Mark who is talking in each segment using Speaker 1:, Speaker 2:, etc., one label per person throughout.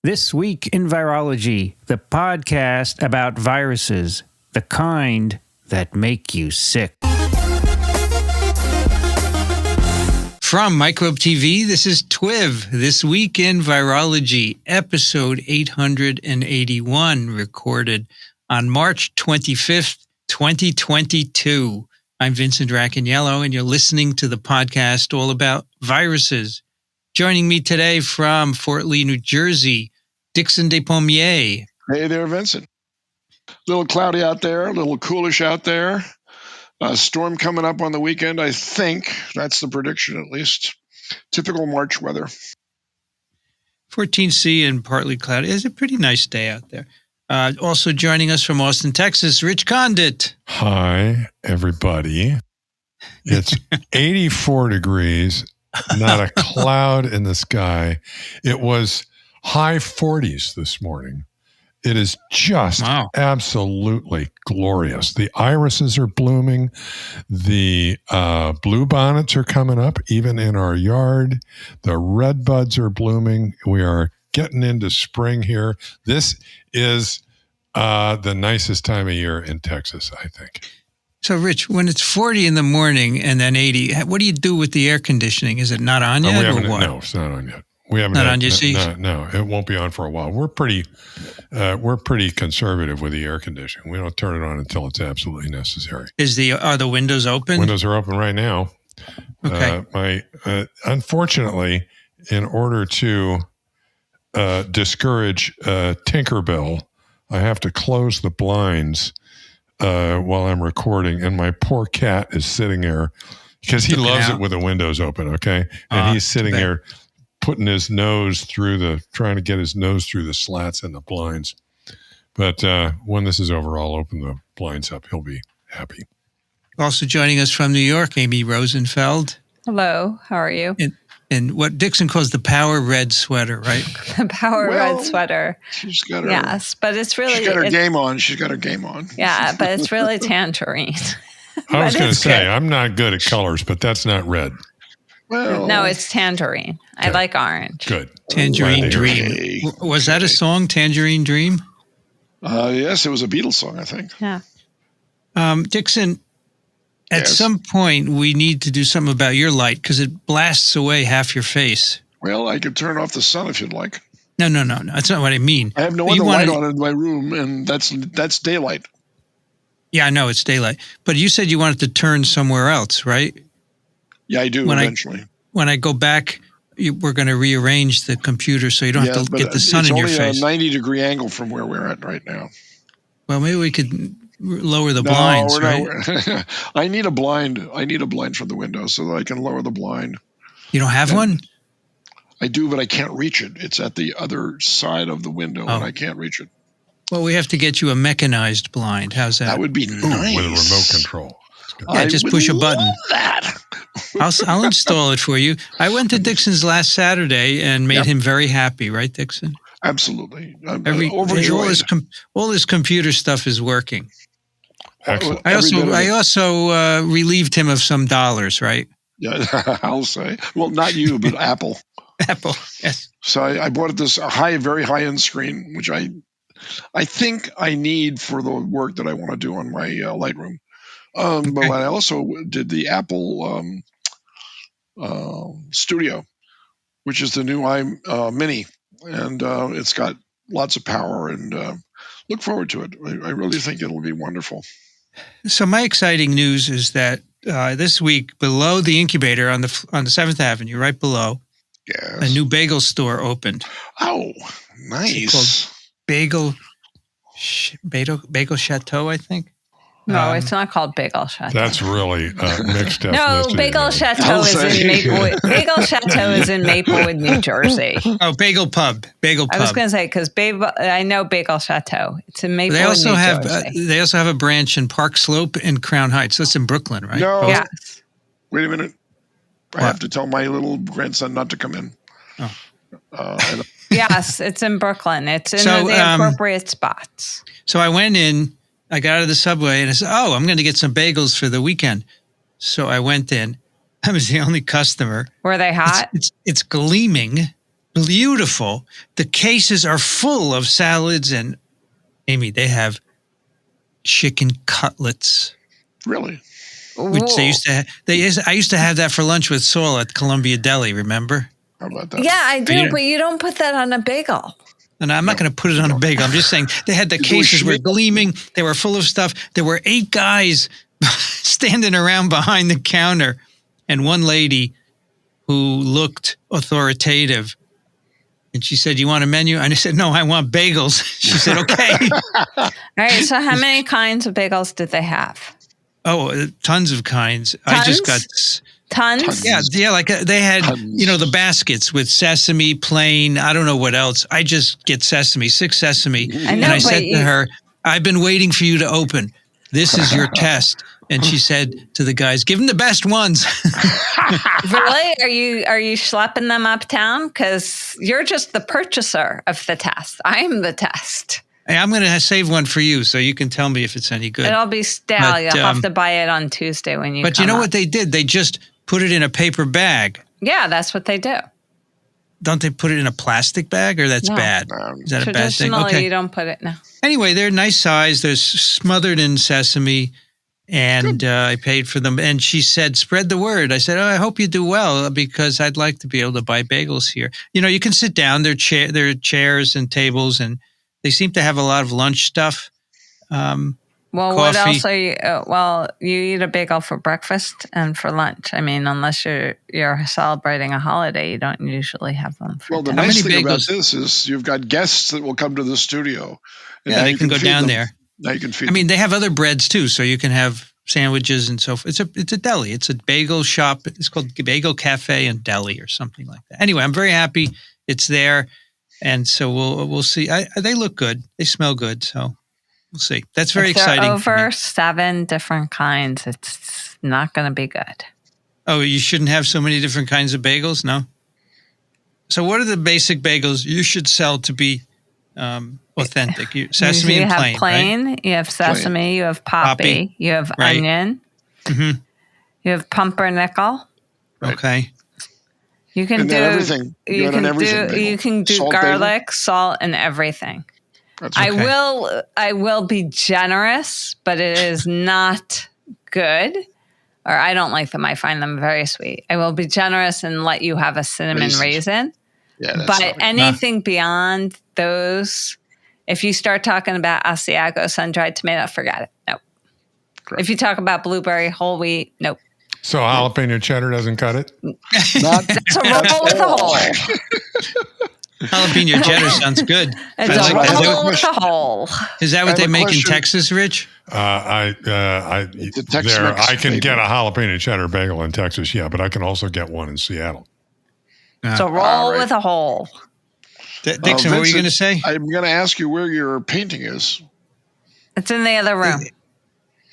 Speaker 1: This Week in Virology, the podcast about viruses, the kind that make you sick. From Microbe TV, this is TWiV, This Week in Virology, episode 881, recorded on March 25th, 2022. I'm Vincent Racaniello, and you're listening to the podcast all about viruses. Joining me today from Fort Lee, New Jersey, Dixon Despommier.
Speaker 2: Hey there, Vincent. A little cloudy out there, a little coolish out there. A storm coming up on the weekend, I think. That's the prediction, at least. Typical March weather.
Speaker 1: 14C and partly cloudy. It's a pretty nice day out there. Also joining us from Austin, Texas, Rich Condit.
Speaker 3: Hi, everybody. It's 84 degrees, not a cloud in the sky. It was high 40s this morning. It is just absolutely glorious. The irises are blooming. The blue bonnets are coming up, even in our yard. The red buds are blooming. We are getting into spring here. This is the nicest time of year in Texas, I think.
Speaker 1: So, Rich, when it's 40 in the morning and then 80, what do you do with the air conditioning? Is it not on yet or what?
Speaker 3: No, it's not on yet. We haven't
Speaker 1: not on yet.
Speaker 3: No, it won't be on for a while. We're pretty conservative with the air conditioning. We don't turn it on until it's absolutely necessary.
Speaker 1: Are the windows open?
Speaker 3: Windows are open right now.
Speaker 1: Okay.
Speaker 3: Unfortunately, in order to discourage Tinkerbell, I have to close the blinds while I'm recording, and my poor cat is sitting there because he loves it with the windows open. Okay, and he's sitting there putting his nose trying to get his nose through the slats in the blinds. But when this is over, I'll open the blinds up. He'll be happy.
Speaker 1: Also joining us from New York, Amy Rosenfeld.
Speaker 4: Hello, how are you?
Speaker 1: And what Dixon calls the power red sweater, right?
Speaker 4: The power red sweater.
Speaker 2: She's got her.
Speaker 4: Yes, but it's really.
Speaker 2: She's got her game on. She's got her game on.
Speaker 4: Yeah, but it's really tangerine.
Speaker 3: I was going to say, I'm not good at colors, but that's not red.
Speaker 2: Well,
Speaker 4: no, it's tangerine. Okay. I like orange.
Speaker 3: Good.
Speaker 1: Tangerine Dream. Okay. Was that a song, Tangerine Dream?
Speaker 2: Yes, it was a Beatles song, I think.
Speaker 4: Yeah.
Speaker 1: Dixon, at some point, we need to do something about your light because it blasts away half your face.
Speaker 2: Well, I could turn off the sun if you'd like.
Speaker 1: No. That's not what I mean.
Speaker 2: I have no other light on in my room, and that's daylight.
Speaker 1: Yeah, I know it's daylight. But you said you wanted to turn somewhere else, right?
Speaker 2: Yeah, I do eventually.
Speaker 1: When I go back, we're going to rearrange the computer so you don't have to get the sun in your face.
Speaker 2: It's only a 90-degree angle from where we're at right now.
Speaker 1: Well, maybe we could lower the blinds, right?
Speaker 2: I need a blind. I need a blind from the window so that I can lower the blind.
Speaker 1: You don't have one?
Speaker 2: I do, but I can't reach it. It's at the other side of the window, and I can't reach it.
Speaker 1: Well, we have to get you a mechanized blind. How's that?
Speaker 2: That would be nice.
Speaker 3: With a remote control.
Speaker 1: Yeah, just push a button.
Speaker 2: That.
Speaker 1: I'll install it for you. I went to Dixon's last Saturday and made him very happy, right, Dixon?
Speaker 2: Absolutely. I'm
Speaker 1: overjoyed. All his computer stuff is working.
Speaker 3: Excellent.
Speaker 1: I also relieved him of some dollars, right?
Speaker 2: Yeah, I'll say. Well, not you, but Apple.
Speaker 1: Apple, yes.
Speaker 2: So I bought this very high-end screen, which I think I need for the work that I want to do on my Lightroom. But I also did the Apple Studio, which is the new Mini, and it's got lots of power, and look forward to it. I really think it'll be wonderful.
Speaker 1: So my exciting news is that this week, below the incubator on the 7th Avenue, right below, a new bagel store opened.
Speaker 2: Oh, nice!
Speaker 1: Bagel Chateau, I think.
Speaker 4: No, it's not called Bagel Chateau.
Speaker 3: That's really mixed up.
Speaker 4: No, Bagel Chateau is in Maplewood. Bagel Chateau is in Maplewood, New Jersey.
Speaker 1: Oh, Bagel Pub. I
Speaker 4: was going to say because I know Bagel Chateau. It's in Maplewood, New Jersey.
Speaker 1: They also have a branch in Park Slope and Crown Heights. That's in Brooklyn, right?
Speaker 2: No.
Speaker 4: Yes.
Speaker 2: Wait a minute. I have to tell my little grandson not to come in.
Speaker 1: Oh.
Speaker 4: Yes, it's in Brooklyn. It's in the appropriate spots.
Speaker 1: So I went in. I got out of the subway and I said, I'm going to get some bagels for the weekend. So I went in. I was the only customer.
Speaker 4: Were they hot?
Speaker 1: It's gleaming. beautiful. The cases are full of salads, and Amy, they have chicken cutlets.
Speaker 2: Really?
Speaker 1: Which they used to have. I used to have that for lunch with Saul at Columbia Deli, remember?
Speaker 2: How about that?
Speaker 4: Yeah, I do, but you don't put that on a bagel.
Speaker 1: And I'm not going to put it on a bagel. I'm just saying they had the cases were gleaming. They were full of stuff. There were 8 guys standing around behind the counter and one lady who looked authoritative. And she said, "You want a menu?" And I said, "No, I want bagels." She said, "Okay."
Speaker 4: All right. So how many kinds of bagels did they have?
Speaker 1: Oh, tons of kinds. I just got
Speaker 4: tons.
Speaker 1: Yeah. Like they had, the baskets with sesame, plain. I don't know what else. I just get sesame, 6 sesame. And I said to her, "I've been waiting for you to open. This is your test." And she said to the guys, "Give them the best ones."
Speaker 4: Really? Are you schlepping them uptown? Because you're just the purchaser of the test. I'm the test.
Speaker 1: Hey, I'm going to save one for you so you can tell me if it's any good.
Speaker 4: It'll be stale. You'll have to buy it on Tuesday when you come.
Speaker 1: But you know what they did? They just put it in a paper bag.
Speaker 4: Yeah, that's what they do.
Speaker 1: Don't they put it in a plastic bag, or that's bad? Is that a bad thing?
Speaker 4: Traditionally, you don't put it, no.
Speaker 1: Anyway, they're nice size. They're smothered in sesame, and I paid for them. And she said, "Spread the word." I said, "Oh, I hope you do well, because I'd like to be able to buy bagels here." You can sit down. There are chairs and tables, and they seem to have a lot of lunch stuff.
Speaker 4: Well,
Speaker 1: coffee.
Speaker 4: What else are you? You eat a bagel for breakfast and for lunch. I mean, unless you're celebrating a holiday, you don't usually have them for
Speaker 2: Well, the
Speaker 4: dinner.
Speaker 2: nice thing about this is you've got guests that will come to the studio. And
Speaker 1: they can go down there.
Speaker 2: Now you can feed
Speaker 1: them. They have other breads too, so you can have sandwiches and so forth. It's a deli. It's a bagel shop. It's called Bagel Cafe and Deli or something like that. Anyway, I'm very happy it's there, and so we'll see. They look good. They smell good. So we'll see. That's very exciting.
Speaker 4: Over 7 different kinds. It's not going to be good.
Speaker 1: Oh, you shouldn't have so many different kinds of bagels? No? So what are the basic bagels you should sell to be authentic? Sesame and plain,
Speaker 4: you have plain,
Speaker 1: right?
Speaker 4: You have sesame, you have poppy, you have onion, you have pumpernickel.
Speaker 2: Right.
Speaker 1: Okay.
Speaker 4: You can do
Speaker 2: everything. You
Speaker 4: can do
Speaker 2: salt,
Speaker 4: garlic,
Speaker 2: bagel?
Speaker 4: Salt, and everything.
Speaker 2: That's okay.
Speaker 4: I will be generous, but it is not good. Or I don't like them. I find them very sweet. I will be generous and let you have a cinnamon raisin.
Speaker 2: Yeah,
Speaker 4: but anything beyond those, if you start talking about Asiago sun-dried tomato, forget it. Nope. Correct. If you talk about blueberry whole wheat, nope.
Speaker 3: So jalapeno cheddar doesn't cut it?
Speaker 4: That's a roll with a hole.
Speaker 1: Jalapeno cheddar sounds good.
Speaker 4: It's a roll with a hole.
Speaker 1: Is that what they make in Texas, Rich?
Speaker 3: I can get a jalapeno cheddar bagel in Texas, yeah, but I can also get one in Seattle.
Speaker 4: It's a roll with a hole.
Speaker 1: Dixon, Vincent, what were you going to say?
Speaker 2: I'm going to ask you where your painting is.
Speaker 4: It's in the other room.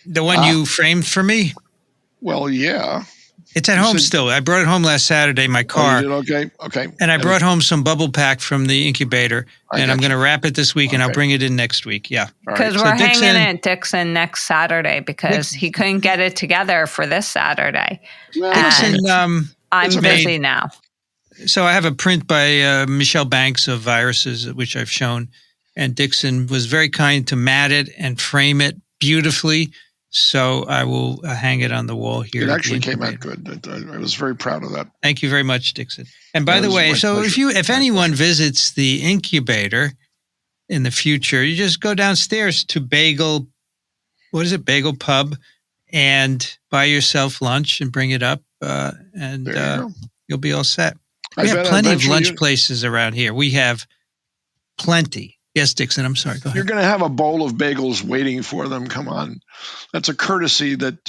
Speaker 1: The one you framed for me?
Speaker 2: Well, yeah.
Speaker 1: It's at home still. I brought it home last Saturday, my car.
Speaker 2: Oh, you did? Okay.
Speaker 1: And I brought home some bubble pack from the incubator, and I'm going to wrap it this week, and I'll bring it in next week. Yeah.
Speaker 4: Because we're hanging at Dixon next Saturday because he couldn't get it together for this Saturday.
Speaker 2: Well,
Speaker 1: Dixon,
Speaker 4: I'm busy now.
Speaker 1: So I have a print by Michelle Banks of viruses, which I've shown, and Dixon was very kind to mat it and frame it beautifully. So I will hang it on the wall here.
Speaker 2: It actually came out good. I was very proud of that.
Speaker 1: Thank you very much, Dixon. And by the way, so if anyone visits the incubator in the future, you just go downstairs to Bagel Pub, and buy yourself lunch and bring it up, and you'll be all set. We have plenty of lunch places around here. We have plenty. Yes, Dixon, I'm sorry. Go ahead.
Speaker 2: You're going to have a bowl of bagels waiting for them. Come on. That's a courtesy that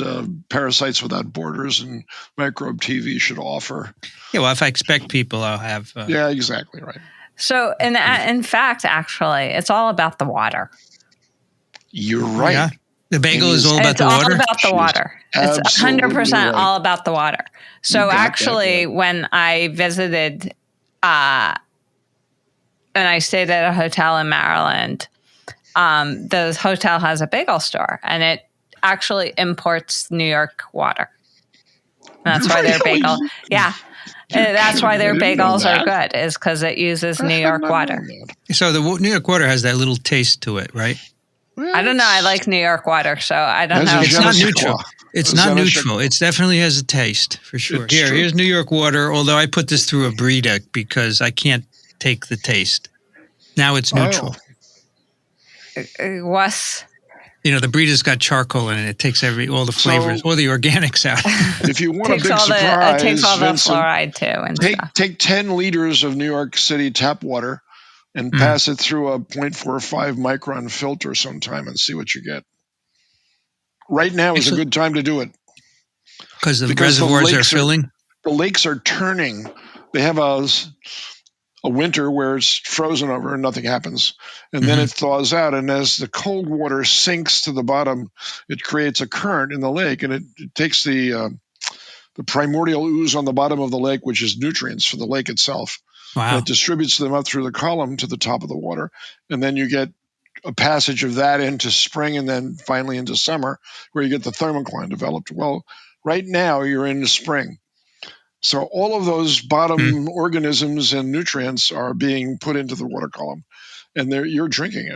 Speaker 2: Parasites Without Borders and Microbe TV should offer.
Speaker 1: Yeah, well, if I expect people, I'll have...
Speaker 2: yeah, exactly right.
Speaker 4: So, in fact, actually, it's all about the water.
Speaker 2: You're right. Yeah.
Speaker 1: The bagel is all about the water?
Speaker 4: It's all about the water. It's 100% right. All about the water. So, actually, when I visited... and I stayed at a hotel in Maryland. The hotel has a bagel store, and it actually imports New York water. And that's why they're bagel. Yeah. That's why their
Speaker 2: I didn't know
Speaker 4: bagels are
Speaker 2: that.
Speaker 4: good, is because it uses
Speaker 2: I
Speaker 4: New
Speaker 2: had
Speaker 4: York
Speaker 2: not
Speaker 4: water.
Speaker 2: known that.
Speaker 1: So the New York water has that little taste to it, right?
Speaker 2: Well,
Speaker 4: I don't know. I like New York water, so I don't
Speaker 2: Has
Speaker 4: know.
Speaker 2: a
Speaker 1: It's
Speaker 2: je ne
Speaker 1: not
Speaker 2: sais
Speaker 1: neutral.
Speaker 2: quoi.
Speaker 1: It's
Speaker 2: A
Speaker 1: not
Speaker 2: je ne sais
Speaker 1: neutral.
Speaker 2: quoi.
Speaker 1: It definitely has a taste, for sure.
Speaker 2: It's true.
Speaker 1: Here's New York water, although I put this through a Brita because I can't take the taste. Now it's neutral.
Speaker 4: Was
Speaker 1: The Brita's got charcoal in it. It takes all the flavors,
Speaker 2: So-
Speaker 1: all the organics out.
Speaker 2: If you want a
Speaker 4: takes
Speaker 2: big
Speaker 4: all
Speaker 2: surprise,
Speaker 4: the
Speaker 2: Vincent,
Speaker 4: fluoride too and stuff.
Speaker 2: take 10 liters of New York City tap water and pass it through a 0.45 micron filter sometime and see what you get. Right now is a good time to do it.
Speaker 1: Because the
Speaker 2: Because the
Speaker 1: reservoirs are
Speaker 2: lakes
Speaker 1: filling?
Speaker 2: The lakes are turning. They have a winter where it's frozen over and nothing happens. And then it thaws out. And as the cold water sinks to the bottom, it creates a current in the lake. And it takes the primordial ooze on the bottom of the lake, which is nutrients for the lake itself.
Speaker 1: Wow.
Speaker 2: And it distributes them up through the column to the top of the water. And then you get a passage of that into spring and then finally into summer where you get the thermocline developed. Well, right now you're in the spring. So all of those bottom organisms and nutrients are being put into the water column, and you're drinking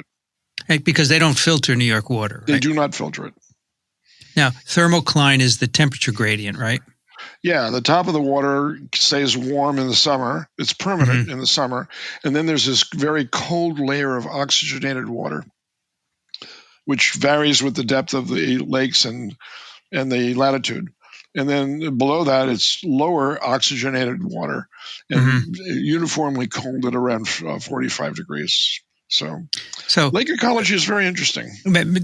Speaker 2: it.
Speaker 1: Because they don't filter New York water, right?
Speaker 2: They do not filter it.
Speaker 1: Now, thermocline is the temperature gradient, right?
Speaker 2: Yeah, the top of the water stays warm in the summer. It's permanent in the summer. And then there's this very cold layer of oxygenated water, which varies with the depth of the lakes and the latitude. And then below that, it's lower oxygenated water and uniformly cold at around 45 degrees. So lake ecology is very interesting.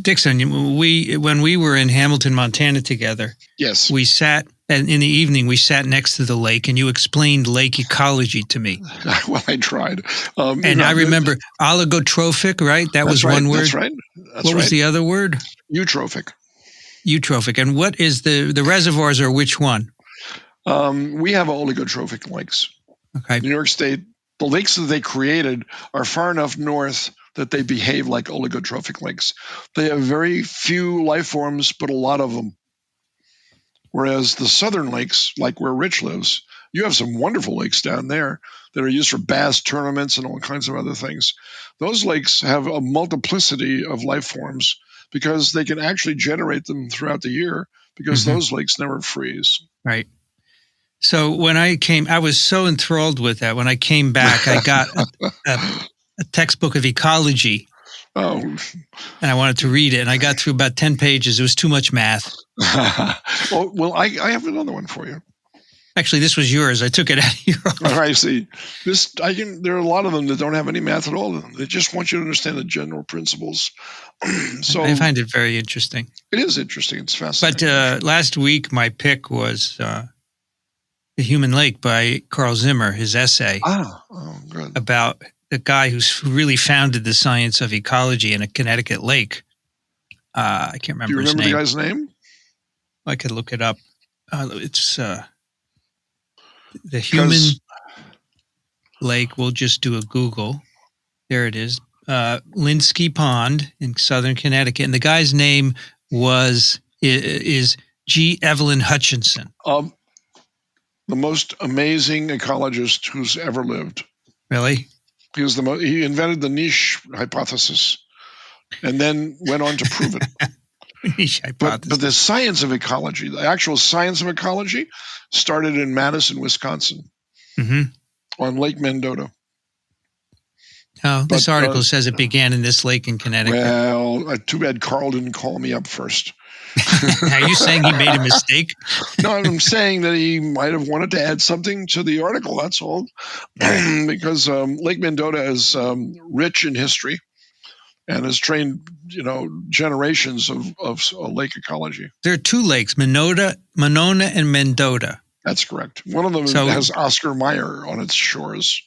Speaker 1: Dixon, when we were in Hamilton, Montana together,
Speaker 2: yes,
Speaker 1: we sat, and in the evening, we sat next to the lake, and you explained lake ecology to me.
Speaker 2: Well, I tried.
Speaker 1: And I remember oligotrophic, right? That was one word.
Speaker 2: That's right.
Speaker 1: What was the other word?
Speaker 2: Eutrophic.
Speaker 1: Eutrophic. And what is the reservoirs are which one?
Speaker 2: We have oligotrophic lakes.
Speaker 1: Okay.
Speaker 2: New York State, the lakes that they created are far enough north that they behave like oligotrophic lakes. They have very few life forms, but a lot of them. Whereas the southern lakes, like where Rich lives, you have some wonderful lakes down there that are used for bass tournaments and all kinds of other things. Those lakes have a multiplicity of life forms because they can actually generate them throughout the year because those lakes never freeze.
Speaker 1: Right. So when I was so enthralled with that. When I came back, I got a textbook of ecology.
Speaker 2: Oh.
Speaker 1: And I wanted to read it. And I got through about 10 pages. It was too much math.
Speaker 2: Well, I have another one for you.
Speaker 1: Actually, this was yours. I took it out of your office.
Speaker 2: I see. There are a lot of them that don't have any math at all. They just want you to understand the general principles. So
Speaker 1: I find it very interesting.
Speaker 2: It is interesting. It's fascinating.
Speaker 1: But last week, my pick was The Human Lake by Carl Zimmer, his essay
Speaker 2: good.
Speaker 1: about the guy who's really founded the science of ecology in a Connecticut lake. I can't remember his name.
Speaker 2: Do you remember the guy's name?
Speaker 1: I could look it up. It's The Human Lake. We'll just do a Google. There it is. Linsky Pond in southern Connecticut. And the guy's name is G. Evelyn Hutchinson.
Speaker 2: The most amazing ecologist who's ever lived.
Speaker 1: Really?
Speaker 2: He invented the niche hypothesis and then went on to prove it.
Speaker 1: Niche hypothesis.
Speaker 2: But the science of ecology, the actual science of ecology, started in Madison, Wisconsin, on Lake Mendota.
Speaker 1: Oh, this article says it began in this lake in Connecticut.
Speaker 2: Well, too bad Carl didn't call me up first.
Speaker 1: Are you saying he made a mistake?
Speaker 2: No, I'm saying that he might have wanted to add something to the article. That's all. Because Lake Mendota is rich in history and has trained, generations of lake ecology.
Speaker 1: There are two lakes, Monona and Mendota.
Speaker 2: That's correct. One of them has Oscar Mayer on its shores.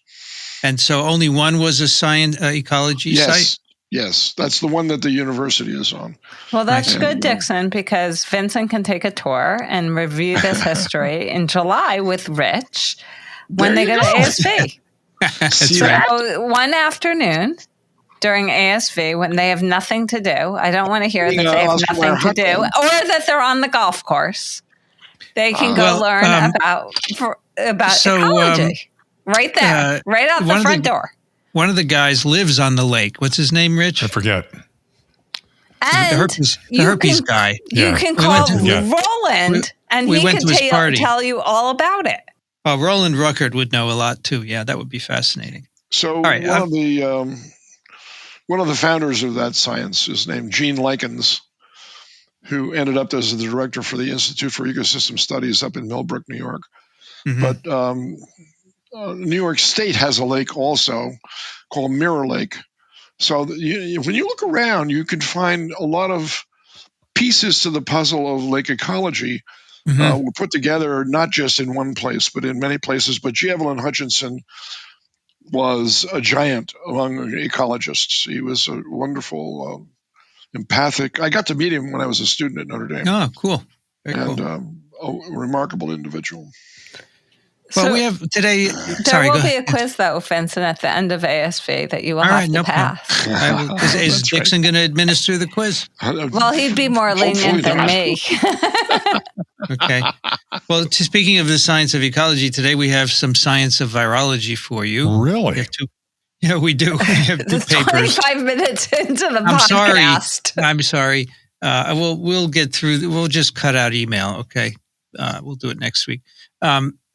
Speaker 1: And so only one was a science ecology site?
Speaker 2: Yes, that's the one that the university is on.
Speaker 4: Well, that's good, Dixon, because Vincent can take a tour and review this history in July with Rich when they go to ASV. So one afternoon during ASV when they have nothing to do, I don't want to hear that they have nothing to do, or that they're on the golf course. They can go learn about about ecology. Right there, right out the front door.
Speaker 1: One of the guys lives on the lake. What's his name, Rich?
Speaker 3: I forget.
Speaker 4: And
Speaker 1: the herpes guy.
Speaker 4: You can call Roland, and he can tell you all about it.
Speaker 1: Oh, Roland Ruckert would know a lot too. Yeah, that would be fascinating.
Speaker 2: So one of the founders of that science is named Gene Likens, who ended up as the director for the Institute for Ecosystem Studies up in Millbrook, New York. Mm-hmm. But New York State has a lake also called Mirror Lake. So when you look around, you can find a lot of pieces to the puzzle of lake ecology were put together not just in one place, but in many places. But G. Evelyn Hutchinson was a giant among ecologists. He was a wonderful, empathic. I got to meet him when I was a student at Notre Dame.
Speaker 1: Oh, cool. Very cool.
Speaker 2: A remarkable individual.
Speaker 1: Well, we have today.
Speaker 4: There will be a quiz, though, Vincent, at the end of ASV that you will have to pass.
Speaker 1: Is Dixon going to administer the quiz?
Speaker 4: Well, he'd be more lenient than me.
Speaker 1: Okay. Well, speaking of the science of ecology, today we have some science of virology for you.
Speaker 3: Really?
Speaker 1: Yeah, we do. We have 2 papers.
Speaker 4: 25 minutes into the podcast.
Speaker 1: I'm sorry. We'll get through. We'll just cut out email. Okay. We'll do it next week.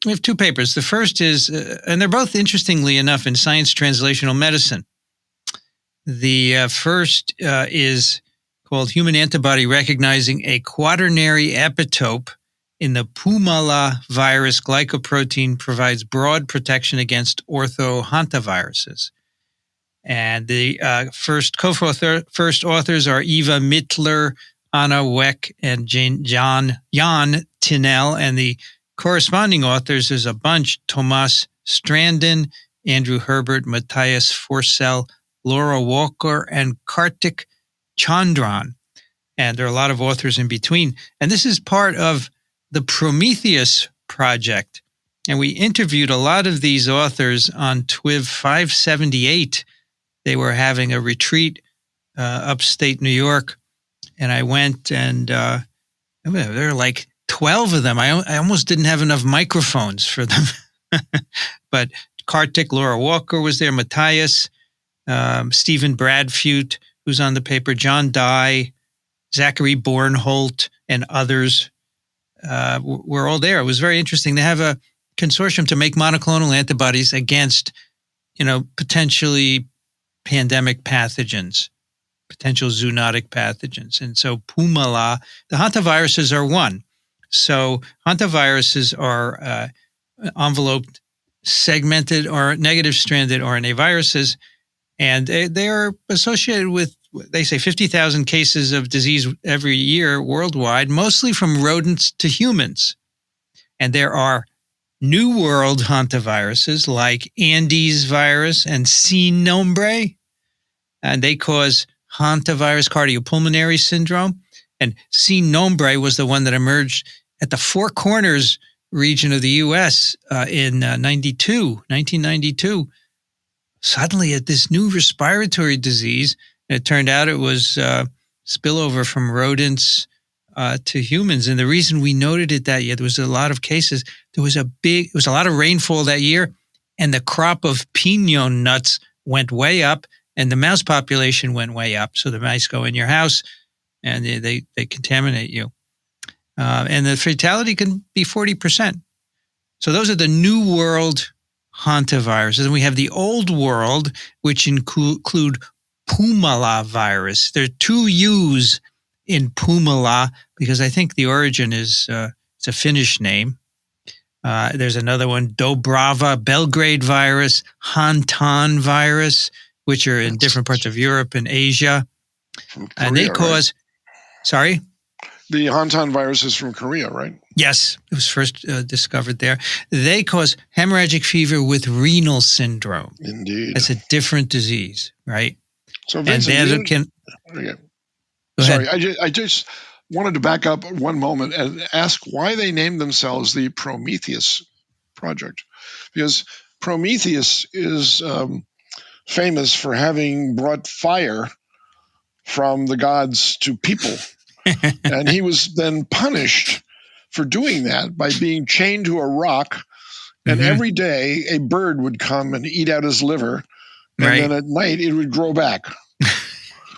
Speaker 1: We have 2 papers. The first is, and they're both interestingly enough in Science Translational Medicine. The first is called Human Antibody Recognizing a Quaternary Epitope in the Pumala virus glycoprotein Provides Broad Protection Against Hantaviruses. And the first authors are Eva Mittler, Anna Weck, and Jan Tinel, and the corresponding authors is a bunch: Thomas Strandon, Andrew Herbert, Matthias Forssell, Laura Walker, and Kartik Chandran. And there are a lot of authors in between. And this is part of the Prometheus project. And we interviewed a lot of these authors on TWiV 578. They were having a retreat upstate New York. And I went and there were like 12 of them. I almost didn't have enough microphones for them. But Kartik, Laura Walker was there, Matthias, Stephen Bradfute, who's on the paper, John Dye, Zachary Bornholt, and others were all there. It was very interesting. They have a consortium to make monoclonal antibodies against, potentially pandemic pathogens, potential zoonotic pathogens. And so Pumala, the hantaviruses are one. So hantaviruses are enveloped, segmented, or negative-stranded RNA viruses, and they are associated with, they say, 50,000 cases of disease every year worldwide, mostly from rodents to humans. And there are New World hantaviruses like Andes virus and C. nombre, and they cause hantavirus cardiopulmonary syndrome. And C. nombre was the one that emerged at the Four Corners region of the U.S. In 1992. Suddenly, at this new respiratory disease, and it turned out it was spillover from rodents to humans. And the reason we noted it that year, there was a lot of cases. There was a lot of rainfall that year, and the crop of pinon nuts went way up, and the mouse population went way up. So the mice go in your house, and they contaminate you. And the fatality can be 40%. So those are the New World hantaviruses. And we have the Old World, which include Pumala virus. There are 2 U's in Pumala because I think the origin is it's a Finnish name. There's another one, Dobrava Belgrade virus, Hantavirus, which are in different parts of Europe and Asia.
Speaker 2: Korea,
Speaker 1: and they cause, sorry?
Speaker 2: The Hantavirus is from Korea, right?
Speaker 1: Yes, it was first discovered there. They cause hemorrhagic fever with renal syndrome.
Speaker 2: Indeed.
Speaker 1: That's a different disease, right?
Speaker 2: So Vincent, sorry, I just wanted to back up one moment and ask why they named themselves the Prometheus Project. Because Prometheus is famous for having brought fire from the gods to people. And he was then punished for doing that by being chained to a rock And every day a bird would come and eat out his liver. And then at night it would grow back.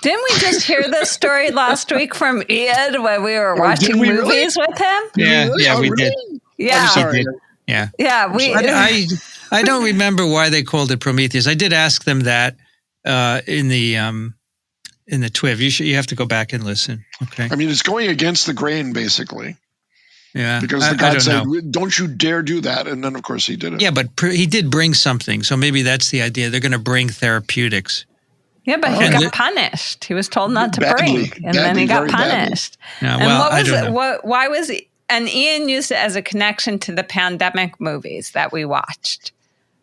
Speaker 4: Didn't we just hear this story last week from Ian when we were watching movies with him?
Speaker 1: Yeah, we did.
Speaker 4: Yeah.
Speaker 2: I'm sorry.
Speaker 1: Yeah.
Speaker 4: I
Speaker 1: don't remember why they called it Prometheus. I did ask them that in the TWiV. You have to go back and listen. Okay.
Speaker 2: I mean, it's going against the grain, basically.
Speaker 1: Yeah.
Speaker 2: Because the God said, don't you dare do that. And then, of course, he did it.
Speaker 1: Yeah, but he did bring something. So maybe that's the idea. They're going to bring therapeutics.
Speaker 4: Yeah, but he got punished. He was told not to bring. And then he got punished.
Speaker 1: Yeah,
Speaker 4: and why was he? And Ian used it as a connection to the pandemic movies that we watched.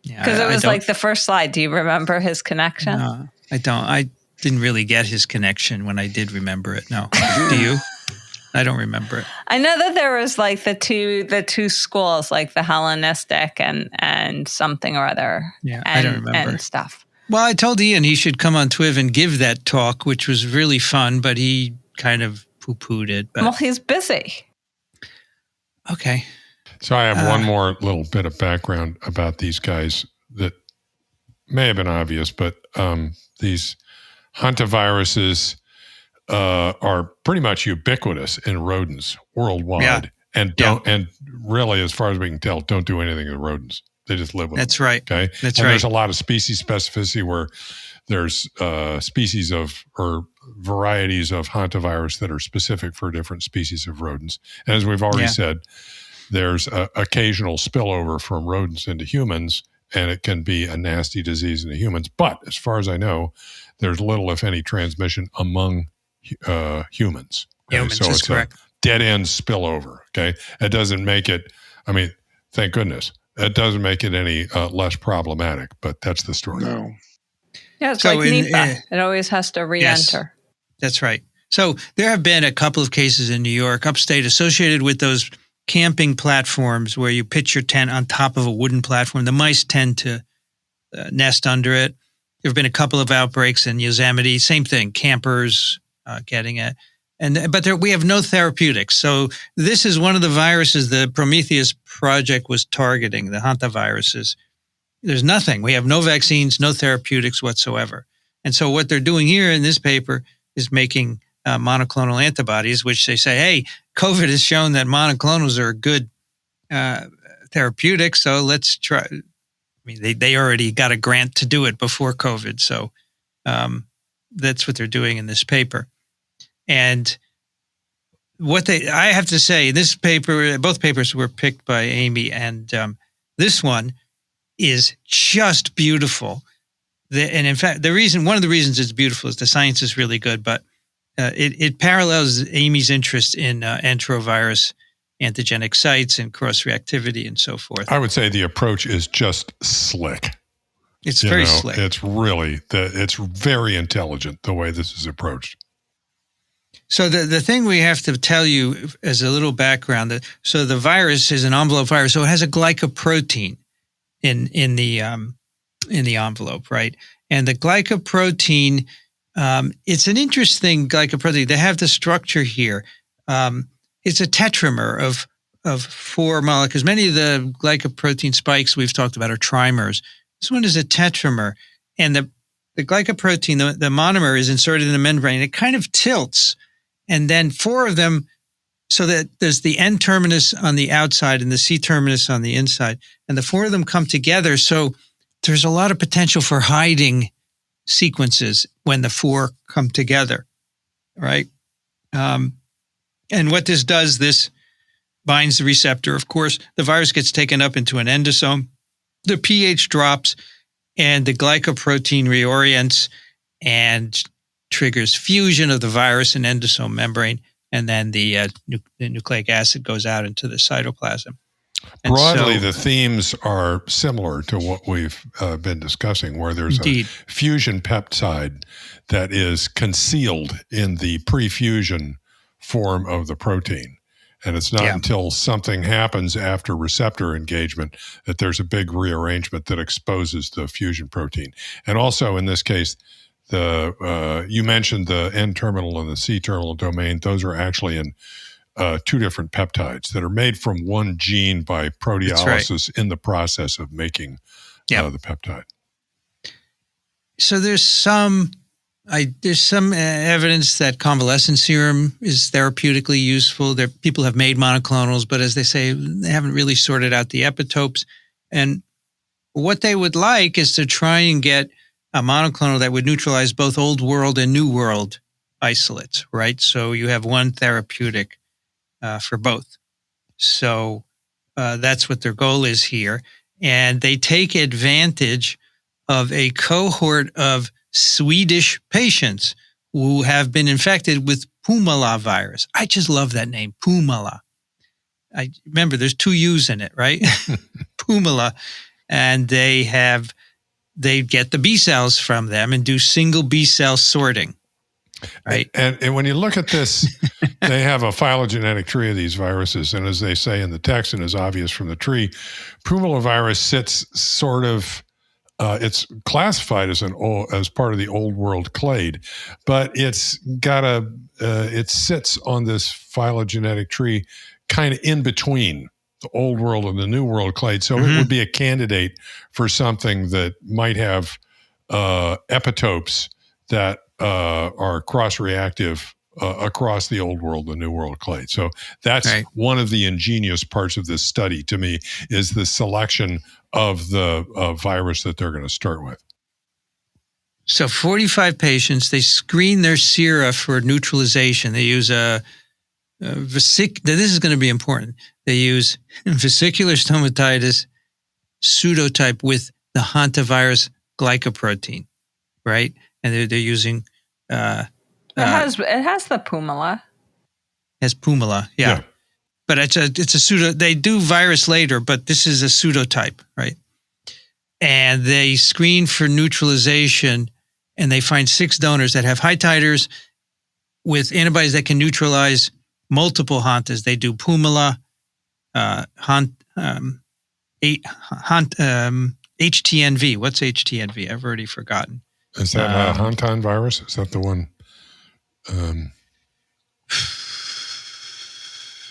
Speaker 4: Because it was like the first slide. Do you remember his connection?
Speaker 1: No, I don't. I didn't really get his connection when I did remember it. No. Do you? I don't remember it.
Speaker 4: I know that there was like the two schools, like the Hellenistic and something or other.
Speaker 1: Yeah, I don't remember.
Speaker 4: And stuff.
Speaker 1: Well, I told Ian he should come on TWiV and give that talk, which was really fun, but he kind of poo-pooed it. But.
Speaker 4: Well, he's busy.
Speaker 1: Okay.
Speaker 3: So I have one more little bit of background about these guys that may have been obvious, but these hantaviruses are pretty much ubiquitous in rodents worldwide, and really, as far as we can tell, don't do anything to rodents. They just live with
Speaker 1: That's
Speaker 3: them.
Speaker 1: right.
Speaker 3: Okay.
Speaker 1: That's
Speaker 3: and
Speaker 1: right.
Speaker 3: There's a lot of species specificity where there's species of or varieties of hantavirus that are specific for different species of rodents. And as we've already said, there's occasional spillover from rodents into humans, and it can be a nasty disease into humans. But as far as I know, there's little, if any, transmission among humans. Okay?
Speaker 1: Humans,
Speaker 3: so
Speaker 1: that's
Speaker 3: it's
Speaker 1: correct.
Speaker 3: a dead end spillover. Okay. It doesn't make it, I mean, thank goodness. It doesn't make it any less problematic, but that's the story.
Speaker 2: No.
Speaker 4: Yeah, it's like Nipah. It always has to re-enter.
Speaker 1: Yes, that's right. So there have been a couple of cases in New York, upstate, associated with those camping platforms where you pitch your tent on top of a wooden platform. The mice tend to nest under it. There have been a couple of outbreaks in Yosemite. Same thing, campers getting it. But we have no therapeutics. So this is one of the viruses the Prometheus project was targeting, the hantaviruses. There's nothing. We have no vaccines, no therapeutics whatsoever. And so what they're doing here in this paper is making monoclonal antibodies, which they say, hey, COVID has shown that monoclonals are a good therapeutic, so let's try. I mean, they already got a grant to do it before COVID, so that's what they're doing in this paper. And I have to say, this paper, both papers were picked by Amy, and this one is just beautiful. And in fact, one of the reasons it's beautiful is the science is really good, but it parallels Amy's interest in enterovirus antigenic sites and cross-reactivity and so forth.
Speaker 3: I would say the approach is just slick.
Speaker 1: It's very slick.
Speaker 3: It's really, it's very intelligent the way this is approached.
Speaker 1: So the thing we have to tell you as a little background, so the virus is an envelope virus, so it has a glycoprotein in the envelope, right? And the glycoprotein, it's an interesting glycoprotein. They have the structure here. It's a tetramer of 4 molecules. Many of the glycoprotein spikes we've talked about are trimers. This one is a tetramer, and the glycoprotein, the monomer, is inserted in the membrane. It kind of tilts. And then 4 of them, so that there's the N terminus on the outside and the C terminus on the inside. And the 4 of them come together. So there's a lot of potential for hiding sequences when the 4 come together, right? And what this does, this binds the receptor. Of course, the virus gets taken up into an endosome. The pH drops and the glycoprotein reorients and triggers fusion of the virus and endosome membrane, and then the nucleic acid goes out into the cytoplasm. And
Speaker 3: broadly, the themes are similar to what we've been discussing, where there's a fusion peptide that is concealed in the pre-fusion form of the protein. And it's not until something happens after receptor engagement that there's a big rearrangement that exposes the fusion protein. And also in this case, you mentioned the N-terminal and the C-terminal domain. Those are actually in two different peptides that are made from one gene by proteolysis in the process of making the peptide.
Speaker 1: So there's some evidence that convalescent serum is therapeutically useful. People have made monoclonals, but as they say, they haven't really sorted out the epitopes. And what they would like is to try and get a monoclonal that would neutralize both old world and new world isolates, right? So you have one therapeutic for both. So that's what their goal is here. And they take advantage of a cohort of Swedish patients who have been infected with Pumala virus. I just love that name, Pumala. I remember there's 2 U's in it, right? Pumala. And they get the B cells from them and do single B cell sorting, right?
Speaker 3: And when you look at this, they have a phylogenetic tree of these viruses. And as they say in the text and is obvious from the tree, Pumala virus sits sort of it's classified as as part of the old world clade, but it's got it sits on this phylogenetic tree kind of in between the old world and the new world clade. So it would be a candidate for something that might have epitopes that are cross-reactive across the old world and new world clade. So that's one of the ingenious parts of this study to me, is the selection of the virus that they're going to start with.
Speaker 1: So 45 patients, they screen their sera for neutralization. They use this is going to be important. They use vesicular stomatitis pseudotype with the hantavirus glycoprotein, right? And they're using
Speaker 4: it has the Pumala.
Speaker 1: Has Pumala, yeah. But it's a pseudo. They do virus later, but this is a pseudotype, right? And they screen for neutralization, and they find 6 donors that have high titers with antibodies that can neutralize multiple hantas. They do Pumala, HTNV. What's HTNV? I've already forgotten.
Speaker 3: Is that Hantavirus? Is that the one?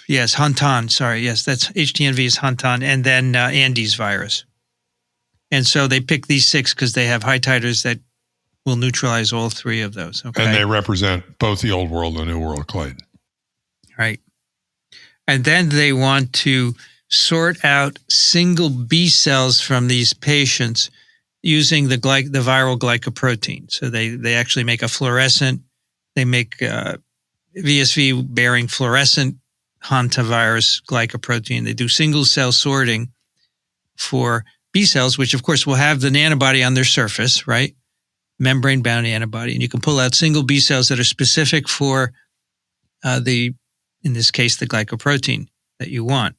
Speaker 1: Yes, Hantan. Sorry. Yes, that's HTNV is Hantan. And then Andes virus. And so they pick these 6 because they have high titers that will neutralize all 3 of those. Okay?
Speaker 3: And they represent both the old world and the new world clade.
Speaker 1: Right. And then they want to sort out single B cells from these patients using the viral glycoprotein. So they actually make a fluorescent. They make VSV-bearing fluorescent hantavirus glycoprotein. They do single cell sorting for B cells, which of course will have the antibody on their surface, right? Membrane-bound antibody. And you can pull out single B cells that are specific for in this case, the glycoprotein that you want.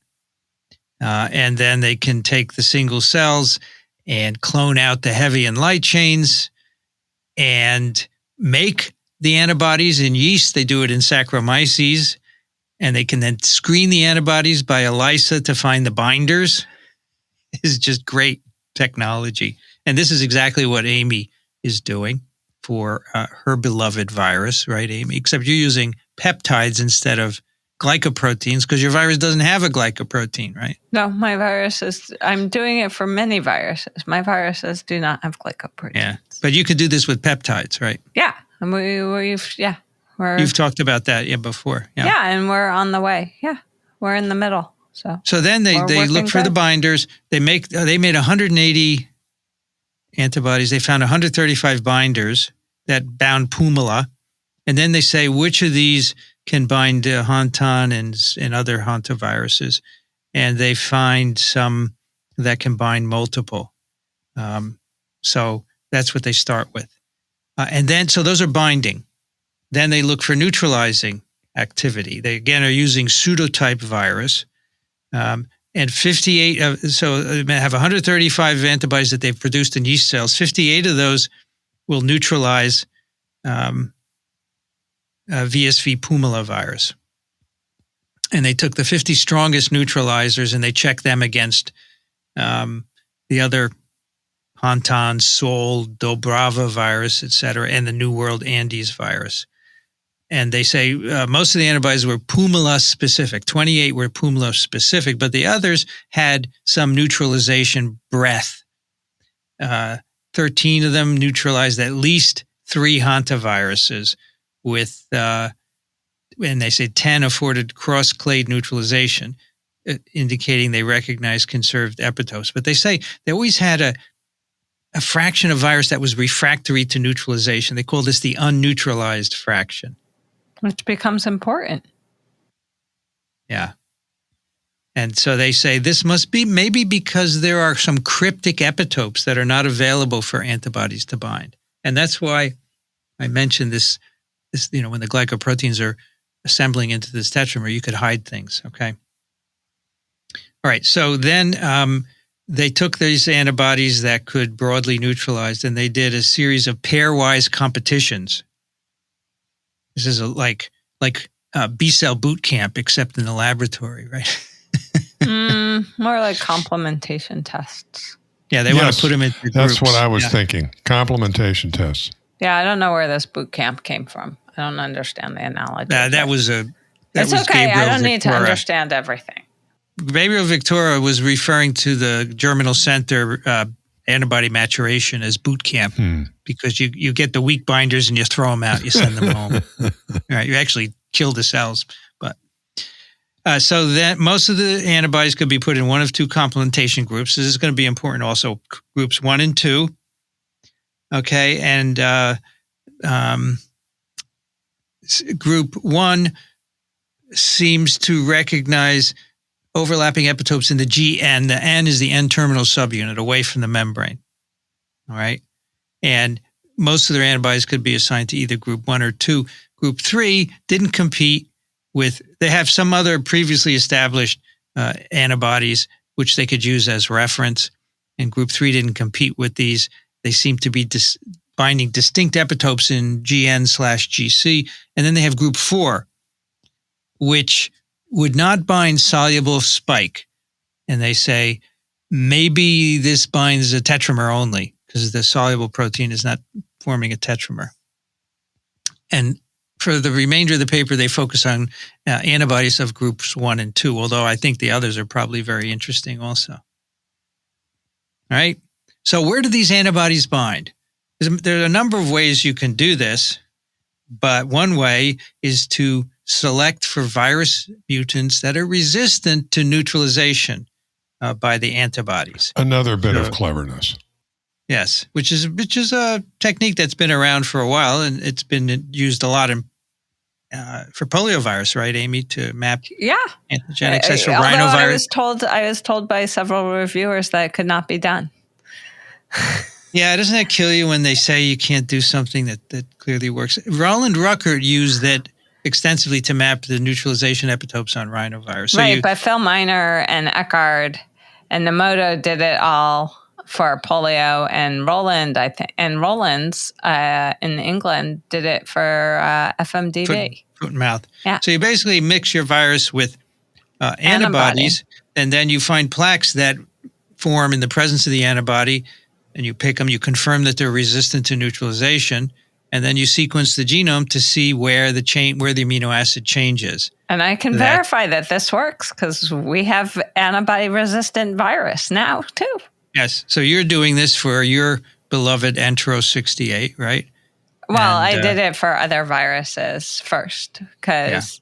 Speaker 1: And then they can take the single cells and clone out the heavy and light chains and make the antibodies in yeast. They do it in Saccharomyces. And they can then screen the antibodies by ELISA to find the binders. It's just great technology. And this is exactly what Amy is doing for her beloved virus, right, Amy? Except you're using peptides instead of glycoproteins because your virus doesn't have a glycoprotein, right?
Speaker 4: No, my viruses, I'm doing it for many viruses. My viruses do not have glycoproteins.
Speaker 1: Yeah, but you could do this with peptides, right?
Speaker 4: Yeah, and
Speaker 1: you've talked about that before.
Speaker 4: Yeah, and we're on the way. Yeah, we're in the middle. So
Speaker 1: then they look for the binders. They made 180 antibodies. They found 135 binders that bound Pumala. And then they say which of these can bind Hantan and other hantaviruses. And they find some that can bind multiple. So that's what they start with. And then, so those are binding. Then they look for neutralizing activity. They, again, are using pseudotype virus. And 58, so they have 135 antibodies that they've produced in yeast cells. 58 of those will neutralize VSV Pumala virus. And they took the 50 strongest neutralizers and they checked them against the other Hantan, Sol, Dobrava virus, et cetera, and the New World Andes virus. And they say most of the antibodies were Pumala specific. 28 were Pumala specific, but the others had some neutralization breadth. 13 of them neutralized at least 3 hantaviruses with, and they say 10 afforded cross-clade neutralization, indicating they recognize conserved epitopes. But they say they always had a fraction of virus that was refractory to neutralization. They call this the unneutralized fraction.
Speaker 4: Which becomes important.
Speaker 1: Yeah. And so they say this must be maybe because there are some cryptic epitopes that are not available for antibodies to bind. And that's why I mentioned this, when the glycoproteins are assembling into this tetramer, you could hide things, okay? All right, so then they took these antibodies that could broadly neutralize, and they did a series of pairwise competitions. This is like B-cell boot camp, except in the laboratory, right?
Speaker 4: More like complementation tests.
Speaker 1: Yeah, they want to put them into groups.
Speaker 3: That's what I was thinking. Complementation tests.
Speaker 4: Yeah, I don't know where this boot camp came from. I don't understand the analogy.
Speaker 1: It's
Speaker 4: okay.
Speaker 1: Gabriel
Speaker 4: I don't need to
Speaker 1: Victoria.
Speaker 4: Understand everything.
Speaker 1: Gabriel Victoria was referring to the Germinal Center antibody maturation as boot camp because you get the weak binders and you throw them out, you send them home. All right, you actually kill the cells. But so that most of the antibodies could be put in one of 2 complementation groups. This is going to be important also, groups 1 and 2. Okay, and group 1 seems to recognize overlapping epitopes in the GN. The N is the N-terminal subunit away from the membrane. All right, and most of their antibodies could be assigned to either group 1 or 2. Group 3 didn't compete with, they have some other previously established antibodies which they could use as reference, and group 3 didn't compete with these. They seem to be binding distinct epitopes in GN/GC. And then they have group 4, which would not bind soluble spike. And they say, maybe this binds a tetramer only because the soluble protein is not forming a tetramer. And for the remainder of the paper, they focus on antibodies of groups 1 and 2, although I think the others are probably very interesting also. All right. So where do these antibodies bind? There are a number of ways you can do this, but one way is to select for virus mutants that are resistant to neutralization by the antibodies.
Speaker 3: Another bit of cleverness.
Speaker 1: Yes, which is a technique that's been around for a while, and it's been used a lot for poliovirus, right, Amy, to map antigenic sites for rhinovirus.
Speaker 4: I was told by several reviewers that it could not be done.
Speaker 1: Yeah, doesn't that kill you when they say you can't do something that clearly works? Roland Ruckert used that extensively to map the neutralization epitopes on rhinovirus. So
Speaker 4: right, but Phil Miner and Eckard and Nomoto did it all for polio, and Roland, I think, and Rollins in England did it for FMDD.
Speaker 1: Foot and mouth.
Speaker 4: Yeah.
Speaker 1: So you basically mix your virus with antibodies, and then you find plaques that form in the presence of the antibody, and you pick them, you confirm that they're resistant to neutralization, and then you sequence the genome to see where the amino acid changes.
Speaker 4: And I can verify that this works because we have antibody-resistant virus now, too.
Speaker 1: Yes. So you're doing this for your beloved Entero 68, right?
Speaker 4: Well, I did it for other viruses first because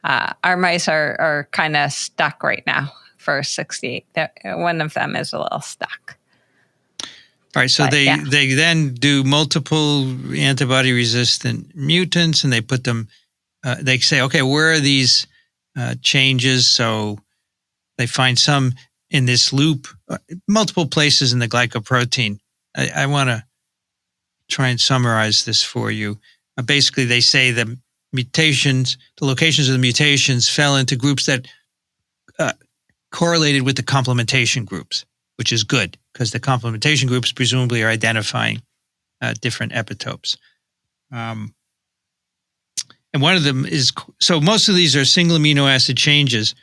Speaker 4: our mice are kind of stuck right now for 68. One of them is a little stuck.
Speaker 1: All right, so they then do multiple antibody-resistant mutants, and they put them. They say, okay, where are these changes? So they find some in this loop, multiple places in the glycoprotein. I want to try and summarize this for you. Basically, they say the locations of the mutations fell into groups that correlated with the complementation groups, which is good because the complementation groups presumably are identifying different epitopes. And one of them is, so most of these are single amino acid changes.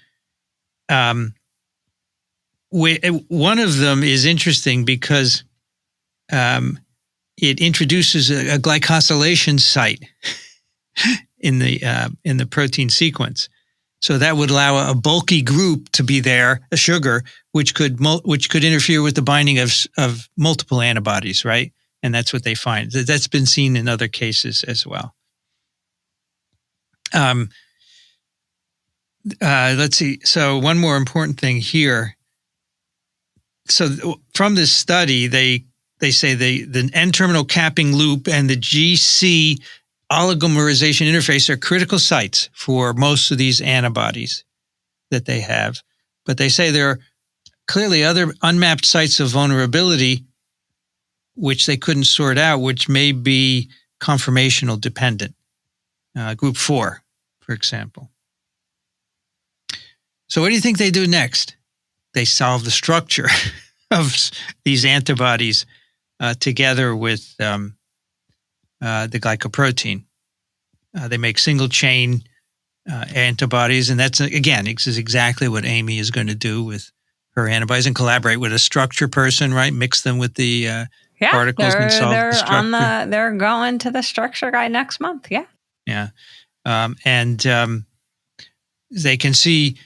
Speaker 1: One of them is interesting because it introduces a glycosylation site in the protein sequence. So that would allow a bulky group to be there, a sugar, which could interfere with the binding of multiple antibodies, right? And that's what they find. That's been seen in other cases as well. Let's see. So one more important thing here. So from this study, they say the N-terminal capping loop and the GC oligomerization interface are critical sites for most of these antibodies that they have. But they say there are clearly other unmapped sites of vulnerability which they couldn't sort out, which may be conformational dependent. Group 4, for example. So what do you think they do next? They solve the structure of these antibodies together with the glycoprotein. They make single chain antibodies, and that's, again, is exactly what Amy is going to do with her antibodies, and collaborate with a structure person, right? Mix them with the particles and solve the structure.
Speaker 4: They're going to the structure guy next month. Yeah.
Speaker 1: Yeah. They can see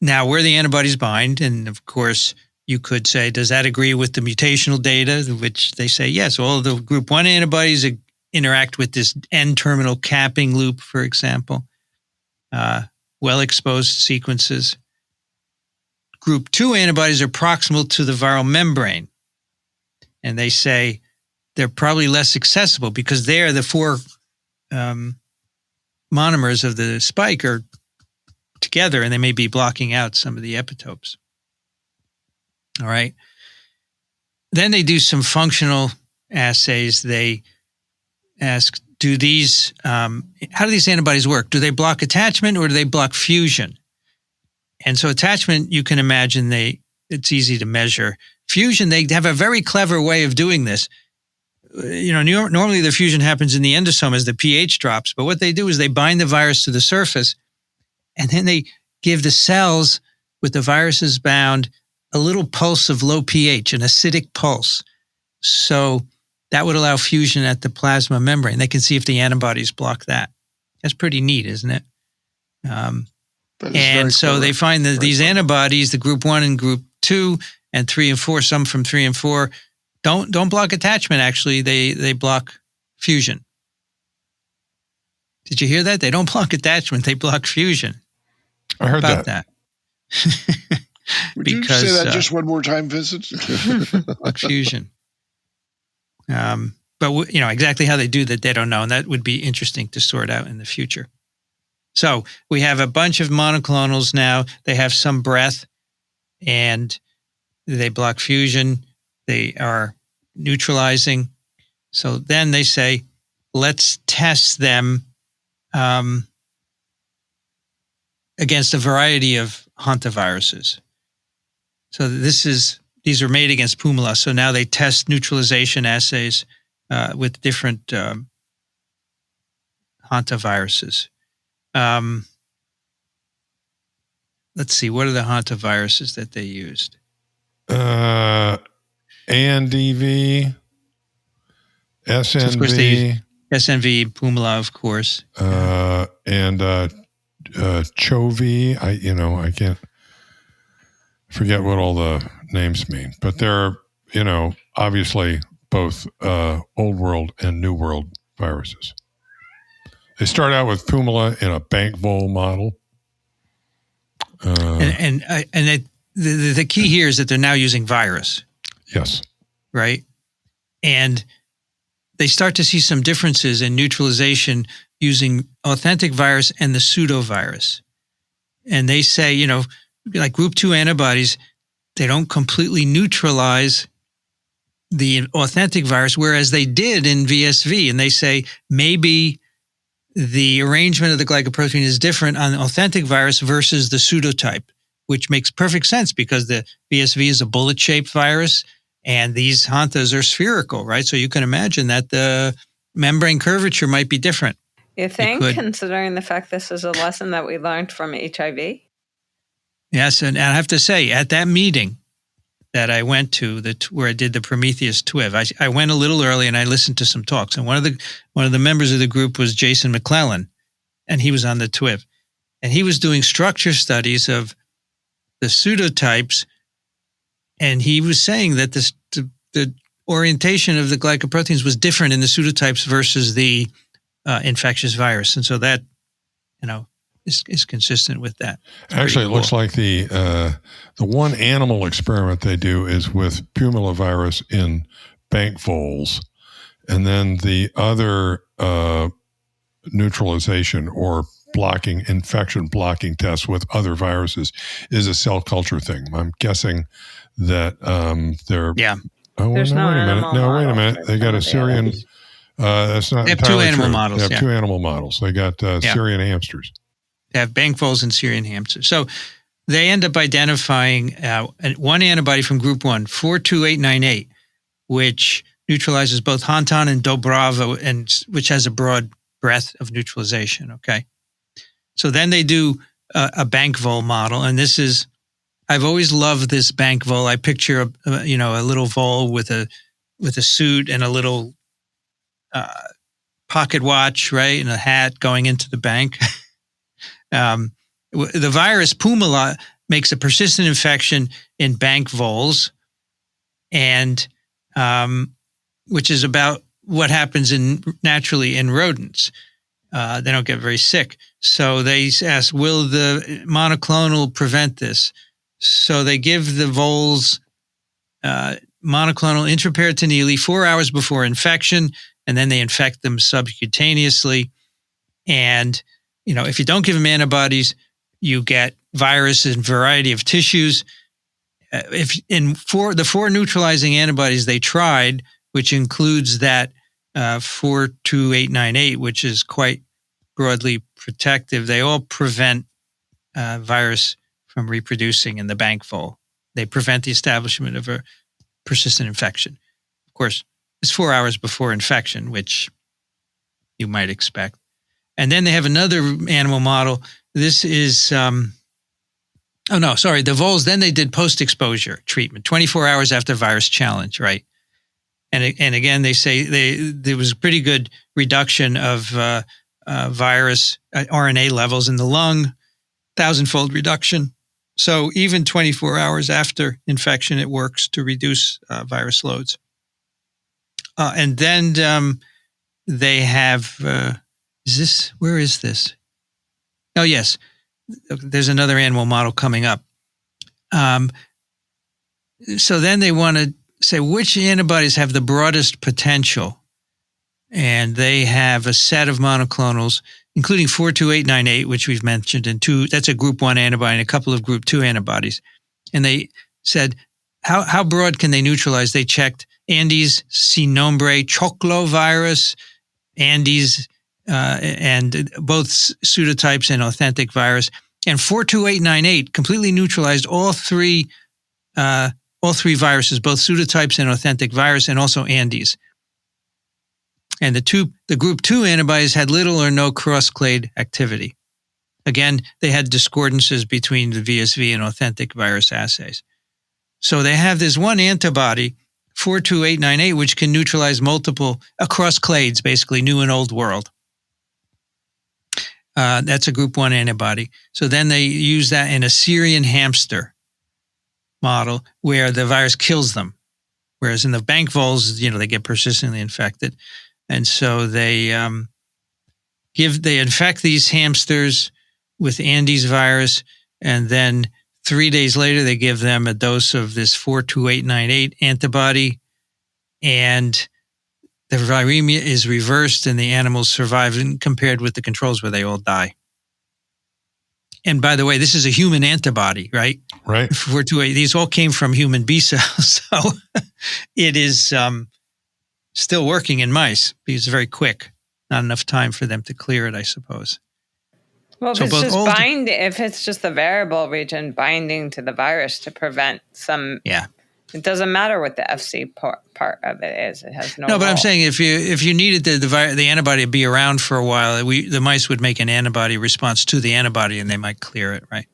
Speaker 1: now where the antibodies bind. And of course, you could say, does that agree with the mutational data? Which they say, yes, all of the group 1 antibodies interact with this N-terminal capping loop, for example. Well-exposed sequences. Group 2 antibodies are proximal to the viral membrane. And they say they're probably less accessible because there the 4 monomers of the spike are together, and they may be blocking out some of the epitopes. All right. Then they do some functional assays. They ask, how do these antibodies work? Do they block attachment or do they block fusion? And so attachment, you can imagine it's easy to measure. Fusion, they have a very clever way of doing this. Normally the fusion happens in the endosome as the pH drops, but what they do is they bind the virus to the surface, and then they give the cells with the viruses bound a little pulse of low pH, an acidic pulse. So that would allow fusion at the plasma membrane. They can see if the antibodies block that. That's pretty neat, isn't it? And so they find that these antibodies, the group 1 and group 2 and 3 and 4, some from 3 and 4, don't block attachment, actually. They block fusion. Did you hear that? They don't block attachment, they block fusion.
Speaker 3: I heard
Speaker 1: that.
Speaker 2: Would you say that just one more time, Vincent?
Speaker 1: Block fusion. But exactly how they do that, they don't know, and that would be interesting to sort out in the future. So we have a bunch of monoclonals now. They have some breadth, and they block fusion. They are neutralizing. So then they say, let's test them against a variety of hantaviruses. So these are made against Pumala. So now they test neutralization assays with different hantaviruses. Let's see, what are the hantaviruses that they used?
Speaker 3: ANDV, SNV.
Speaker 1: So of course they use SNV, Pumala, of course.
Speaker 3: And CHOV. I can't forget what all the names mean, but they're, obviously both old world and new world viruses. They start out with Pumala in a bank bowl model. The key here is that they're now using virus. Yes.
Speaker 1: Right? And they start to see some differences in neutralization using authentic virus and the pseudovirus. And they say, like group 2 antibodies, they don't completely neutralize the authentic virus, whereas they did in VSV. And they say maybe the arrangement of the glycoprotein is different on the authentic virus versus the pseudotype, which makes perfect sense because the VSV is a bullet-shaped virus and these hantas are spherical, right? So you can imagine that the membrane curvature might be different.
Speaker 4: You think, considering the fact this is a lesson that we learned from HIV?
Speaker 1: Yes, and I have to say, at that meeting that I went to, where I did the Prometheus TWiV, I went a little early and I listened to some talks. And one of the members of the group was Jason McClellan, and he was on the TWiV. And he was doing structure studies of the pseudotypes, and he was saying that the orientation of the glycoproteins was different in the pseudotypes versus the infectious virus. And so that, is consistent with that.
Speaker 3: Actually, it looks like the one animal experiment they do is with Pumala virus in bank voles, and then the other neutralization or infection blocking test with other viruses is a cell culture thing. I'm guessing that they're.
Speaker 4: Yeah.
Speaker 3: Oh,
Speaker 4: There's
Speaker 3: no,
Speaker 4: wait
Speaker 3: a minute. They got a Syrian. That's not
Speaker 1: they have
Speaker 3: entirely
Speaker 1: two animal
Speaker 3: true.
Speaker 1: models.
Speaker 3: They have two animal models. They got Syrian hamsters.
Speaker 1: They have bank voles and Syrian hamsters. So they end up identifying one antibody from group 1, 42898, which neutralizes both Hantan and Dobrava, and which has a broad breadth of neutralization. Okay. So then they do a bank vole model, and this is, I've always loved this bank vole. I picture a little vole with a suit and a little pocket watch, right, and a hat going into the bank. The virus Pumala makes a persistent infection in bank voles, and which is about what happens naturally in rodents. They don't get very sick. So they ask, will the monoclonal prevent this? So they give the voles monoclonal intraperitoneally 4 hours before infection, and then they infect them subcutaneously. And, if you don't give them antibodies, you get virus in a variety of tissues. The four neutralizing antibodies they tried, which includes that 42898, which is quite broadly protective, they all prevent virus from reproducing in the bank vole. They prevent the establishment of a persistent infection. Of course, it's 4 hours before infection, which you might expect. And then they have another animal model. This is, the voles, then they did post-exposure treatment, 24 hours after virus challenge, right? And again, they say there was a pretty good reduction of virus RNA levels in the lung, 1,000-fold reduction. So even 24 hours after infection, it works to reduce virus loads. And then they have, where is this? Oh, yes. There's another animal model coming up. So then they want to say which antibodies have the broadest potential. And they have a set of monoclonals, including 42898, which we've mentioned, and that's a group 1 antibody and a couple of group 2 antibodies. And they said, how broad can they neutralize? They checked Andes Sinombre Choclo virus, Andes, and both pseudotypes and authentic virus. And 42898 completely neutralized all three viruses, both pseudotypes and authentic virus, and also Andes. And the group 2 antibodies had little or no cross-clade activity. Again, they had discordances between the VSV and authentic virus assays. So they have this one antibody, 42898, which can neutralize multiple across clades, basically new and old world. That's a group 1 antibody. So then they use that in a Syrian hamster model where the virus kills them. Whereas in the bank voles, they get persistently infected. And so they infect these hamsters with Andes virus, and then 3 days later they give them a dose of this 42898 antibody, and the viremia is reversed and the animals survive compared with the controls where they all die. And by the way, this is a human antibody, right?
Speaker 3: Right.
Speaker 1: 428. These all came from human B cells, so it is still working in mice because it's very quick. Not enough time for them to clear it, I suppose.
Speaker 4: Well, if it's just the variable region binding to the virus to prevent some, it doesn't matter what the FC part of it is. It has no. No,
Speaker 1: but I'm saying if you needed the antibody to be around for a while, the mice would make an antibody response to the antibody, and they might clear it, right?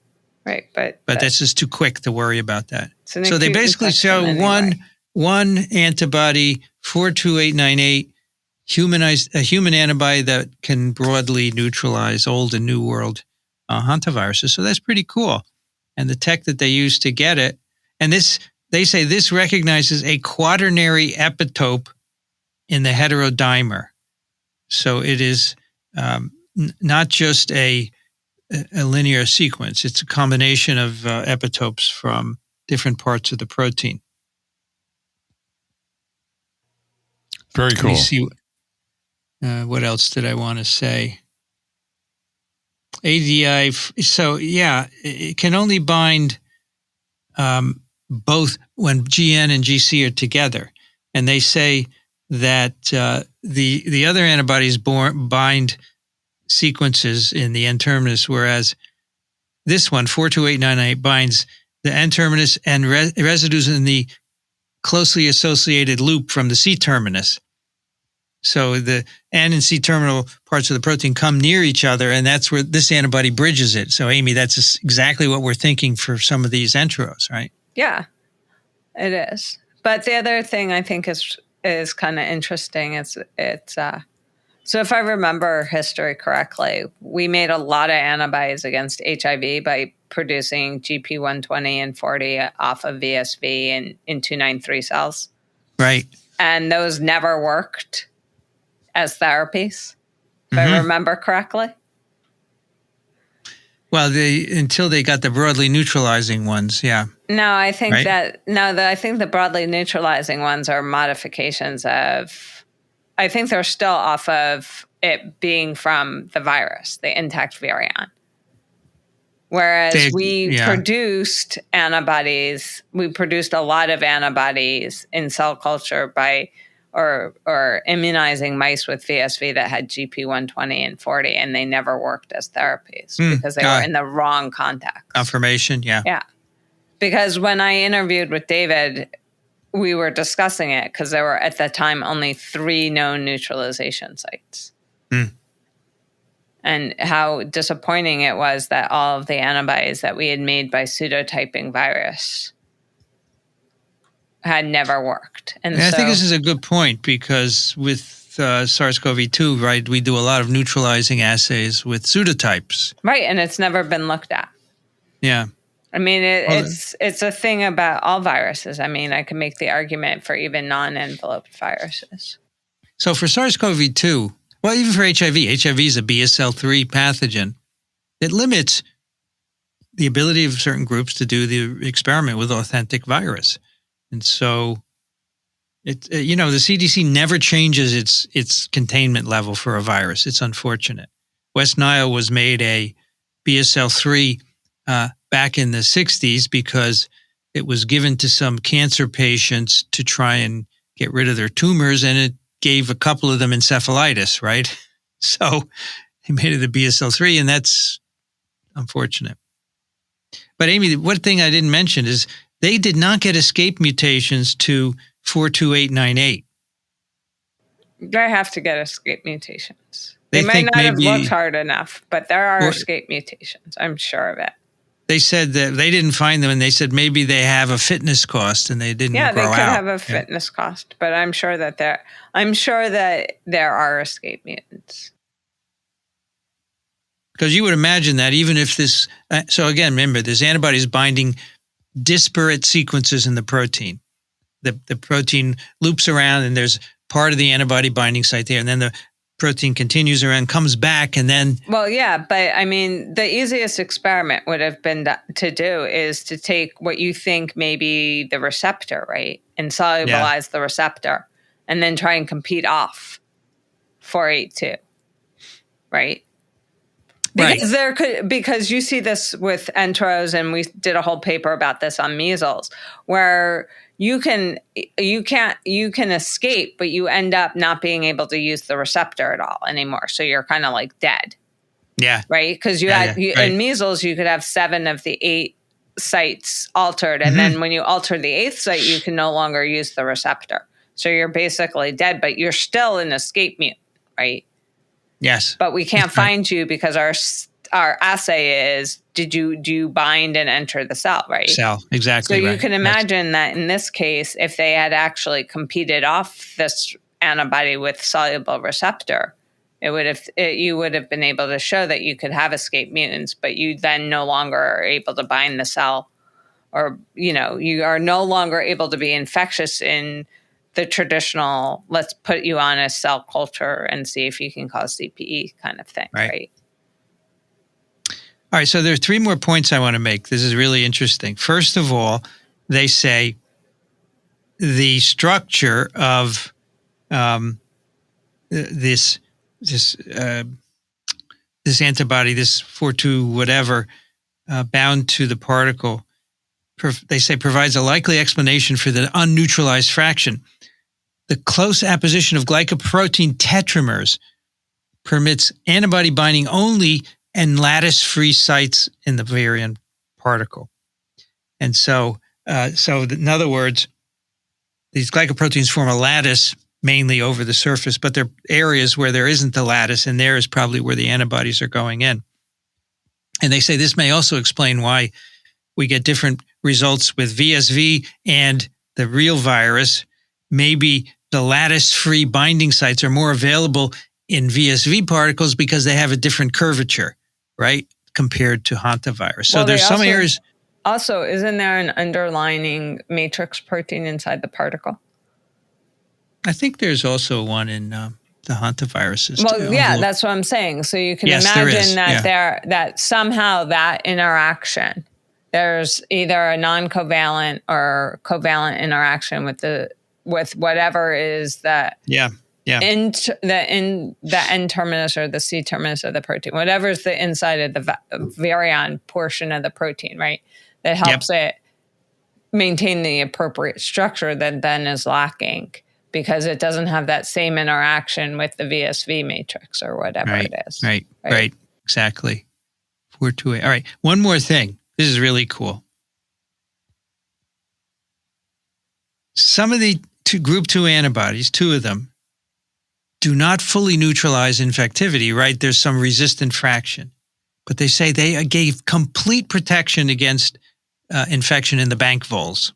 Speaker 4: Right, but
Speaker 1: that's just too quick to worry about that. So they basically show one antibody, 42898, human antibody that can broadly neutralize old and new world hantaviruses. So that's pretty cool. And the tech that they use to get it, and they say this recognizes a quaternary epitope in the heterodimer. So it is not just a linear sequence. It's a combination of epitopes from different parts of the protein.
Speaker 3: Very cool.
Speaker 1: Let me see. What else did I want to say? ADI. So yeah, it can only bind both when GN and GC are together, and they say that the other antibodies bind sequences in the N-terminus, whereas this one 42898 binds the N-terminus and residues in the closely associated loop from the C-terminus. So the N and C-terminal parts of the protein come near each other, and that's where this antibody bridges it. So, Amy, that's exactly what we're thinking for some of these enteros, right?
Speaker 4: Yeah, it is. But the other thing I think is kind of interesting. So if I remember history correctly, we made a lot of antibodies against HIV by producing GP120 and 40 off of VSV in 293 cells.
Speaker 1: Right.
Speaker 4: And those never worked as therapies, if I remember correctly.
Speaker 1: Well, until they got the broadly neutralizing ones, yeah.
Speaker 4: No, I think
Speaker 1: right?
Speaker 4: I think the broadly neutralizing ones are modifications of, I think they're still off of it being from the virus, the intact virion. Whereas we produced antibodies, we produced a lot of antibodies in cell culture by or immunizing mice with VSV that had GP120 and 40, and they never worked as therapies because they were in the wrong context.
Speaker 1: Confirmation, yeah.
Speaker 4: Yeah. Because when I interviewed with David, we were discussing it because there were at the time only 3 known neutralization sites. And how disappointing it was that all of the antibodies that we had made by pseudotyping virus had never worked. And so,
Speaker 1: I think this is a good point because with SARS-CoV-2, right, we do a lot of neutralizing assays with pseudotypes.
Speaker 4: Right, and it's never been looked at.
Speaker 1: Yeah.
Speaker 4: I mean, it's a thing about all viruses. I mean, I can make the argument for even non-enveloped viruses.
Speaker 1: So for SARS-CoV-2, well, even for HIV is a BSL-3 pathogen. It limits the ability of certain groups to do the experiment with authentic virus. And so, the CDC never changes its containment level for a virus. It's unfortunate. West Nile was made a BSL-3 back in the 60s because it was given to some cancer patients to try and get rid of their tumors, and it gave a couple of them encephalitis, right? So they made it a BSL-3, and that's unfortunate. But Amy, one thing I didn't mention is they did not get escape mutations to 42898.
Speaker 4: They have to get escape mutations. They might not have looked hard enough, but there are escape mutations. I'm sure of it.
Speaker 1: They said that they didn't find them, and they said maybe they have a fitness cost, and they didn't grow out.
Speaker 4: Yeah, they could have a fitness cost, but I'm sure that there are escape mutants.
Speaker 1: Because you would imagine that even if this, so again, remember, there's antibodies binding disparate sequences in the protein. The protein loops around, and there's part of the antibody binding site there, and then the protein continues around, comes back, and then...
Speaker 4: Well, yeah, but I mean, the easiest experiment would have been to do is to take what you think may be the receptor, right, and solubilize the receptor, and then try and compete off 482, right? Because you see this with enteros, and we did a whole paper about this on measles, where you can escape, but you end up not being able to use the receptor at all anymore. So you're kind of like dead.
Speaker 1: Yeah.
Speaker 4: Right. Because in measles, you could have 7 of the 8 sites altered. And then when you alter the 8th site, you can no longer use the receptor. So you're basically dead, but you're still an escape mutant, right?
Speaker 1: Yes.
Speaker 4: But we can't find you because our assay is, do you bind and enter the cell, right?
Speaker 1: Cell, exactly.
Speaker 4: So you can imagine that in this case, if they had actually competed off this antibody with soluble receptor, you would have been able to show that you could have escape mutants, but you then no longer are able to bind the cell, or you are no longer able to be infectious in the traditional, let's put you on a cell culture and see if you can cause CPE kind of thing, right?
Speaker 1: All right, so there are 3 more points I want to make. This is really interesting. First of all, they say the structure of this antibody, this 4-2 whatever, bound to the particle, they say provides a likely explanation for the unneutralized fraction. The close apposition of glycoprotein tetramers permits antibody binding only in lattice-free sites in the virion particle. And so in other words, these glycoproteins form a lattice mainly over the surface, but there are areas where there isn't the lattice, and there is probably where the antibodies are going in. And they say this may also explain why we get different results with VSV and the real virus. Maybe the lattice-free binding sites are more available in VSV particles because they have a different curvature, right, compared to hantavirus. So there's some areas.
Speaker 4: Also, isn't there an underlining matrix protein inside the particle?
Speaker 1: I think there's also one in the hantaviruses.
Speaker 4: Well, yeah, that's what I'm saying. So you can imagine that that somehow that interaction, there's either a non-covalent or covalent interaction with whatever is the the N terminus or the C terminus of the protein, whatever's the inside of the virion portion of the protein, right? That helps it maintain the appropriate structure that then is lacking because it doesn't have that same interaction with the VSV matrix or whatever it is.
Speaker 1: Right. Exactly. 428. All right. One more thing. This is really cool. Some of the group 2 antibodies, 2 of them, do not fully neutralize infectivity, right? There's some resistant fraction. But they say they gave complete protection against infection in the bank voles.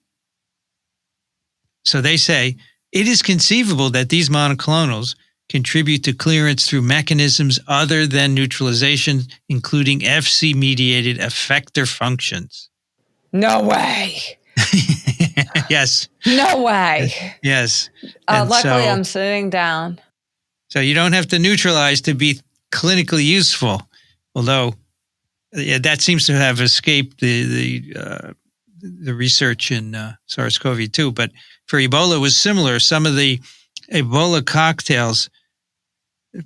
Speaker 1: So they say it is conceivable that these monoclonals contribute to clearance through mechanisms other than neutralization, including FC-mediated effector functions.
Speaker 4: No way.
Speaker 1: Yes.
Speaker 4: No way.
Speaker 1: Yes.
Speaker 4: Luckily, I'm sitting down.
Speaker 1: So you don't have to neutralize to be clinically useful, although that seems to have escaped the research in SARS-CoV-2. But for Ebola, it was similar. Some of the Ebola cocktails,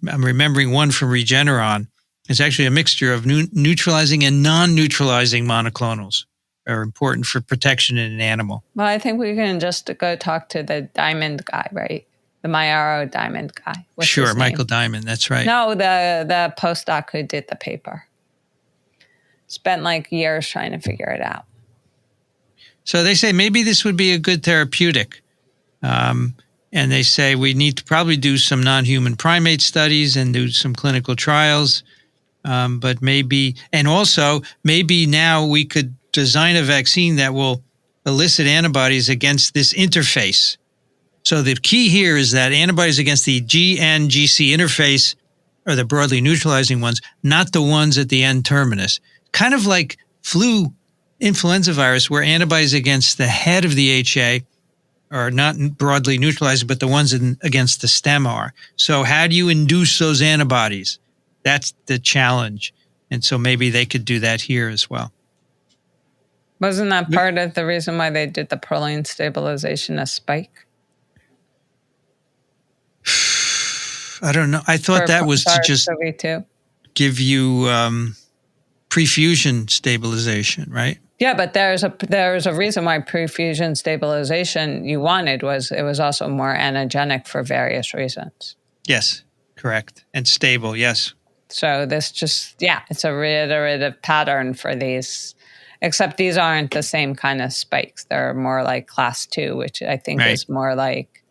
Speaker 1: I'm remembering one from Regeneron, is actually a mixture of neutralizing and non-neutralizing monoclonals are important for protection in an animal.
Speaker 4: Well, I think we can just go talk to the Diamond guy, right? The Mayaro Diamond guy.
Speaker 1: Sure, Michael Diamond, that's right.
Speaker 4: No, the postdoc who did the paper. Spent like years trying to figure it out.
Speaker 1: So they say maybe this would be a good therapeutic. And they say we need to probably do some non-human primate studies and do some clinical trials. But maybe, and also maybe now we could design a vaccine that will elicit antibodies against this interface. So the key here is that antibodies against the GN-GC interface are the broadly neutralizing ones, not the ones at the N terminus. Kind of like flu influenza virus, where antibodies against the head of the HA are not broadly neutralized, but the ones against the stem are. So how do you induce those antibodies? That's the challenge. And so maybe they could do that here as well.
Speaker 4: Wasn't that part of the reason why they did the proline stabilization as spike?
Speaker 1: I don't know. I thought that was to just give you prefusion stabilization, right?
Speaker 4: Yeah, but there's a reason why prefusion stabilization you wanted it was also more antigenic for various reasons.
Speaker 1: Yes, correct. And stable, yes.
Speaker 4: So this it's a reiterative pattern for these, except these aren't the same kind of spikes. They're more like class 2, which I think is more like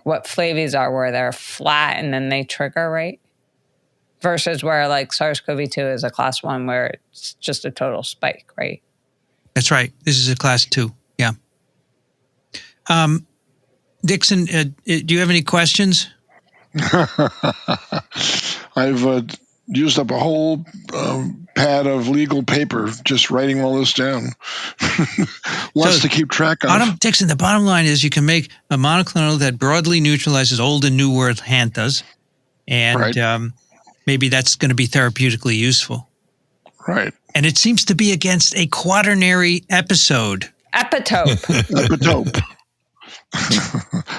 Speaker 4: what flavies are, where they're flat and then they trigger, right? Versus where like SARS-CoV-2 is a class 1 where it's just a total spike, right? That's
Speaker 1: right. This is a class 2. Yeah. Dixon, do you have any questions?
Speaker 2: I've used up a whole pad of legal paper just writing all this down. Lots to keep track of.
Speaker 1: Dixon, the bottom line is you can make a monoclonal that broadly neutralizes old and new world hantas, and maybe that's going to be therapeutically useful.
Speaker 2: Right.
Speaker 1: And it seems to be against a quaternary epitope.
Speaker 2: Epitope.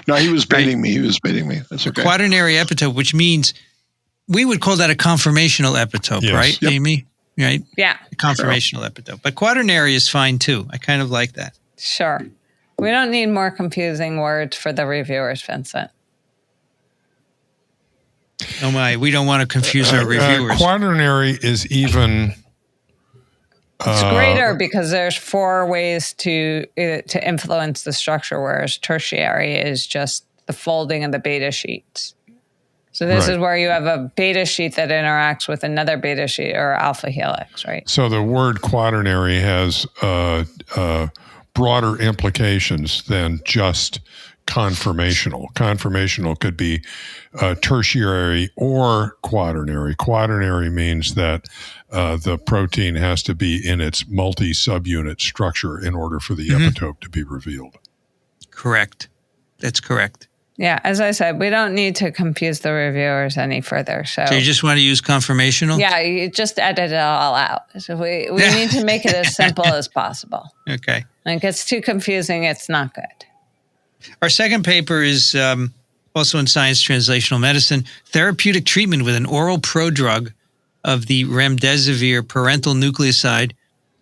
Speaker 2: No, he was baiting me. That's okay.
Speaker 1: Quaternary epitope, which means we would call that a conformational epitope,
Speaker 3: Yes.
Speaker 1: right,
Speaker 2: Yep.
Speaker 1: Amy? Right?
Speaker 4: Yeah.
Speaker 1: A conformational epitope. But quaternary is fine too. I kind of like that.
Speaker 4: Sure. We don't need more confusing words for the reviewers, Vincent.
Speaker 1: Oh my, we don't want to confuse our reviewers.
Speaker 3: Quaternary is even...
Speaker 4: It's greater because there's 4 ways to influence the structure, whereas tertiary is just the folding of the beta sheets. So this is where you have a beta sheet that interacts with another beta sheet or alpha helix, right?
Speaker 3: So the word quaternary has broader implications than just conformational. Conformational could be tertiary or quaternary. Quaternary means that the protein has to be in its multi-subunit structure in order for the epitope to be revealed.
Speaker 1: Correct. That's correct.
Speaker 4: Yeah, as I said, we don't need to confuse the reviewers any further. So
Speaker 1: you just want to use conformational?
Speaker 4: Yeah, you just edit it all out. So we need to make it as simple as possible.
Speaker 1: Okay.
Speaker 4: When it gets too confusing, it's not good.
Speaker 1: Our second paper is also in Science Translational Medicine, therapeutic treatment with an oral prodrug of the remdesivir parental nucleoside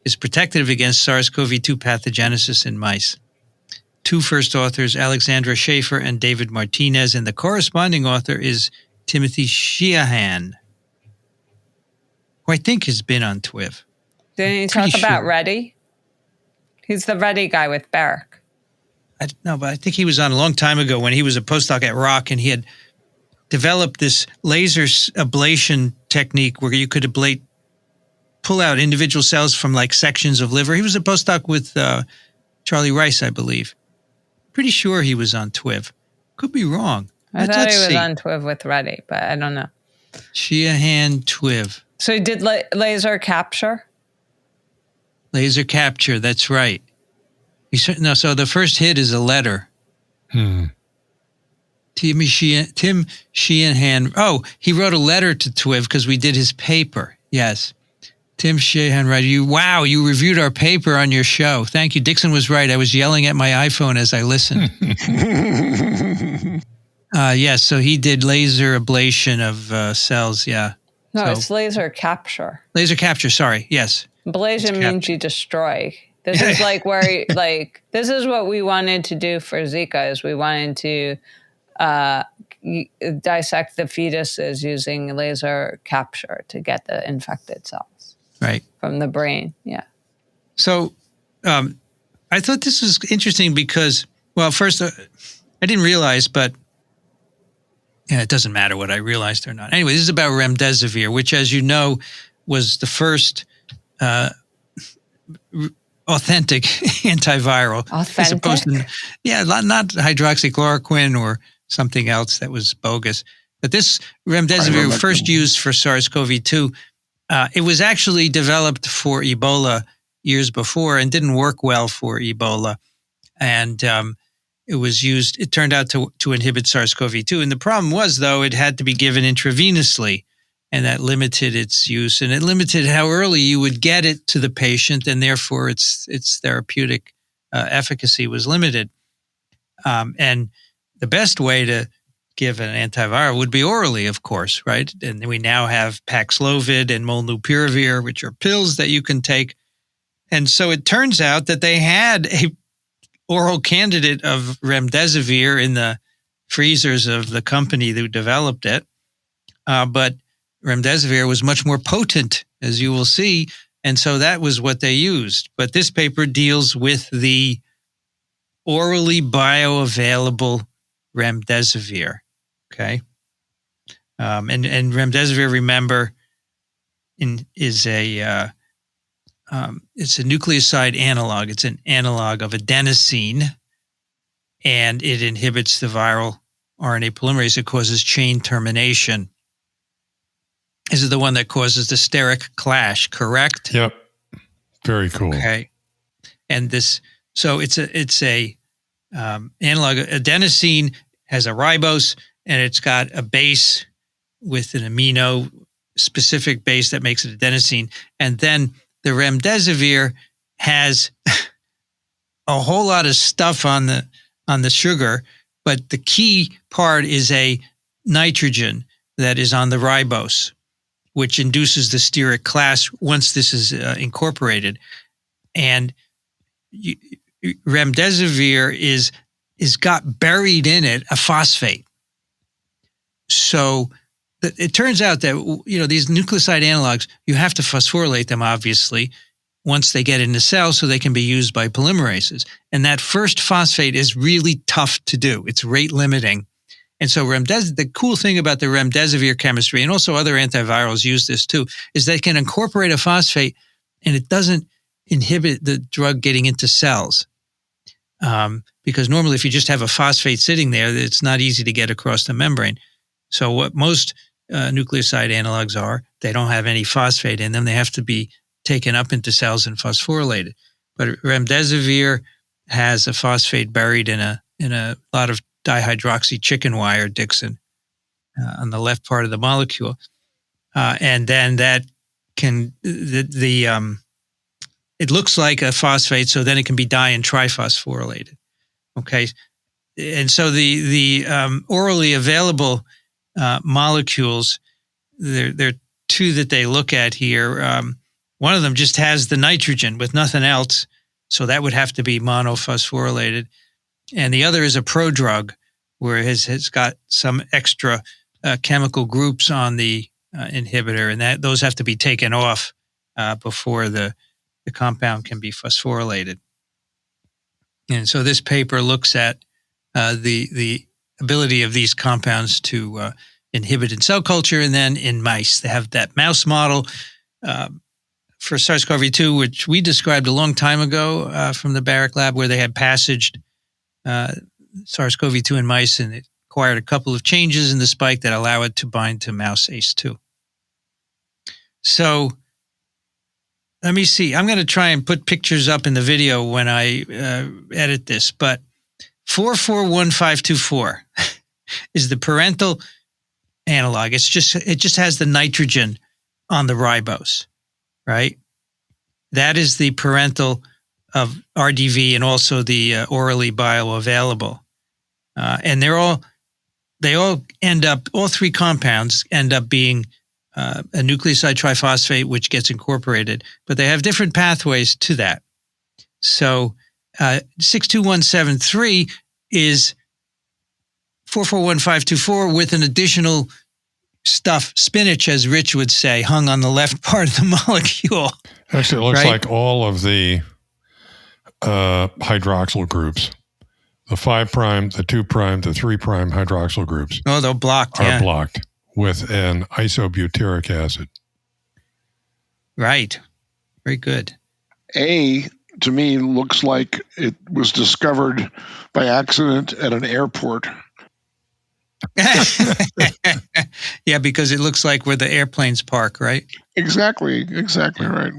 Speaker 1: is protective against SARS-CoV-2 pathogenesis in mice. 2 first authors, Alexandra Schaefer and David Martinez, and the corresponding author is Timothy Sheahan, who I think has been on TWiV.
Speaker 4: Didn't you talk about Reddy? He's the Reddy guy with Barrick.
Speaker 1: No, but I think he was on a long time ago when he was a postdoc at Rock, and he had developed this laser ablation technique where you could pull out individual cells from like sections of liver. He was a postdoc with Charlie Rice, I believe. Pretty sure he was on TWiV. Could be wrong.
Speaker 4: I thought he was on TWiV with Reddy, but I don't know.
Speaker 1: Sheahan TWiV.
Speaker 4: So he did laser capture?
Speaker 1: Laser capture, that's right. So the first hit is a letter. Tim Sheahan. Oh, he wrote a letter to TWiV because we did his paper. Yes. Tim Sheahan, right? You reviewed our paper on your show. Thank you. Dixon was right. I was yelling at my iPhone as I listened. Yes, so he did laser ablation of cells, yeah.
Speaker 4: No, it's laser capture.
Speaker 1: Laser capture, sorry, yes.
Speaker 4: Ablation means you destroy. This is like where, this is what we wanted to do for Zika, is we wanted to dissect the fetuses using laser capture to get the infected cells.
Speaker 1: Right.
Speaker 4: From the brain, yeah.
Speaker 1: So I thought this was interesting because, well, first, I didn't realize, but it doesn't matter what I realized or not. Anyway, this is about remdesivir, which, as you know, was the first authentic antiviral.
Speaker 4: Authentic?
Speaker 1: As opposed to, not hydroxychloroquine or something else that was bogus. But this remdesivir was first used for SARS-CoV-2. It was actually developed for Ebola years before and didn't work well for Ebola. And it was used, it turned out to inhibit SARS-CoV-2. And the problem was, though, it had to be given intravenously, and that limited its use. And it limited how early you would get it to the patient, and therefore its therapeutic efficacy was limited. And the best way to give an antiviral would be orally, of course, right? And we now have Paxlovid and molnupiravir, which are pills that you can take. And so it turns out that they had a oral candidate of remdesivir in the freezers of the company who developed it. But remdesivir was much more potent, as you will see. And so that was what they used. But this paper deals with the orally bioavailable remdesivir. Okay. And remdesivir, remember, it's a nucleoside analog. It's an analog of adenosine. and it inhibits the viral RNA polymerase. It causes chain termination. This is the one that causes the steric clash, correct?
Speaker 3: Yep. Very cool.
Speaker 1: Okay. And this, so it's a analog. Adenosine has a ribose, and it's got a base with an amino specific base that makes it adenosine. And then the remdesivir has a whole lot of stuff on the sugar, but the key part is a nitrogen that is on the ribose, which induces the steric clash once this is incorporated. And remdesivir is got buried in it a phosphate. So it turns out that, these nucleoside analogs, you have to phosphorylate them, obviously, once they get into cells so they can be used by polymerases. And that first phosphate is really tough to do. It's rate limiting. And so the cool thing about the remdesivir chemistry, and also other antivirals use this too, is they can incorporate a phosphate and it doesn't inhibit the drug getting into cells. Because normally if you just have a phosphate sitting there, it's not easy to get across the membrane. So what most nucleoside analogs are, they don't have any phosphate in them. They have to be taken up into cells and phosphorylated. But remdesivir has a phosphate buried in a lot of dihydroxy chicken wire, Dixon, on the left part of the molecule. And then that can, it looks like a phosphate, so then it can be di- and triphosphorylated. Okay. And so the orally available molecules, there are two that they look at here. One of them just has the nitrogen with nothing else, so that would have to be monophosphorylated. And the other is a prodrug, where it has got some extra chemical groups on the inhibitor, and those have to be taken off before the compound can be phosphorylated. And so this paper looks at the ability of these compounds to inhibit in cell culture, and then in mice. They have that mouse model for SARS-CoV-2, which we described a long time ago from the Barrick lab, where they had passaged SARS-CoV-2 in mice, and it acquired a couple of changes in the spike that allow it to bind to mouse ACE2. So let me see. I'm going to try and put pictures up in the video when I edit this, but 441524 is the parental analog. It just has the nitrogen on the ribose, right? That is the parental of RDV and also the orally bioavailable. And they all end up, all three compounds end up being a nucleoside triphosphate, which gets incorporated, but they have different pathways to that. So 62173 is 441524 with an additional stuff, spinach, as Rich would say, hung on the left part of the molecule.
Speaker 3: Actually, it looks
Speaker 1: right?
Speaker 3: like all of the hydroxyl groups, the 5', the 2', the 3' hydroxyl groups.
Speaker 1: Oh, they're blocked.
Speaker 3: Are blocked with an isobutyric acid.
Speaker 1: Right. Very good.
Speaker 2: A, to me, looks like it was discovered by accident at an airport.
Speaker 1: Yeah, because it looks like where the airplanes park, right?
Speaker 2: Exactly right.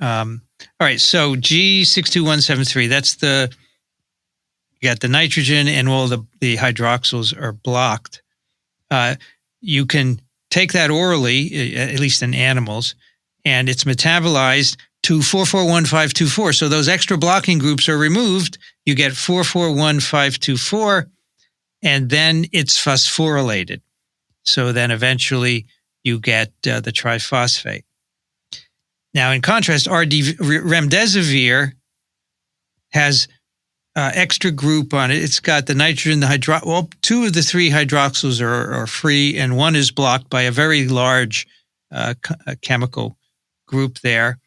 Speaker 1: All right, so G62173, that's you got the nitrogen and all the hydroxyls are blocked. You can take that orally, at least in animals, and it's metabolized to 441524. So those extra blocking groups are removed. You get 441524, and then it's phosphorylated. So then eventually you get the triphosphate. Now, in contrast, remdesivir has extra group on it. It's got the nitrogen, two of the three hydroxyls are free, and one is blocked by a very large chemical group there.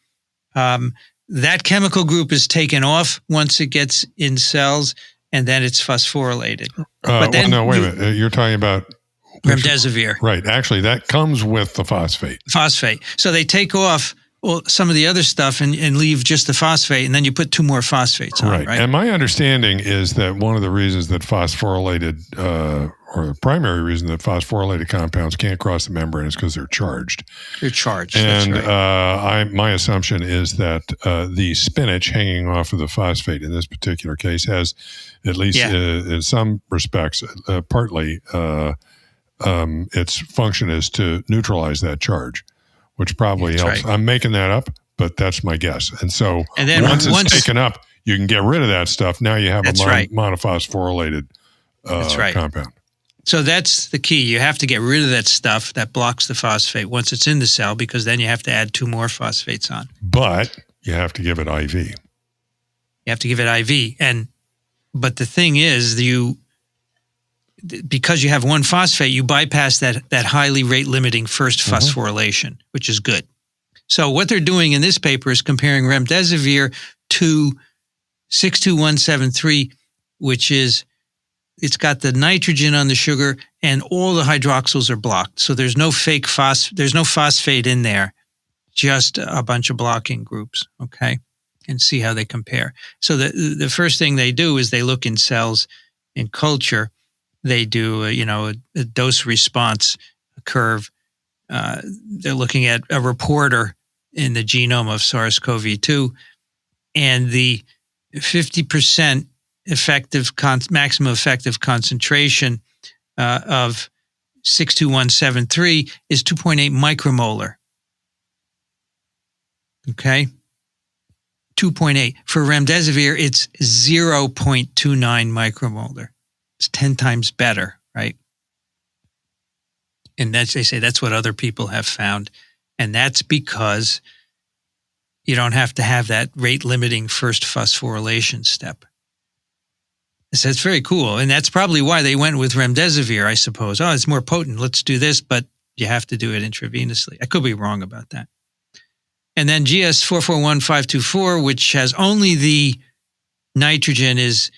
Speaker 1: That chemical group is taken off once it gets in cells, and then it's phosphorylated. But then
Speaker 3: wait a minute. You're talking about
Speaker 1: remdesivir.
Speaker 3: Right. Actually, that comes with the phosphate.
Speaker 1: So they take off well, some of the other stuff and leave just the phosphate, and then you put 2 more phosphates on, right?
Speaker 3: And my understanding is that one of the reasons that phosphorylated, or the primary reason that phosphorylated compounds can't cross the membrane is because they're charged.
Speaker 1: They're charged,
Speaker 3: and
Speaker 1: that's right.
Speaker 3: My assumption is that the spinach hanging off of the phosphate in this particular case has, at least in some respects, partly its function is to neutralize that charge, which probably helps. Right. I'm making that up, but that's my guess. And so once it's taken up, you can get rid of that stuff. Now you have a monophosphorylated compound.
Speaker 1: So that's the key. You have to get rid of that stuff that blocks the phosphate once it's in the cell, because then you have to add 2 more phosphates on.
Speaker 3: But you have to give it IV.
Speaker 1: You have to give it IV. But the thing is, because you have 1 phosphate, you bypass that highly rate-limiting first phosphorylation, which is good. So what they're doing in this paper is comparing remdesivir to 62173, which is, it's got the nitrogen on the sugar and all the hydroxyls are blocked. So there's no there's no phosphate in there, just a bunch of blocking groups, okay? And see how they compare. So the first thing they do is they look in cells in culture. They do, a dose response curve. They're looking at a reporter in the genome of SARS-CoV-2, and the 50% maximum effective concentration of 62173 is 2.8 micromolar. Okay? 2.8. For remdesivir, it's 0.29 micromolar. It's 10 times better, right? And they say that's what other people have found. And that's because you don't have to have that rate-limiting first phosphorylation step. So it's very cool. And that's probably why they went with remdesivir, I suppose. Oh, it's more potent. Let's do this, but you have to do it intravenously. I could be wrong about that. And then GS441524, which has only the nitrogen, is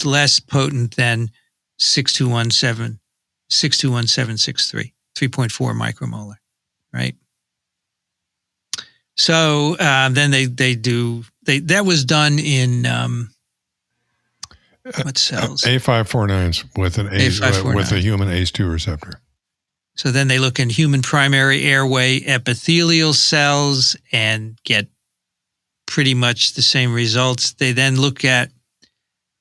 Speaker 1: less potent than 62173, 3.4 micromolar, right? So then that was done in what cells?
Speaker 3: A549s with with a human ACE2 receptor.
Speaker 1: So then they look in human primary airway epithelial cells and get pretty much the same results. They then look at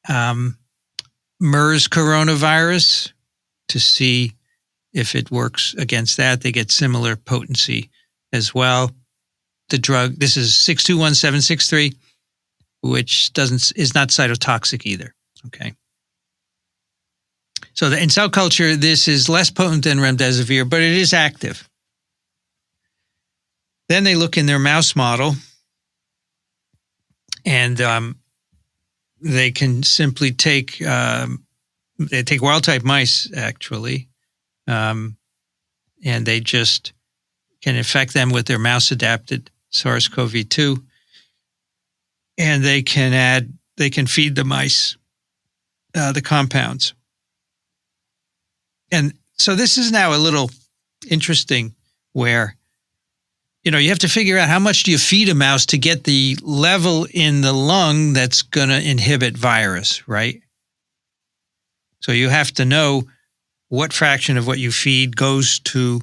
Speaker 1: MERS coronavirus to see if it works against that. They get similar potency as well. The drug, this is 62173, which is not cytotoxic either. Okay. So in cell culture, this is less potent than remdesivir, but it is active. Then they look in their mouse model, and they can simply take wild-type mice, actually, and they just can infect them with their mouse-adapted SARS-CoV-2, and they can feed the mice the compounds. And so this is now a little interesting where, you have to figure out how much do you feed a mouse to get the level in the lung that's going to inhibit virus, right? So you have to know what fraction of what you feed goes to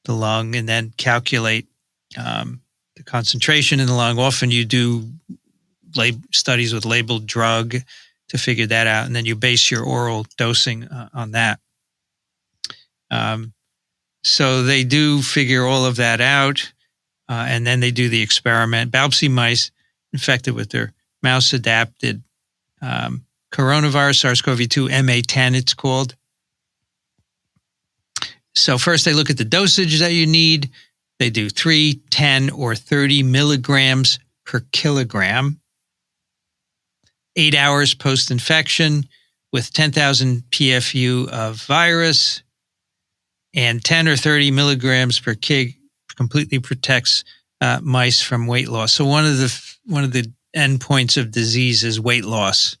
Speaker 1: the lung and then calculate the concentration in the lung. Often you do studies with labeled drug to figure that out, and then you base your oral dosing on that. So they do figure all of that out, and then they do the experiment. Biopsy mice infected with their mouse-adapted coronavirus, SARS-CoV-2, MA10 it's called. So first they look at the dosage that you need. They do 3, 10, or 30 milligrams per kilogram. 8 hours post-infection with 10,000 PFU of virus, and 10 or 30 milligrams per kg completely protects mice from weight loss. So one of the endpoints of disease is weight loss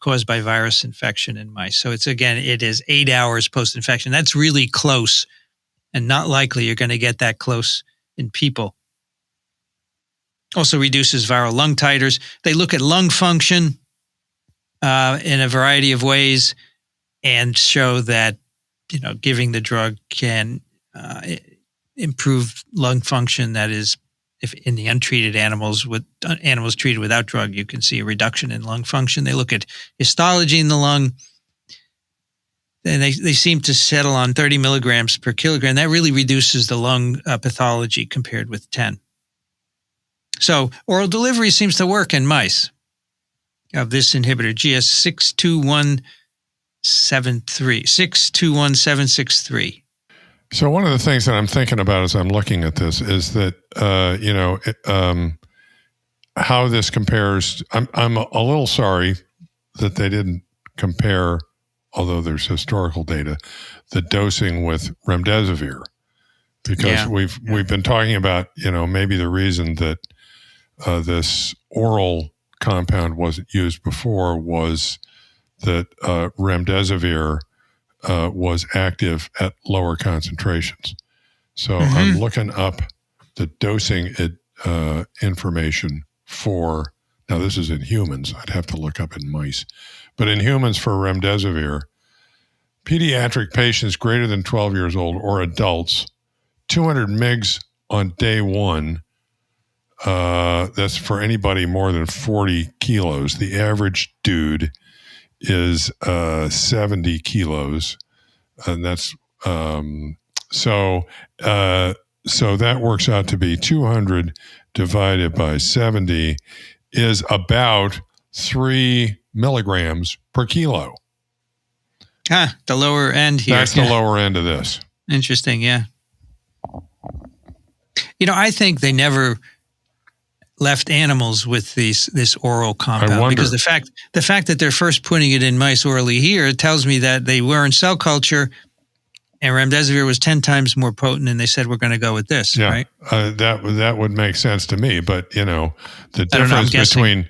Speaker 1: caused by virus infection in mice. So it is 8 hours post-infection. That's really close, and not likely you're going to get that close in people. Also reduces viral lung titers. They look at lung function in a variety of ways and show that, giving the drug can improve lung function. That is, if in the untreated animals, with animals treated without drug, you can see a reduction in lung function. They look at histology in the lung, and they seem to settle on 30 milligrams per kilogram. That really reduces the lung pathology compared with 10. So oral delivery seems to work in mice of this inhibitor, GS621763. So
Speaker 3: one of the things that I'm thinking about as I'm looking at this is that, how this compares. I'm a little sorry that they didn't compare, although there's historical data, the dosing with remdesivir, because we've been talking about, maybe the reason that this oral compound wasn't used before was that remdesivir was active at lower concentrations. So I'm looking up the dosing information for, now this is in humans, I'd have to look up in mice, but in humans for remdesivir, pediatric patients greater than 12 years old or adults, 200 mgs on day 1. That's for anybody more than 40 kilos. The average dude is 70 kilos, and that's so that works out to be 200 divided by 70 is about 3 milligrams per kilo.
Speaker 1: The lower end here.
Speaker 3: That's the lower end of this.
Speaker 1: Interesting, yeah. I think they never left animals with this oral compound, because the fact that they're first putting it in mice orally here tells me that they were in cell culture and remdesivir was 10 times more potent, and they said, we're going to go with this, right?
Speaker 3: That would make sense to me, but the difference between,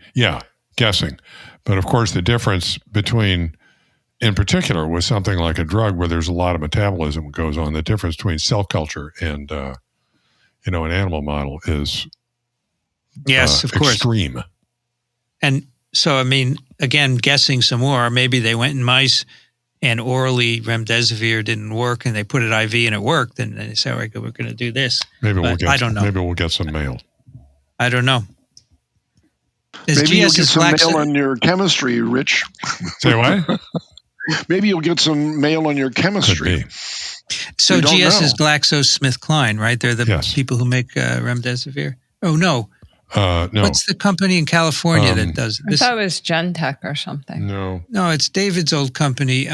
Speaker 3: guessing. But of course the difference between, in particular with something like a drug where there's a lot of metabolism that goes on, the difference between cell culture and, an animal model is of course, extreme.
Speaker 1: And so, again, guessing some more, maybe they went in mice and orally remdesivir didn't work and they put it IV and it worked, and they say, all right, we're going to do this. I don't know.
Speaker 3: Maybe we'll get some mail.
Speaker 1: I don't know.
Speaker 2: Maybe you'll get some mail on your chemistry, Rich.
Speaker 3: Say what?
Speaker 2: Maybe you'll get some mail on your chemistry.
Speaker 1: So GS is GlaxoSmithKline, right? They're the people who make remdesivir. Oh, no.
Speaker 3: No.
Speaker 1: What's the company in California that does this?
Speaker 4: I thought it was Gentech or something.
Speaker 3: No,
Speaker 1: it's David's old company.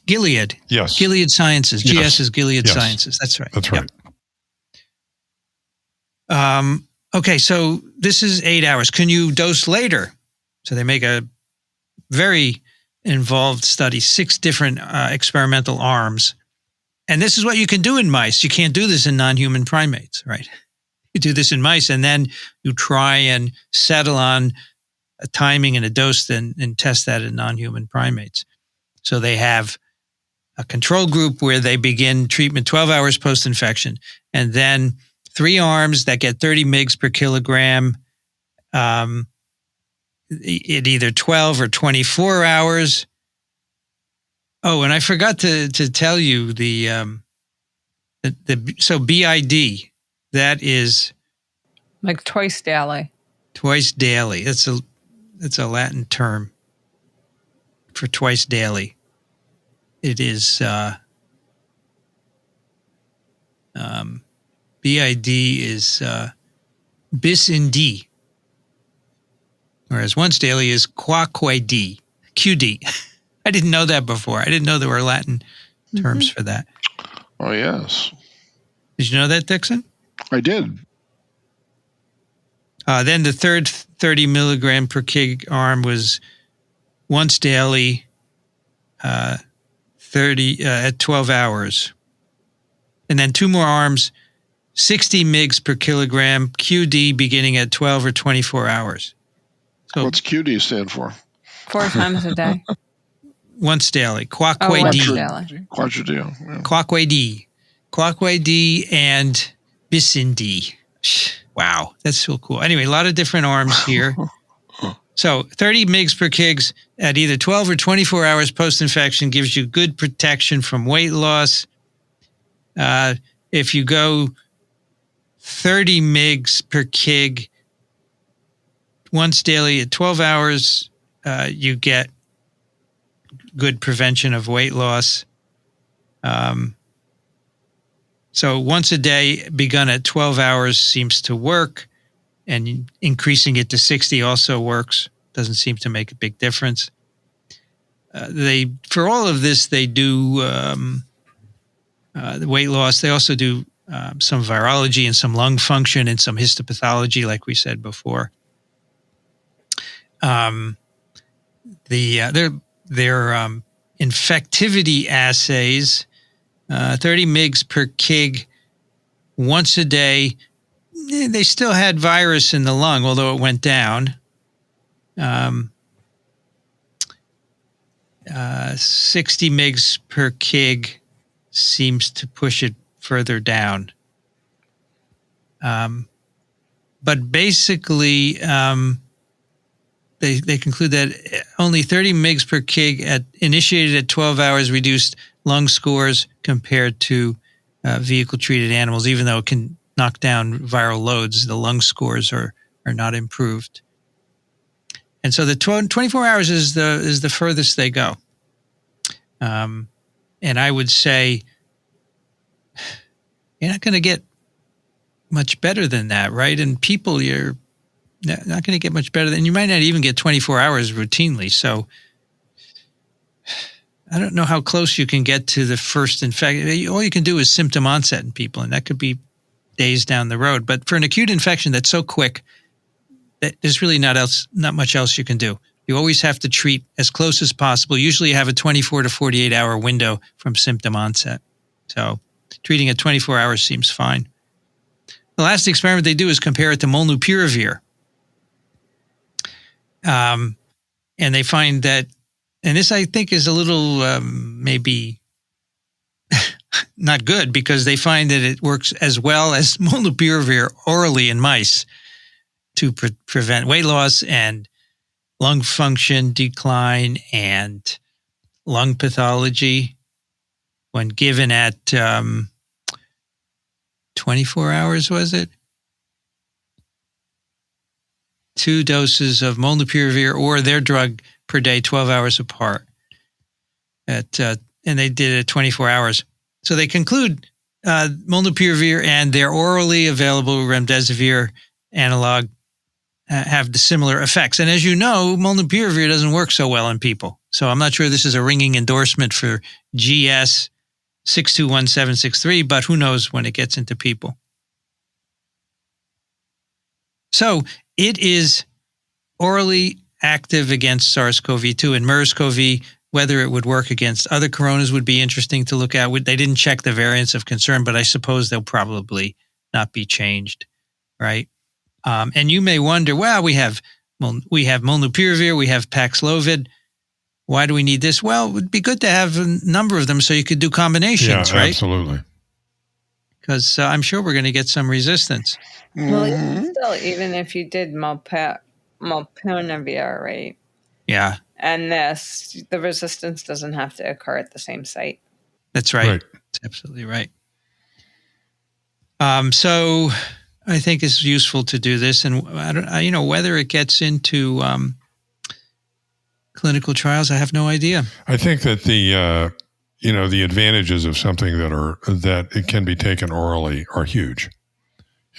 Speaker 1: Gilead.
Speaker 3: Yes.
Speaker 1: Gilead Sciences. GS is Gilead Sciences. That's right.
Speaker 3: That's right.
Speaker 1: Yep. Okay, so this is 8 hours. Can you dose later? So they make a very involved study, 6 different experimental arms. And this is what you can do in mice. You can't do this in non-human primates, right? You do this in mice, and then you try and settle on a timing and a dose and test that in non-human primates. So they have a control group where they begin treatment 12 hours post-infection, and then 3 arms that get 30 mg per kilogram at either 12 or 24 hours. Oh, and I forgot to tell you so BID, that is
Speaker 4: like twice daily.
Speaker 1: Twice daily. That's a Latin term for twice daily. It is BID is bis in D, whereas once daily is QD. I didn't know that before. I didn't know there were Latin terms for that.
Speaker 2: Oh, yes.
Speaker 1: Did you know that, Dixon?
Speaker 2: I did.
Speaker 1: Then the third 30 milligram per kg arm was once daily, 30 at 12 hours. And then 2 more arms, 60 mg per kilogram, QD beginning at 12 or 24 hours. So
Speaker 2: what's QD stand for?
Speaker 4: 4 times a day.
Speaker 1: Once daily.
Speaker 2: Quaternary.
Speaker 1: Quaque D and bis in D. Wow, that's so cool. Anyway, a lot of different arms here. So 30 mg per kg at either 12 or 24 hours post-infection gives you good protection from weight loss. If you go 30 mg per kg once daily at 12 hours, you get good prevention of weight loss. So once a day begun at 12 hours seems to work, and increasing it to 60 also works. Doesn't seem to make a big difference. For all of this, they do the weight loss. They also do some virology and some lung function and some histopathology, like we said before. Their infectivity assays, 30 mg per kg once a day. They still had virus in the lung, although it went down. 60 mg per kg seems to push it further down. But basically, they conclude that only 30 mg per kg initiated at 12 hours reduced lung scores compared to vehicle-treated animals. Even though it can knock down viral loads, the lung scores are not improved. And so the 24 hours is the furthest they go. And I would say you're not going to get much better than that, right? And people, you're not going to get much better than, you might not even get 24 hours routinely. So I don't know how close you can get to the first infection. All you can do is symptom onset in people, and that could be days down the road. But for an acute infection that's so quick, that there's really not much else you can do. You always have to treat as close as possible. Usually you have a 24 to 48 hour window from symptom onset. So treating at 24 hours seems fine. The last experiment they do is compare it to molnupiravir. And they find that, and this I think is a little maybe not good, because they find that it works as well as molnupiravir orally in mice to prevent weight loss and lung function decline and lung pathology when given at 24 hours, was it? 2 doses of molnupiravir or their drug per day, 12 hours apart. And they did it at 24 hours. So they conclude molnupiravir and their orally available remdesivir analog have the similar effects. And as you know, molnupiravir doesn't work so well in people. So I'm not sure this is a ringing endorsement for GS 621763, but who knows when it gets into people. So it is orally active against SARS-CoV-2 and MERS-CoV. Whether it would work against other coronas would be interesting to look at. They didn't check the variants of concern, but I suppose they'll probably not be changed, right? And you may wonder, well, we have molnupiravir, we have Paxlovid. Why do we need this? Well, it would be good to have a number of them so you could do combinations, right?
Speaker 3: Absolutely.
Speaker 1: Because I'm sure we're going to get some resistance.
Speaker 4: Well, even if you did molnupiravir, right?
Speaker 1: Yeah.
Speaker 4: And the resistance doesn't have to occur at the same site.
Speaker 1: That's right. That's absolutely right. So I think it's useful to do this, and I don't, whether it gets into clinical trials, I have no idea.
Speaker 3: I think that the advantages of something that it can be taken orally are huge.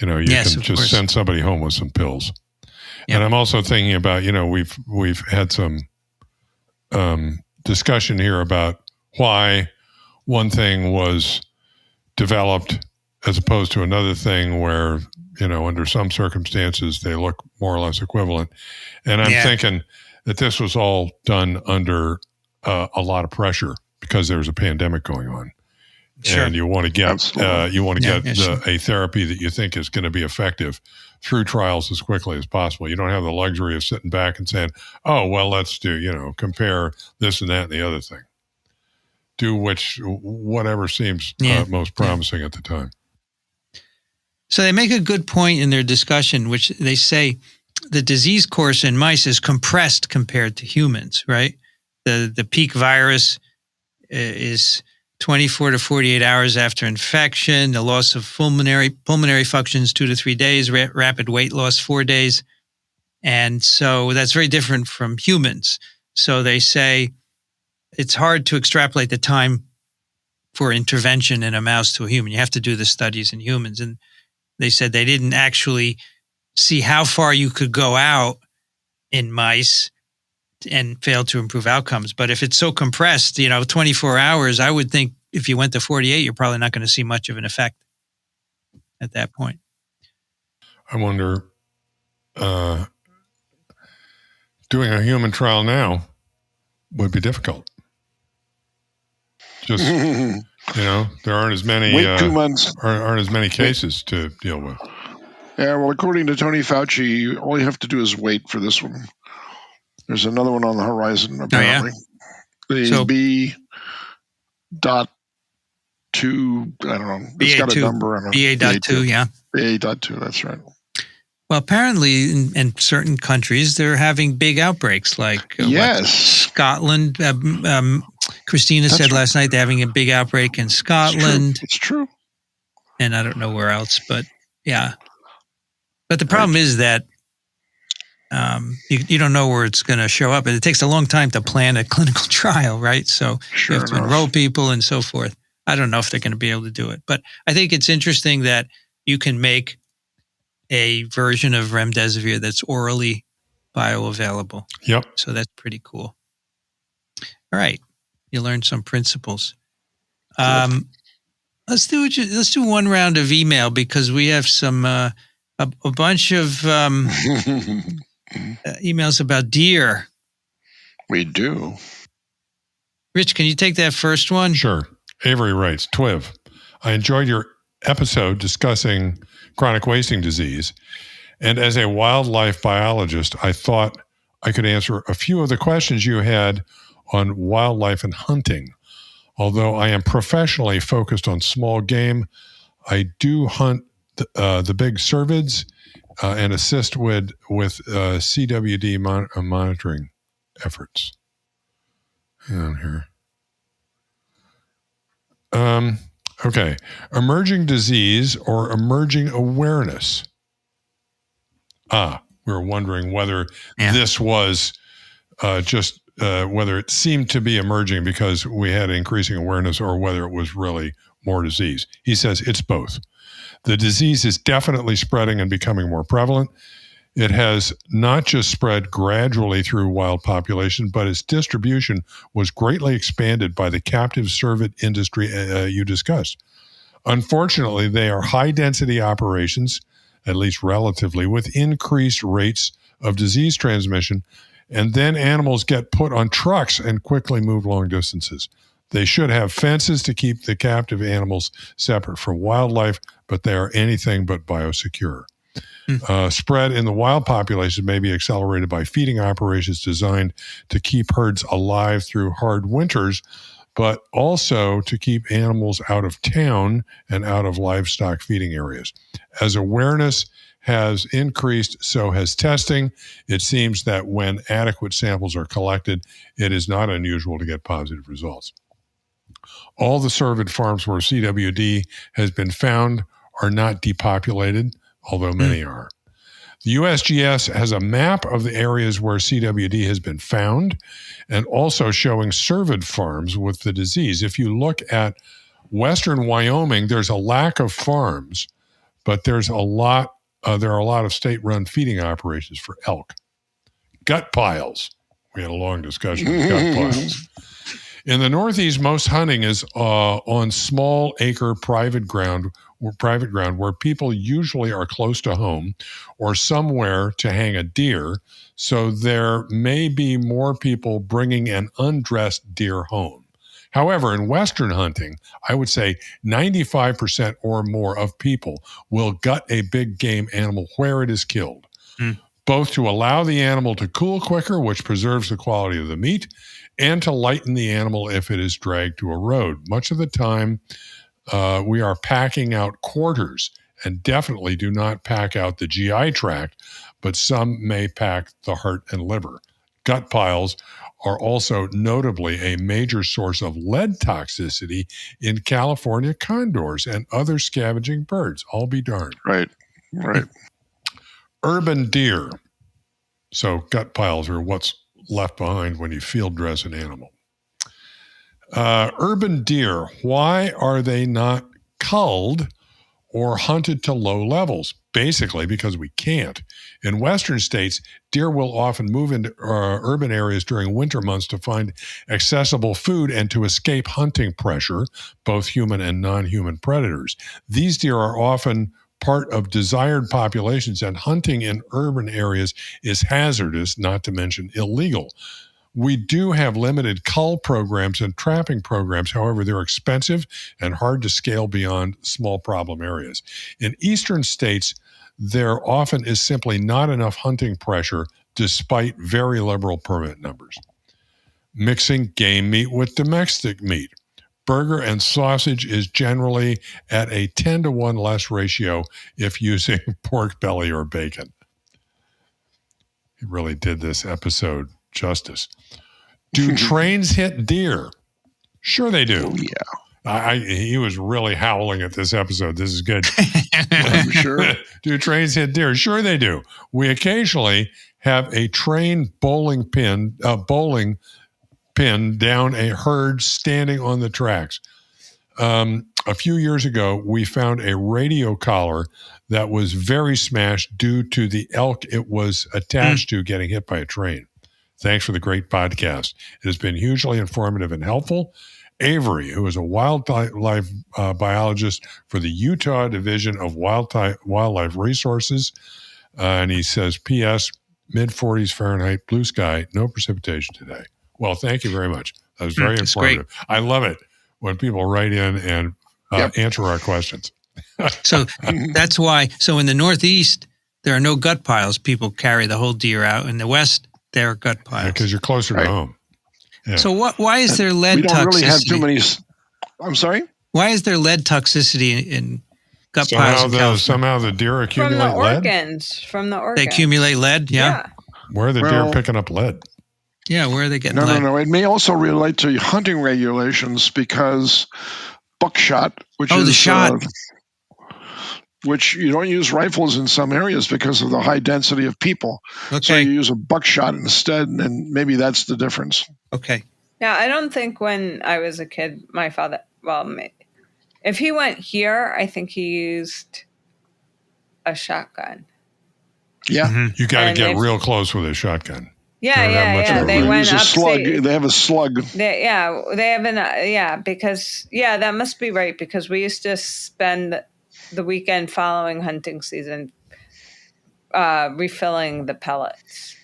Speaker 3: You can just send somebody home with some pills. Yep. And I'm also thinking about, we've had some discussion here about why one thing was developed as opposed to another thing where, under some circumstances, they look more or less equivalent. And I'm thinking that this was all done under a lot of pressure because there was a pandemic going on. Sure. And you want to get a therapy that you think is going to be effective through trials as quickly as possible. You don't have the luxury of sitting back and saying, oh, well, let's do, compare this and that and the other thing. Do whatever seems most promising at the time.
Speaker 1: So they make a good point in their discussion, which they say the disease course in mice is compressed compared to humans, right? The peak virus is 24 to 48 hours after infection, the loss of pulmonary functions 2 to 3 days, rapid weight loss 4 days. And so that's very different from humans. So they say it's hard to extrapolate the time for intervention in a mouse to a human. You have to do the studies in humans. And they said they didn't actually see how far you could go out in mice and fail to improve outcomes. But if it's so compressed, 24 hours, I would think if you went to 48, you're probably not going to see much of an effect at that point.
Speaker 3: I wonder, doing a human trial now would be difficult. Just, there aren't as many,
Speaker 2: wait 2 months.
Speaker 3: Aren't as many cases to deal with.
Speaker 2: Yeah, well, according to Tony Fauci, all you have to do is wait for this one. There's another one on the horizon, apparently. The B.2, I don't know. It's got a number on it.
Speaker 1: BA.2, yeah.
Speaker 2: BA.2, that's right.
Speaker 1: Well, apparently in certain countries, they're having big outbreaks like Scotland. Christina said last night they're having a big outbreak in Scotland.
Speaker 2: It's true.
Speaker 1: And I don't know where else, but yeah. But the problem is that you don't know where it's going to show up. And it takes a long time to plan a clinical trial, right? So you have to enroll people and so forth. I don't know if they're going to be able to do it. But I think it's interesting that you can make a version of remdesivir that's orally bioavailable.
Speaker 3: Yep.
Speaker 1: So that's pretty cool. All right. You learned some principles. Let's do one round of email because we have some a bunch of emails about deer.
Speaker 2: We do.
Speaker 1: Rich, can you take that first one?
Speaker 3: Sure. Avery writes, TWiV, I enjoyed your episode discussing chronic wasting disease. And as a wildlife biologist, I thought I could answer a few of the questions you had on wildlife and hunting. Although I am professionally focused on small game, I do hunt the big cervids and assist with CWD monitoring efforts. Hang on here. Okay. Emerging disease or emerging awareness. We were wondering whether this was just whether it seemed to be emerging because we had increasing awareness or whether it was really more disease. He says it's both. The disease is definitely spreading and becoming more prevalent. It has not just spread gradually through wild population, but its distribution was greatly expanded by the captive cervid industry you discussed. Unfortunately, they are high-density operations, at least relatively, with increased rates of disease transmission, and then animals get put on trucks and quickly move long distances. They should have fences to keep the captive animals separate from wildlife, but they are anything but biosecure. Spread in the wild population may be accelerated by feeding operations designed to keep herds alive through hard winters, but also to keep animals out of town and out of livestock feeding areas. As awareness has increased, so has testing. It seems that when adequate samples are collected, it is not unusual to get positive results. All the cervid farms where CWD has been found are not depopulated, although many are. The USGS has a map of the areas where CWD has been found and also showing cervid farms with the disease. If you look at western Wyoming, there's a lack of farms, but there's a lot. There are a lot of state-run feeding operations for elk. Gut piles. We had a long discussion of gut piles. In the Northeast, most hunting is on small acre private ground where people usually are close to home or somewhere to hang a deer. So there may be more people bringing an undressed deer home. However, in Western hunting, I would say 95% or more of people will gut a big game animal where it is killed, both to allow the animal to cool quicker, which preserves the quality of the meat, and to lighten the animal if it is dragged to a road. Much of the time, we are packing out quarters and definitely do not pack out the GI tract, but some may pack the heart and liver. Gut piles are also notably a major source of lead toxicity in California condors and other scavenging birds. I'll be darned.
Speaker 2: Right.
Speaker 3: Urban deer. So gut piles are what's left behind when you field dress an animal. Urban deer, why are they not culled or hunted to low levels? Basically, because we can't. In Western states, deer will often move into urban areas during winter months to find accessible food and to escape hunting pressure, both human and non-human predators. These deer are often part of desired populations, and hunting in urban areas is hazardous, not to mention illegal. We do have limited cull programs and trapping programs. However, they're expensive and hard to scale beyond small problem areas. In eastern states, there often is simply not enough hunting pressure despite very liberal permit numbers. Mixing game meat with domestic meat. Burger and sausage is generally at a 10-to-1 less ratio if using pork belly or bacon. He really did this episode justice. Do trains hit deer? Sure they do.
Speaker 2: Oh, yeah.
Speaker 3: He was really howling at this episode. This is good.
Speaker 2: I'm sure.
Speaker 3: Do trains hit deer? Sure they do. We occasionally have a train bowling pin down a herd standing on the tracks. A few years ago, we found a radio collar that was very smashed due to the elk it was attached to getting hit by a train. Thanks for the great podcast. It has been hugely informative and helpful. Avery, who is a wildlife biologist for the Utah Division of Wildlife Resources, and he says, P.S., mid-40s Fahrenheit, blue sky, no precipitation today. Well, thank you very much. That was very informative. Great. I love it when people write in and answer our questions.
Speaker 1: So that's why. So in the Northeast, there are no gut piles. People carry the whole deer out. In the West, there are gut piles.
Speaker 3: Because you're closer to home. Yeah.
Speaker 1: So why is there lead toxicity? We don't really have
Speaker 2: too many. I'm sorry?
Speaker 1: Why is there lead toxicity in gut piles?
Speaker 3: Somehow the deer accumulate lead?
Speaker 4: From the organs.
Speaker 1: They accumulate lead? Yeah.
Speaker 3: Where are the deer picking up lead?
Speaker 1: Yeah, where are they getting lead?
Speaker 2: No. It may also relate to hunting regulations because buckshot, which is...
Speaker 1: the shot.
Speaker 2: Which you don't use rifles in some areas because of the high density of people.
Speaker 1: Okay.
Speaker 2: So you use a buckshot instead, and maybe that's the difference.
Speaker 1: Okay.
Speaker 4: Yeah, I don't think when I was a kid, my father, if he went here, I think he used a shotgun.
Speaker 2: Yeah.
Speaker 3: Mm-hmm. You got to get real close with a shotgun.
Speaker 4: Yeah. They went up.
Speaker 2: They have a slug.
Speaker 4: They have because that must be right, because we used to spend the weekend following hunting season refilling the pellets.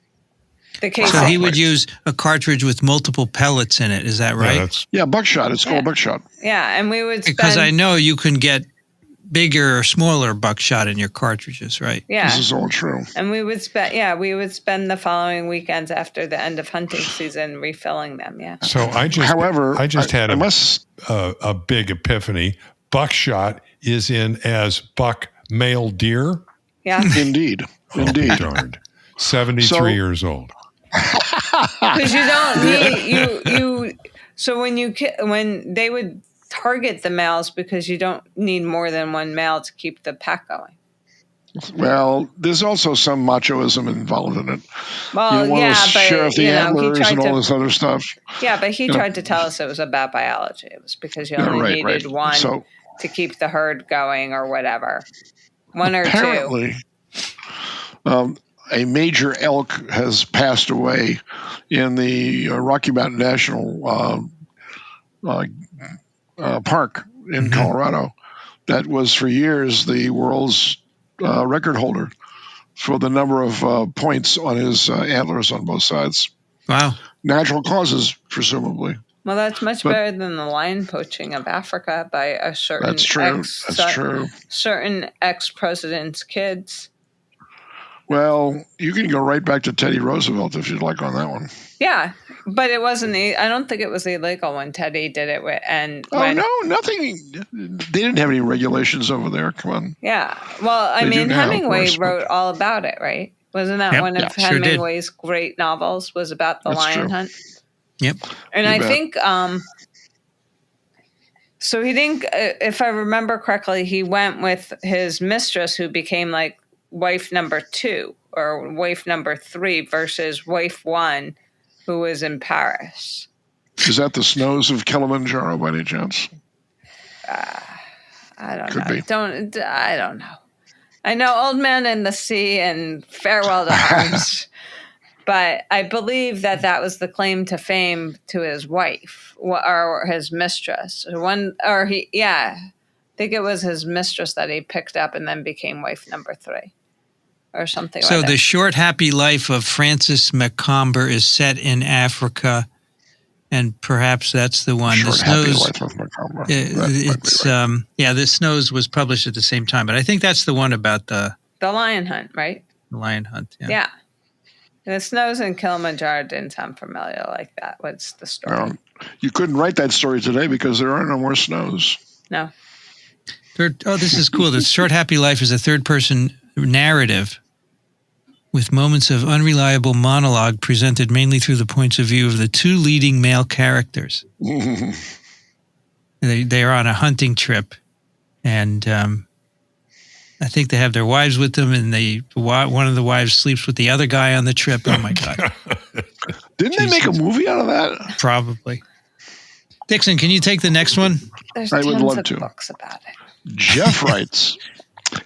Speaker 1: So he would use a cartridge with multiple pellets in it. Is that right?
Speaker 2: Yeah, buckshot. It's called buckshot.
Speaker 4: Yeah, and we would
Speaker 1: because I know you can get bigger or smaller buckshot in your cartridges, right?
Speaker 4: Yeah,
Speaker 2: this is all true.
Speaker 4: And we would spend the following weekends after the end of hunting season refilling them. Yeah.
Speaker 3: So I just had a big epiphany. Buckshot is in as buck male deer.
Speaker 4: Yeah,
Speaker 2: indeed.
Speaker 3: Darned. 73 years old.
Speaker 4: Because you don't need you. So when they would target the males, because you don't need more than one male to keep the pack going.
Speaker 2: Well, there's also some machoism involved in it.
Speaker 4: Well,
Speaker 2: but share the antlers and all this other stuff.
Speaker 4: Yeah, but he tried to tell us it was about biology. It was because you only needed one to keep the herd going, or whatever. One or two.
Speaker 2: Apparently, a major elk has passed away in the Rocky Mountain National Park in Colorado. That was for years the world's record holder for the number of points on his antlers on both sides.
Speaker 1: Wow.
Speaker 2: Natural causes, presumably.
Speaker 4: Well, that's much better than the lion poaching of Africa by a certain certain ex-president's kids.
Speaker 2: Well, you can go right back to Teddy Roosevelt if you'd like on that one.
Speaker 4: Yeah, But it wasn't. I don't think it was illegal when Teddy did it.
Speaker 2: No, nothing. They didn't have any regulations over there. Come on.
Speaker 4: Yeah. Well, I mean, Hemingway wrote all about it, right? Wasn't that one of Hemingway's great novels? Was about the lion hunt.
Speaker 1: Yep.
Speaker 4: And I think. So he didn't. If I remember correctly, he went with his mistress, who became like wife number 2 or wife number 3 versus wife 1, who was in Paris.
Speaker 2: Is that the snows of Kilimanjaro by any chance?
Speaker 4: I don't know. I don't know. I know Old Man in the Sea and Farewell to Arms, but I believe that was the claim to fame to his wife or his mistress. I think it was his mistress that he picked up and then became wife number 3. Or something like that.
Speaker 1: So the short, happy life of Francis Macomber is set in Africa, and perhaps that's the one.
Speaker 2: Short, happy life of Macomber.
Speaker 1: The Snows was published at the same time, but I think that's the one about the
Speaker 4: lion hunt, right?
Speaker 1: The lion hunt,
Speaker 4: yeah. The Snows in Kilimanjaro didn't sound familiar like that. What's the story?
Speaker 2: No, you couldn't write that story today because there are no more snows.
Speaker 4: No.
Speaker 1: This is cool. The short, happy life is a third-person narrative with moments of unreliable monologue presented mainly through the points of view of the 2 leading male characters. They are on a hunting trip, and I think they have their wives with them, and one of the wives sleeps with the other guy on the trip. Oh, my God.
Speaker 2: Didn't they make a movie out of that?
Speaker 1: Probably. Dixon, can you take the next one?
Speaker 4: There's tons of books about it.
Speaker 2: Jeff writes,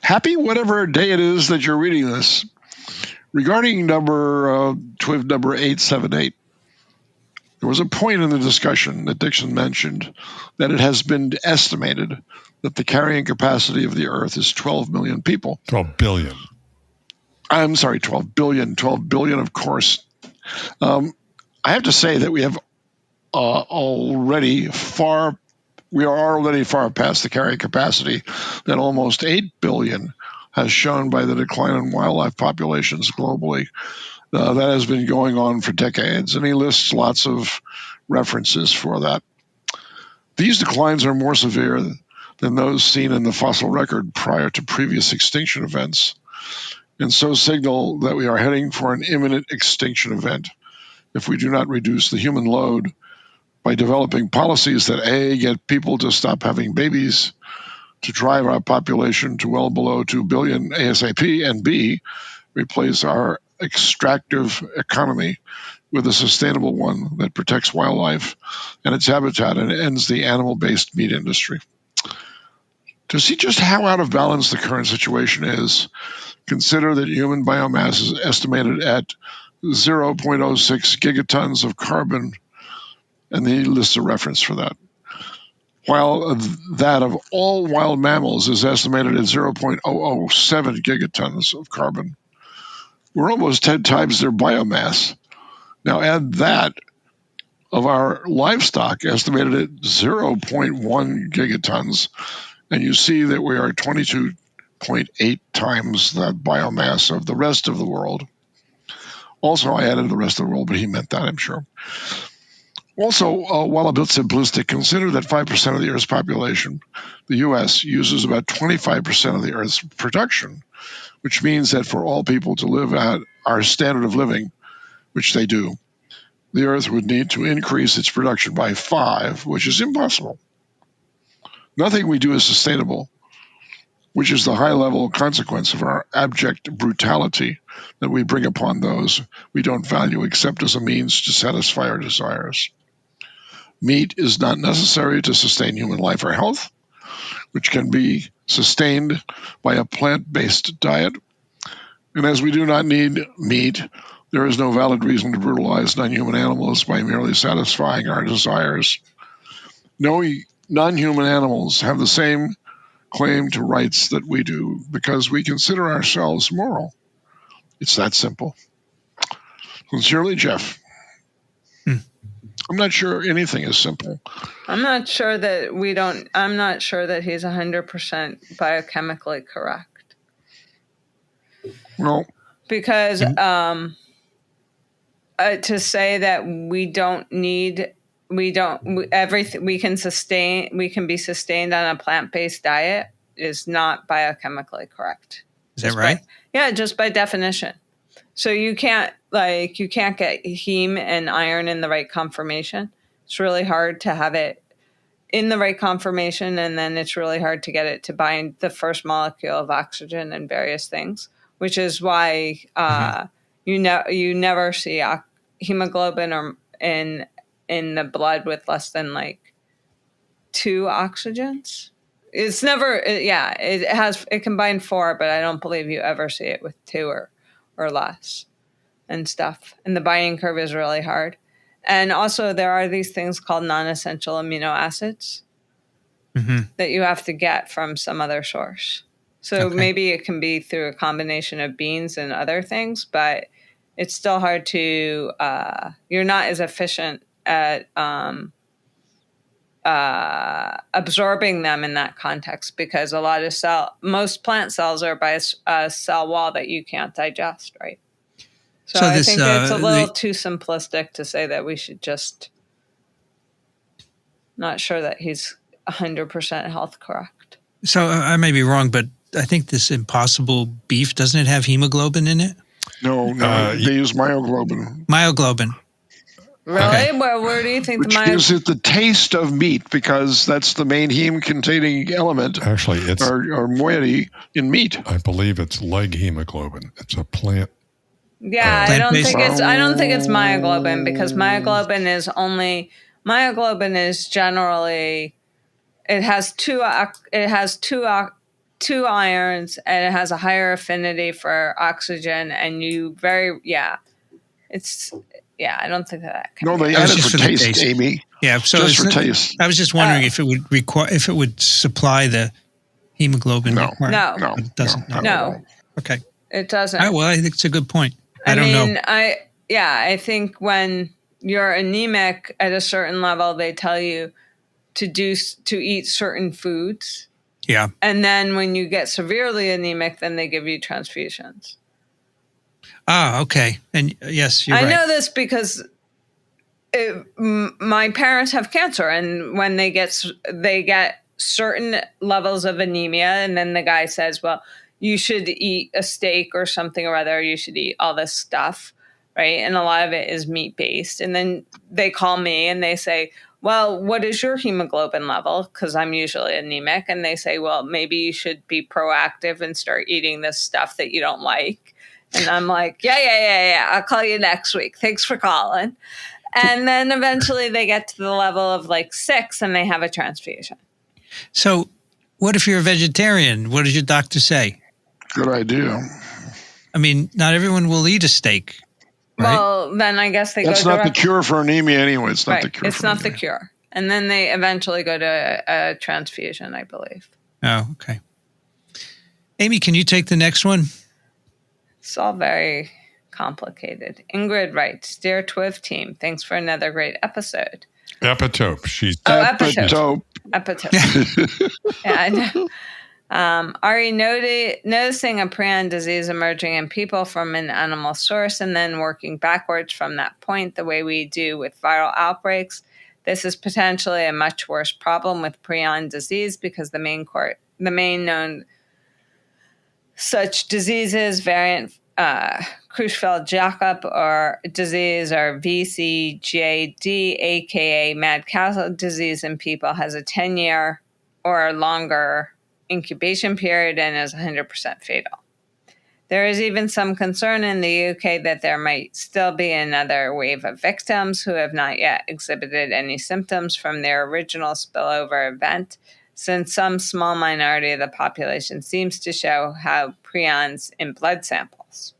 Speaker 2: happy whatever day it is that you're reading this. Regarding TWiV number 878, there was a point in the discussion that Dixon mentioned that it has been estimated that the carrying capacity of the Earth is 12 million people.
Speaker 3: 12 billion.
Speaker 2: I'm sorry, 12 billion. 12 billion, of course. I have to say that we are already far past the carrying capacity that almost 8 billion has shown by the decline in wildlife populations globally. That has been going on for decades, and he lists lots of references for that. These declines are more severe than those seen in the fossil record prior to previous extinction events, and so signal that we are heading for an imminent extinction event if we do not reduce the human load by developing policies that A, get people to stop having babies, to drive our population to well below 2 billion ASAP, and B, replace our extractive economy with a sustainable one that protects wildlife and its habitat and ends the animal-based meat industry. To see just how out of balance the current situation is, consider that human biomass is estimated at 0.06 gigatons of carbon, and he lists a reference for that, while that of all wild mammals is estimated at 0.007 gigatons of carbon. We're almost 10 times their biomass. Now add that of our livestock, estimated at 0.1 gigatons, and you see that we are 22.8 times that biomass of the rest of the world. Also, I added the rest of the world, but he meant that, I'm sure. Also, while a bit simplistic, consider that 5% of the Earth's population, the U.S., uses about 25% of the Earth's production, which means that for all people to live at our standard of living, which they do, the Earth would need to increase its production by 5, which is impossible. Nothing we do is sustainable, which is the high-level consequence of our abject brutality that we bring upon those we don't value except as a means to satisfy our desires. Meat is not necessary to sustain human life or health, which can be sustained by a plant-based diet. And as we do not need meat, there is no valid reason to brutalize non-human animals by merely satisfying our desires. No non-human animals have the same claim to rights that we do because we consider ourselves moral. It's that simple. Sincerely, Jeff. I'm not sure anything is simple.
Speaker 4: I'm not sure that he's 100% biochemically correct.
Speaker 2: Well,
Speaker 4: because to say that we can be sustained on a plant-based diet is not biochemically correct.
Speaker 1: Is that right?
Speaker 4: Just by definition. So you can't get heme and iron in the right conformation. It's really hard to have it in the right conformation, and then it's really hard to get it to bind the first molecule of oxygen and various things, which is why you never see hemoglobin or in the blood with less than like 2 oxygens. It's never, it can bind 4, but I don't believe you ever see it with 2 or less and stuff. And the binding curve is really hard. And also there are these things called non-essential amino acids that you have to get from some other source. So maybe it can be through a combination of beans and other things, but it's still hard to, you're not as efficient at absorbing them in that context, because a lot of most plant cells are by a cell wall that you can't digest, right? So I think it's a little too simplistic to say that we should just, not sure that he's 100% health correct.
Speaker 1: So I may be wrong, but I think this Impossible beef, doesn't it have hemoglobin in it?
Speaker 2: No, they use myoglobin.
Speaker 1: Myoglobin.
Speaker 4: Really? Okay. Well, where do you think
Speaker 2: which gives it the taste of meat, because that's the main heme-containing element.
Speaker 3: Actually, it's
Speaker 2: or moiety in meat.
Speaker 3: I believe it's leg hemoglobin. It's a plant.
Speaker 4: Yeah, I don't think it's myoglobin, because myoglobin is generally, it has two irons, and it has a higher affinity for oxygen, and I don't think that can.
Speaker 2: No, they add it for taste, Amy.
Speaker 1: Yeah, so
Speaker 2: just for taste.
Speaker 1: I was just wondering if it would supply the hemoglobin.
Speaker 2: No,
Speaker 1: it doesn't.
Speaker 4: No.
Speaker 1: Okay,
Speaker 4: it doesn't.
Speaker 1: Well, I think it's a good point. I don't know.
Speaker 4: I think when you're anemic at a certain level, they tell you to eat certain foods.
Speaker 1: Yeah.
Speaker 4: And then when you get severely anemic, then they give you transfusions.
Speaker 1: Ah, okay. And yes, you're right.
Speaker 4: I know this because my parents have cancer, and when they get certain levels of anemia, and then the guy says, well, you should eat a steak or something or other, you should eat all this stuff, right? And a lot of it is meat-based. And then they call me and they say, well, what is your hemoglobin level? Because I'm usually anemic. And they say, well, maybe you should be proactive and start eating this stuff that you don't like. And I'm like, yeah. I'll call you next week. Thanks for calling. And then eventually they get to the level of like 6 and they have a transfusion.
Speaker 1: So what if you're a vegetarian? What does your doctor say?
Speaker 2: Good idea.
Speaker 1: I mean, not everyone will eat a steak. Right?
Speaker 4: Well, then I guess
Speaker 2: That's not the cure for anemia anyway. It's not the cure.
Speaker 4: It's not the cure. And then they eventually go to a transfusion, I believe.
Speaker 1: Oh, okay. Amy, can you take the next one?
Speaker 4: It's all very complicated. Ingrid writes, Dear TWiV team, thanks for another great episode.
Speaker 3: Epitope.
Speaker 4: Epitope. Yeah, I know. Are you noticing a prion disease emerging in people from an animal source and then working backwards from that point the way we do with viral outbreaks? This is potentially a much worse problem with prion disease because the main known such diseases, variant Creutzfeldt-Jakob or disease, or VCJD, aka mad cow disease in people, has a 10-year or longer incubation period and is 100% fatal. There is even some concern in the UK that there might still be another wave of victims who have not yet exhibited any symptoms from their original spillover event, since some small minority of the population seems to show prions in blood samples.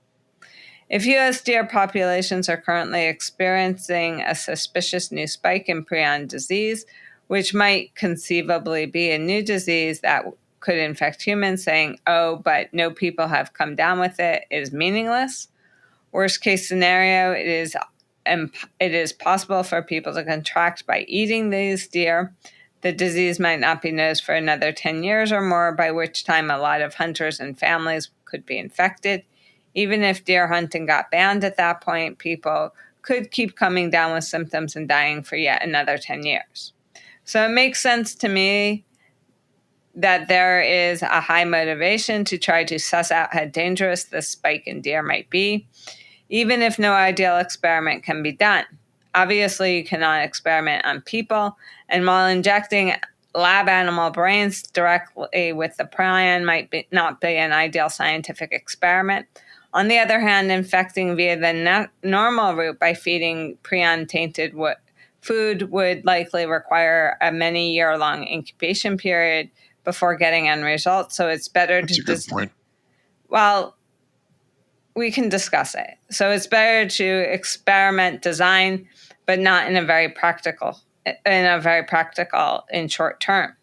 Speaker 4: If U.S. deer populations are currently experiencing a suspicious new spike in prion disease, which might conceivably be a new disease that could infect humans, saying, oh, but no people have come down with it, is meaningless. Worst case scenario, it is possible for people to contract by eating these deer. The disease might not be noticed for another 10 years or more, by which time a lot of hunters and families could be infected. Even if deer hunting got banned at that point, people could keep coming down with symptoms and dying for yet another 10 years. So it makes sense to me that there is a high motivation to try to suss out how dangerous this spike in deer might be, even if no ideal experiment can be done. Obviously, you cannot experiment on people, and while injecting lab animal brains directly with the prion might not be an ideal scientific experiment. On the other hand, infecting via the normal route by feeding prion-tainted food would likely require a many-year-long incubation period before getting end results. So it's better
Speaker 2: That's
Speaker 4: to...
Speaker 2: a good point.
Speaker 4: Well, we can discuss it. So it's better to experiment design, but not in a very practical in short term.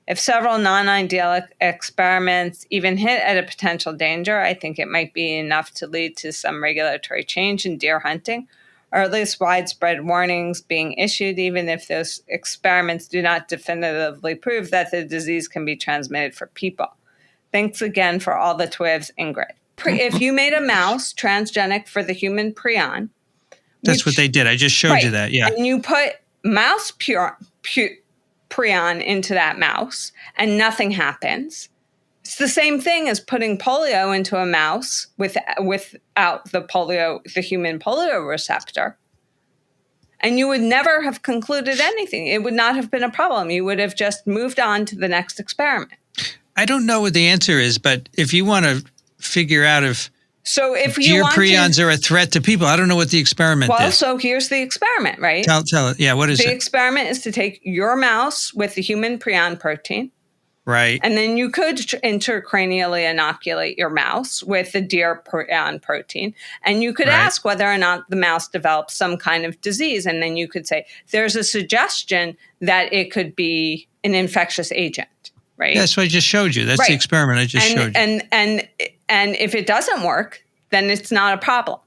Speaker 4: If several non-ideal experiments even hit at a potential danger, I think it might be enough to lead to some regulatory change in deer hunting, or at least widespread warnings being issued, even if those experiments do not definitively prove that the disease can be transmitted for people. Thanks again for all the TWiVs, Ingrid. If you made a mouse transgenic for the human prion...
Speaker 1: That's what they did. I just showed you that, yeah.
Speaker 4: And you put mouse prion into that mouse, and nothing happens. It's the same thing as putting polio into a mouse without the human polio receptor. And you would never have concluded anything. It would not have been a problem. You would have just moved on to the next experiment.
Speaker 1: I don't know what the answer is, but if you want to figure out if deer prions are a threat to people, I don't know what the experiment is.
Speaker 4: Well, so here's the experiment, right?
Speaker 1: Tell it. Yeah, what is it?
Speaker 4: The experiment is to take your mouse with the human prion protein.
Speaker 1: Right.
Speaker 4: And then you could intracranially inoculate your mouse with the deer prion protein. And you could ask whether or not the mouse develops some kind of disease. And then you could say, there's a suggestion that it could be an infectious agent, right?
Speaker 1: That's what I just showed you. That's the experiment I just showed you.
Speaker 4: And if it doesn't work, then it's not a problem.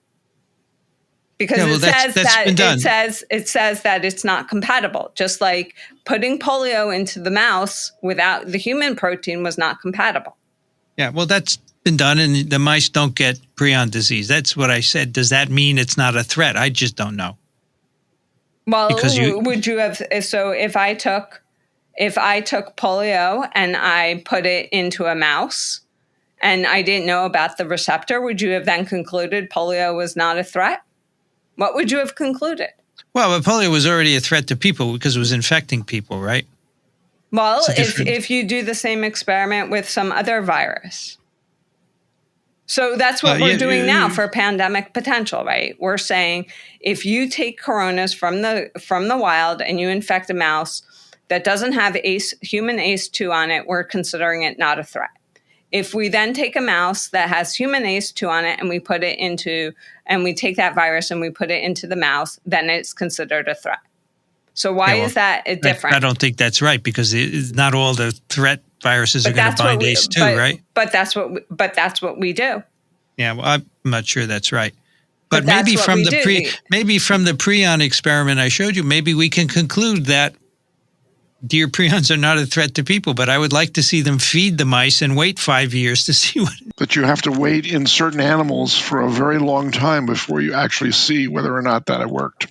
Speaker 4: Because it says that it's not compatible. Just like putting polio into the mouse without the human protein was not compatible.
Speaker 1: Yeah, well, that's been done, and the mice don't get prion disease. That's what I said. Does that mean it's not a threat? I just don't know.
Speaker 4: Well, would you have? So if I took polio and I put it into a mouse, and I didn't know about the receptor, would you have then concluded polio was not a threat? What would you have concluded?
Speaker 1: Well, but polio was already a threat to people because it was infecting people, right?
Speaker 4: Well, if you do the same experiment with some other virus. So that's what we're doing now for pandemic potential, right? We're saying if you take coronas from the wild and you infect a mouse that doesn't have human ACE2 on it, we're considering it not a threat. If we then take a mouse that has human ACE2 on it and we take that virus and we put it into the mouse, then it's considered a threat. So why is that different?
Speaker 1: I don't think that's right, because not all the threat viruses are going to bind ACE2, right?
Speaker 4: But that's what we do.
Speaker 1: Yeah, well, I'm not sure that's right. But maybe from the prion experiment I showed you, maybe we can conclude that deer prions are not a threat to people, but I would like to see them feed the mice and wait 5 years to see what...
Speaker 2: But you have to wait in certain animals for a very long time before you actually see whether or not that worked.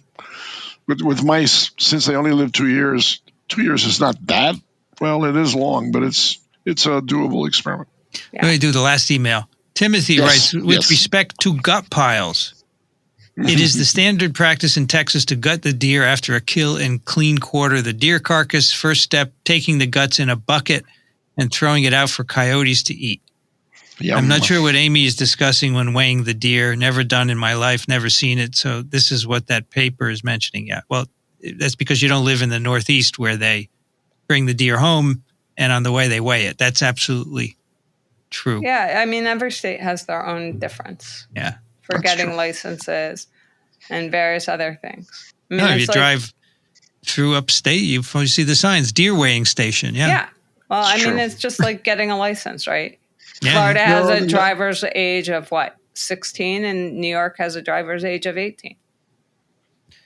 Speaker 2: With mice, since they only live 2 years, 2 years is not that, well, it is long, but it's a doable experiment.
Speaker 1: Yeah. Let me do the last email. Timothy writes, with respect to gut piles, it is the standard practice in Texas to gut the deer after a kill and clean quarter the deer carcass. First step, taking the guts in a bucket and throwing it out for coyotes to eat. Yum. I'm not sure what Amy is discussing when weighing the deer. Never done in my life, never seen it. So this is what that paper is mentioning. Yeah, well, that's because you don't live in the Northeast where they bring the deer home and on the way they weigh it. That's absolutely true.
Speaker 4: Yeah, I mean, every state has their own difference.
Speaker 1: Yeah.
Speaker 4: For getting licenses and various other things. I mean,
Speaker 1: if you drive through upstate, you see the signs, deer weighing station. Yeah.
Speaker 4: Yeah. Well, I mean, it's just like getting a license, right? Yeah. Florida has a driver's age of 16, and New York has a driver's age of 18.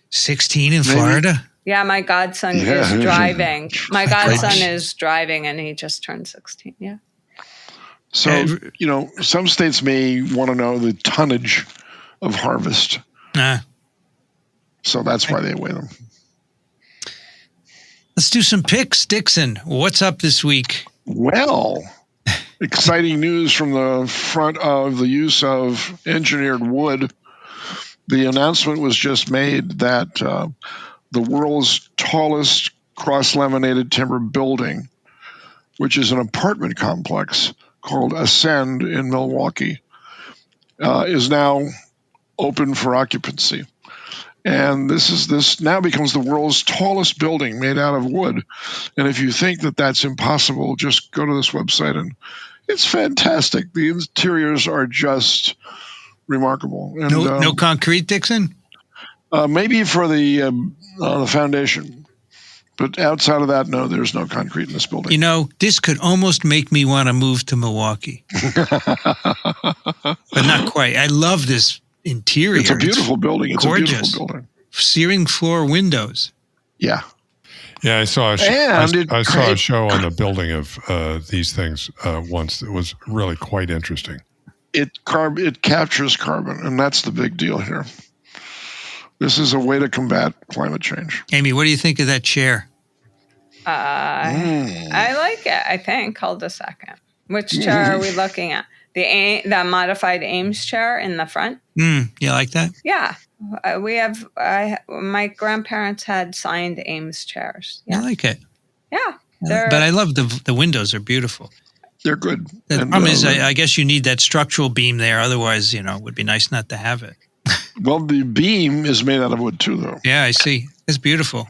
Speaker 1: 16 in Florida?
Speaker 4: Yeah, my godson is driving. My godson is driving, and he just turned 16. Yeah.
Speaker 2: So, some states may want to know the tonnage of harvest. So that's why they weigh them.
Speaker 1: Let's do some picks. Dixon, what's up this week?
Speaker 2: Well, exciting news from the front of the use of engineered wood. The announcement was just made that the world's tallest cross-laminated timber building, which is an apartment complex called Ascend in Milwaukee, is now open for occupancy. And this now becomes the world's tallest building made out of wood. And if you think that that's impossible, just go to this website, and it's fantastic. The interiors are just remarkable. And,
Speaker 1: no concrete, Dixon?
Speaker 2: Maybe for the foundation. But outside of that, no, there's no concrete in this building.
Speaker 1: You know, this could almost make me want to move to Milwaukee. But not quite. I love this interior.
Speaker 2: It's a beautiful building. It's
Speaker 1: gorgeous.
Speaker 2: A beautiful building.
Speaker 1: Ceiling floor windows.
Speaker 2: Yeah.
Speaker 3: Yeah, I saw a show on the building of these things once that was really quite interesting.
Speaker 2: It captures carbon, and that's the big deal here. This is a way to combat climate change.
Speaker 1: Amy, what do you think of that chair?
Speaker 4: I like it, I think. Hold a second. Which chair are we looking at? The modified Ames chair in the front?
Speaker 1: You like that?
Speaker 4: Yeah. My grandparents had signed Ames chairs. Yeah.
Speaker 1: I like it.
Speaker 4: Yeah.
Speaker 1: But I love the windows are beautiful.
Speaker 2: They're good.
Speaker 1: The problem is, I guess you need that structural beam there. Otherwise, it would be nice not to have it.
Speaker 2: Well, the beam is made out of wood too, though.
Speaker 1: Yeah, I see. It's beautiful.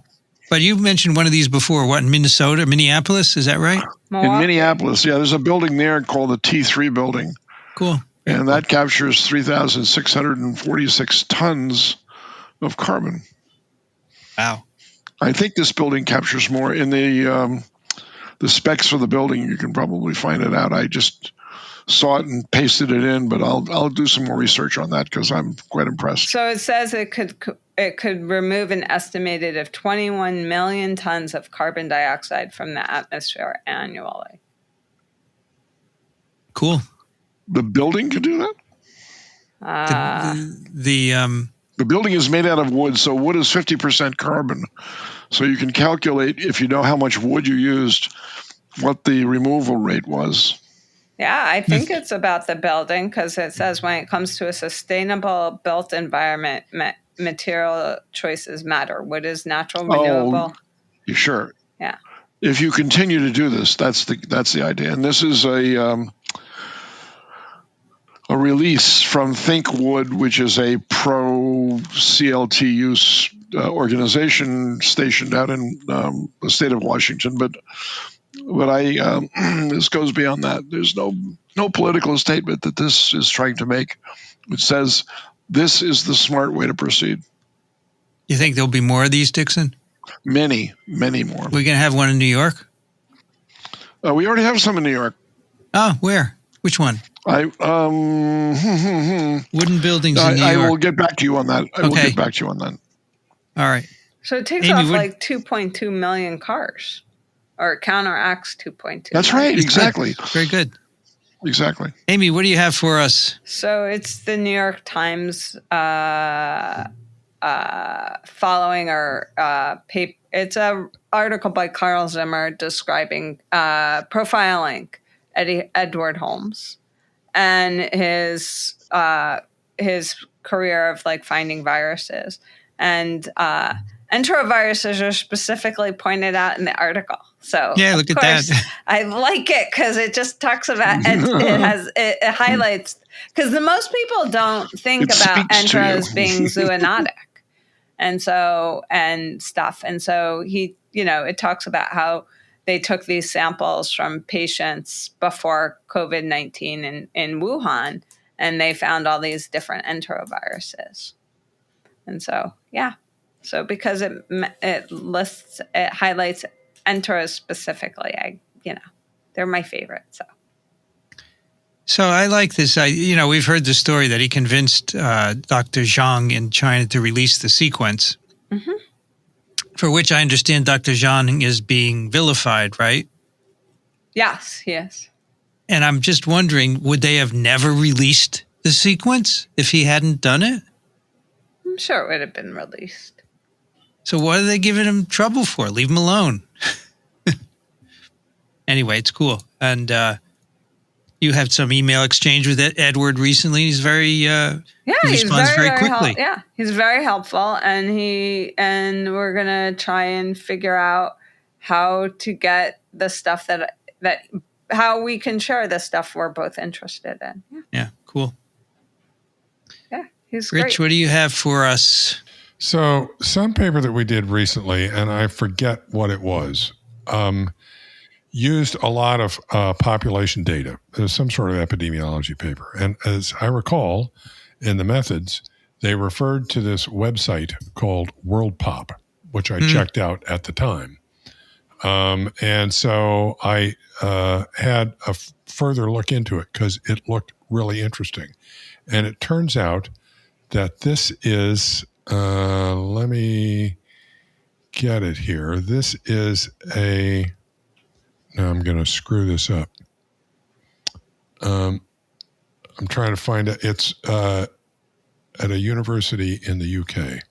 Speaker 1: But you've mentioned one of these before. What, in Minneapolis? Is that right?
Speaker 2: In Minneapolis, yeah. There's a building there called the T3 building.
Speaker 1: Cool.
Speaker 2: And that captures 3,646 tons of carbon.
Speaker 1: Wow.
Speaker 2: I think this building captures more. In the specs for the building, you can probably find it out. I just saw it and pasted it in, but I'll do some more research on that because I'm quite impressed.
Speaker 4: So it says it could remove an estimated of 21 million tons of carbon dioxide from the atmosphere annually.
Speaker 1: Cool.
Speaker 2: The building could do that? The building is made out of wood, so wood is 50% carbon. So you can calculate, if you know how much wood you used, what the removal rate was.
Speaker 4: Yeah, I think it's about the building because it says when it comes to a sustainable built environment, material choices matter. Wood is natural, renewable.
Speaker 2: Sure.
Speaker 4: Yeah.
Speaker 2: If you continue to do this, that's the idea. And this is a release from Think Wood, which is a pro-CLT use organization stationed out in the state of Washington. But this goes beyond that. There's no political statement that this is trying to make. It says this is the smart way to proceed.
Speaker 1: You think there'll be more of these, Dixon?
Speaker 2: Many, many more.
Speaker 1: We're going to have one in New York?
Speaker 2: We already have some in New York.
Speaker 1: Oh, where? Which one? Wooden buildings in New York.
Speaker 2: I will get back to you on that. I will get back to you on that.
Speaker 1: All right.
Speaker 4: So it takes off like 2.2 million cars, or counteracts 2.2.
Speaker 2: That's right. Exactly.
Speaker 1: Very good.
Speaker 2: Exactly.
Speaker 1: Amy, what do you have for us?
Speaker 4: So it's the New York Times following our paper. It's an article by Carl Zimmer describing profiling Edward Holmes and his career of like finding viruses, and enteroviruses are specifically pointed out in the article. So
Speaker 1: yeah, look at that.
Speaker 4: I like it because it just talks about it highlights, because the most people don't think about enteros being zoonotic and stuff. And so it talks about how they took these samples from patients before COVID-19 in Wuhan, and they found all these different enteroviruses. And so, yeah. So because it highlights enteros specifically, they're my favorite. So
Speaker 1: I like this. We've heard the story that he convinced Dr. Zhang in China to release the sequence, for which I understand Dr. Zhang is being vilified, right?
Speaker 4: Yes, he is.
Speaker 1: And I'm just wondering, would they have never released the sequence if he hadn't done it?
Speaker 4: I'm sure it would have been released.
Speaker 1: So what are they giving him trouble for? Leave him alone. Anyway, it's cool. And you had some email exchange with Edward recently. He's very he responds very quickly.
Speaker 4: He's very helpful, and we're gonna try and figure out how to get the stuff that how we can share the stuff we're both interested in.
Speaker 1: Yeah, cool.
Speaker 4: Yeah, he's
Speaker 1: Rich,
Speaker 4: great.
Speaker 1: what do you have for us?
Speaker 3: So some paper that we did recently, and I forget what it was, used a lot of population data. There's some sort of epidemiology paper. And as I recall, in the methods, they referred to this website called WorldPop, which I checked out at the time. And so I had a further look into it because it looked really interesting. And it turns out that this is, let me get it here. This is now I'm going to screw this up. I'm trying to find it. It's at a university in the UK.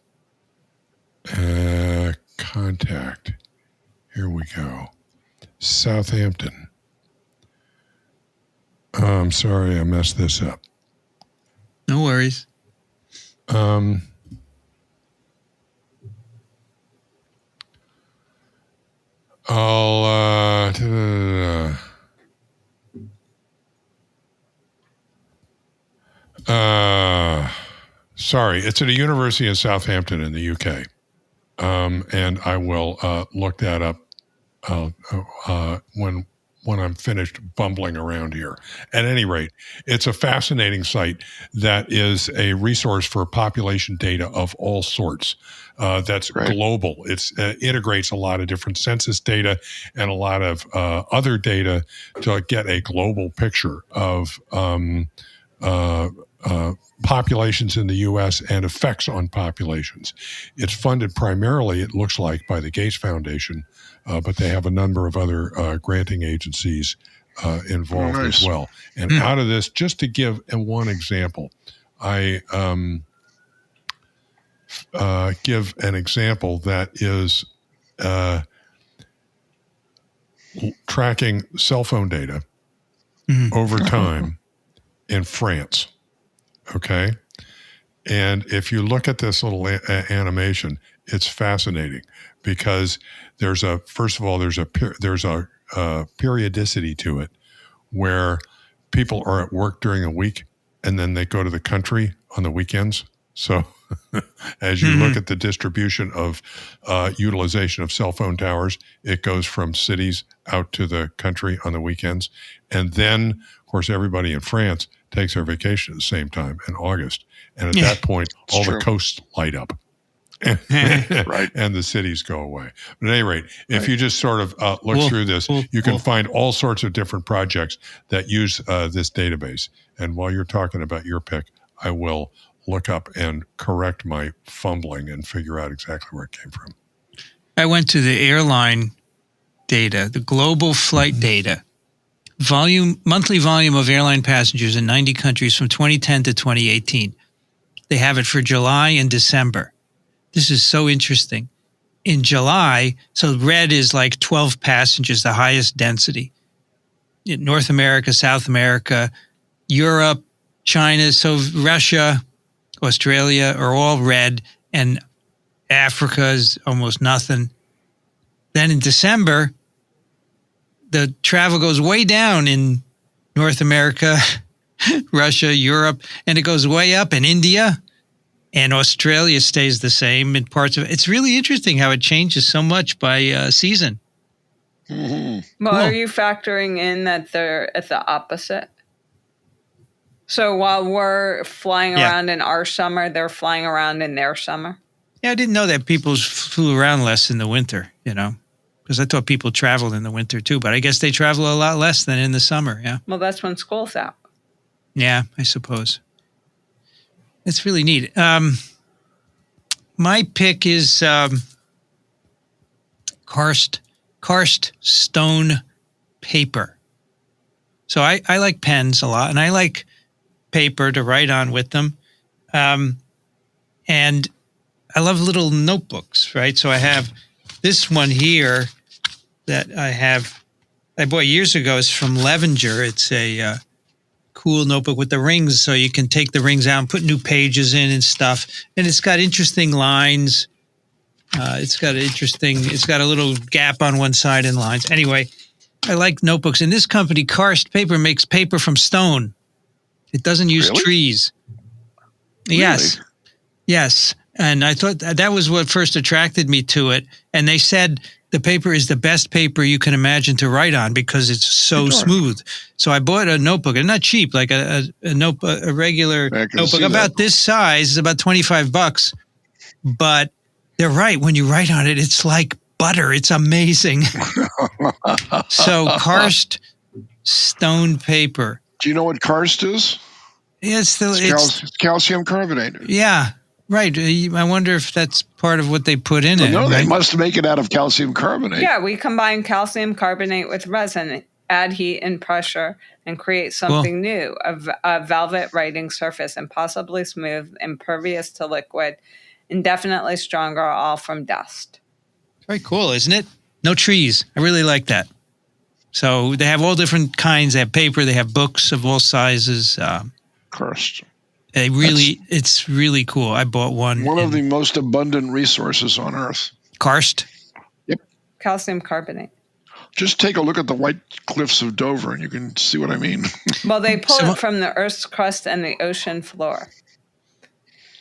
Speaker 3: Contact. Here we go. Southampton. I'm sorry, I messed this up.
Speaker 1: No worries.
Speaker 3: Sorry, it's at a university in Southampton in the UK. And I will look that up when I'm finished bumbling around here. At any rate, it's a fascinating site that is a resource for population data of all sorts. That's global. It integrates a lot of different census data and a lot of other data to get a global picture of populations in the U.S. and effects on populations. It's funded primarily, it looks like, by the Gates Foundation, but they have a number of other granting agencies involved as well. And out of this, just to give one example, I give an example that is tracking cell phone data over time in France. Okay. And if you look at this little animation, it's fascinating because there's a periodicity to it where people are at work during a week and then they go to the country on the weekends. So as you look at the distribution of utilization of cell phone towers, it goes from cities out to the country on the weekends. And then, of course, everybody in France takes their vacation at the same time in August. And at that point, all the coasts light up. And the cities go away. But at any rate, if you just sort of look through this, you can find all sorts of different projects that use this database. And while you're talking about your pick, I will look up and correct my fumbling and figure out exactly where it came from.
Speaker 1: I went to the airline data, the global flight data, monthly volume of airline passengers in 90 countries from 2010 to 2018. They have it for July and December. This is so interesting. In July, so red is like 12 passengers, the highest density. In North America, South America, Europe, China, so Russia, Australia are all red, and Africa is almost nothing. Then in December, the travel goes way down in North America, Russia, Europe, and it goes way up in India, and Australia stays the same in parts of it. It's really interesting how it changes so much by season.
Speaker 4: Well, are you factoring in that they're at the opposite? So while we're flying around in our summer, they're flying around in their summer?
Speaker 1: Yeah, I didn't know that people flew around less in the winter, because I thought people traveled in the winter too, but I guess they travel a lot less than in the summer, yeah.
Speaker 4: Well, that's when school's out.
Speaker 1: Yeah, I suppose. It's really neat. My pick is karst stone paper. So I like pens a lot, and I like paper to write on with them. And I love little notebooks, right? So I have this one here that I bought years ago. It's from Levenger. It's a cool notebook with the rings, so you can take the rings out and put new pages in and stuff. And it's got interesting lines. It's got a little gap on one side and lines. Anyway, I like notebooks. And this company, Karst Paper, makes paper from stone. It doesn't use trees.
Speaker 2: Really?
Speaker 1: Yes. And I thought that was what first attracted me to it. And they said the paper is the best paper you can imagine to write on because it's so smooth. So I bought a notebook, and not cheap, like a regular notebook about this size, is about $25. But they're right. When you write on it, it's like butter. It's amazing. So Karst stone paper.
Speaker 2: Do you know what Karst is?
Speaker 1: It's
Speaker 2: calcium carbonate.
Speaker 1: Yeah, right. I wonder if that's part of what they put in it.
Speaker 2: No, they must make it out of calcium carbonate.
Speaker 4: Yeah, we combine calcium carbonate with resin, add heat and pressure, and create something new, a velvet writing surface, impossibly smooth, impervious to liquid, indefinitely stronger, all from dust.
Speaker 1: Very cool, isn't it? No trees. I really like that. So they have all different kinds. They have paper. They have books of all sizes.
Speaker 2: Karst.
Speaker 1: It's really cool. I bought one.
Speaker 2: One of the most abundant resources on Earth.
Speaker 1: Karst?
Speaker 2: Yep.
Speaker 4: Calcium carbonate.
Speaker 2: Just take a look at the White Cliffs of Dover, and you can see what I mean.
Speaker 4: Well, they pull it from the Earth's crust and the ocean floor.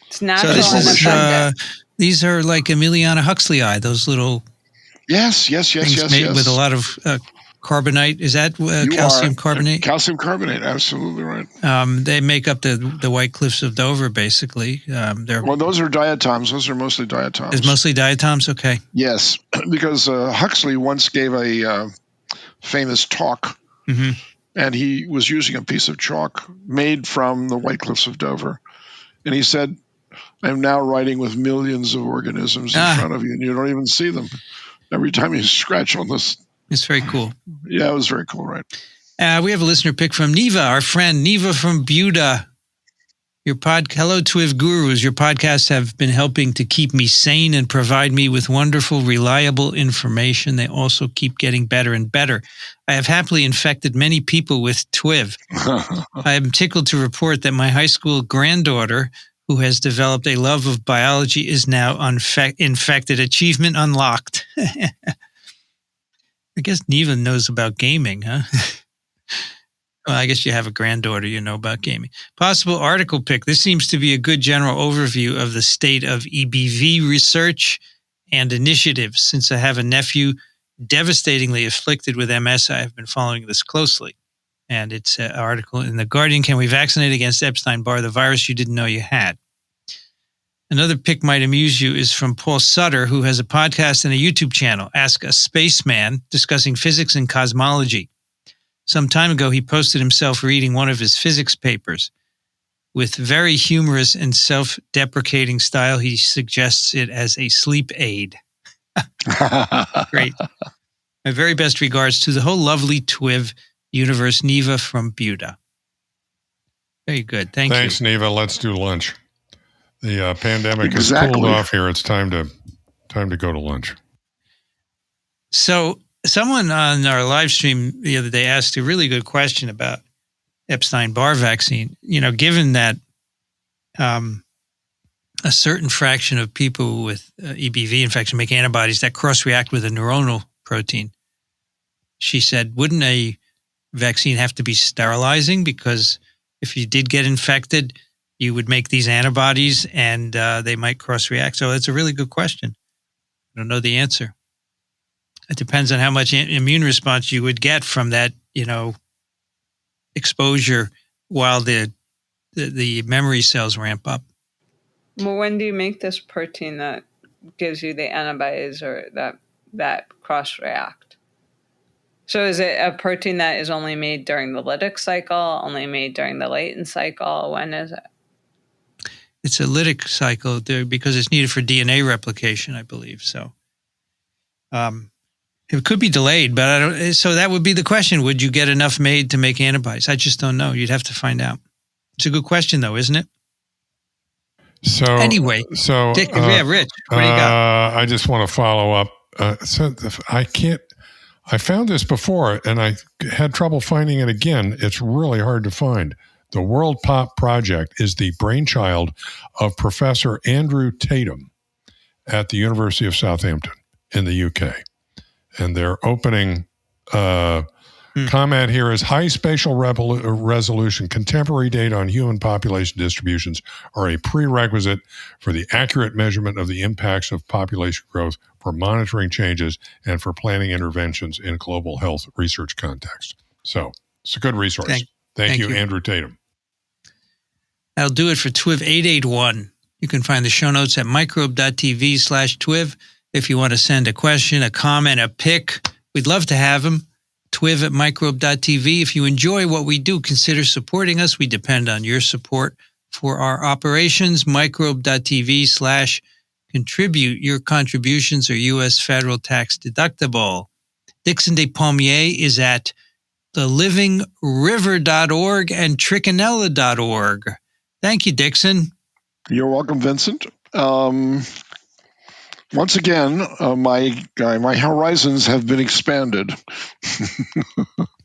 Speaker 4: It's natural and abundant.
Speaker 1: These are like Emiliana Huxley those little
Speaker 2: yes,
Speaker 1: made with a lot of carbonate. Is that calcium carbonate?
Speaker 2: Calcium carbonate, absolutely right.
Speaker 1: They make up the White Cliffs of Dover, basically.
Speaker 2: Those are diatoms. Those are mostly diatoms.
Speaker 1: It's mostly diatoms? Okay.
Speaker 2: Yes, because Huxley once gave a famous talk, and he was using a piece of chalk made from the White Cliffs of Dover. And he said, I'm now writing with millions of organisms in front of you, and you don't even see them. Every time you scratch on this.
Speaker 1: It's very cool.
Speaker 2: Yeah, it was very cool, right?
Speaker 1: We have a listener pick from Neva, our friend, Neva from Buda. Hello, TWiV gurus. Your podcasts have been helping to keep me sane and provide me with wonderful, reliable information. They also keep getting better and better. I have happily infected many people with TWiV. I am tickled to report that my high school granddaughter, who has developed a love of biology, is now infected. Achievement unlocked. I guess Neva knows about gaming, huh? Well, I guess you have a granddaughter, you know about gaming. Possible article pick. This seems to be a good general overview of the state of EBV research and initiatives. Since I have a nephew devastatingly afflicted with MS, I have been following this closely. And it's an article in The Guardian. Can we vaccinate against Epstein-Barr, the virus you didn't know you had? Another pick might amuse you is from Paul Sutter, who has a podcast and a YouTube channel, Ask a Spaceman, discussing physics and cosmology. Some time ago, he posted himself reading one of his physics papers. With very humorous and self-deprecating style, he suggests it as a sleep aid. Great. My very best regards to the whole lovely TWiV universe, Neva from Buda. Very good. Thanks,
Speaker 3: Neva. Let's do lunch. The pandemic has cooled off here. It's time to go to lunch.
Speaker 1: So someone on our live stream the other day asked a really good question about Epstein-Barr vaccine. You know, given that a certain fraction of people with EBV infection make antibodies that cross-react with a neuronal protein, she said, wouldn't a vaccine have to be sterilizing? Because if you did get infected, you would make these antibodies and they might cross-react. So that's a really good question. I don't know the answer. It depends on how much immune response you would get from that, exposure while the memory cells ramp up.
Speaker 4: Well, when do you make this protein that gives you the antibodies or that cross-react? So is it a protein that is only made during the lytic cycle, only made during the latent cycle? When is it?
Speaker 1: It's a lytic cycle because it's needed for DNA replication, I believe. So it could be delayed, but I don't. So that would be the question. Would you get enough made to make antibodies? I just don't know. You'd have to find out. It's a good question, though, isn't it?
Speaker 3: So
Speaker 1: anyway, Dick, Rich, what do you got?
Speaker 3: I just want to follow up. I found this before and I had trouble finding it again. It's really hard to find. The World Pop Project is the brainchild of Professor Andrew Tatum at the University of Southampton in the UK. And their opening comment here is high spatial resolution, contemporary data on human population distributions are a prerequisite for the accurate measurement of the impacts of population growth, for monitoring changes, and for planning interventions in global health research context. So it's a good resource. Thank you, Andrew Tatum.
Speaker 1: That'll do it for TWiV 881. You can find the show notes at microbe.tv/TWiV. If you want to send a question, a comment, a pic, we'd love to have them. TWiV at microbe.tv. If you enjoy what we do, consider supporting us. We depend on your support for our operations. Microbe.tv/contribute. Your contributions are U.S. federal tax deductible. Dixon Despommier is at thelivingriver.org and trichinella.org. Thank you, Dixon.
Speaker 2: You're welcome, Vincent. Once again, my horizons have been expanded.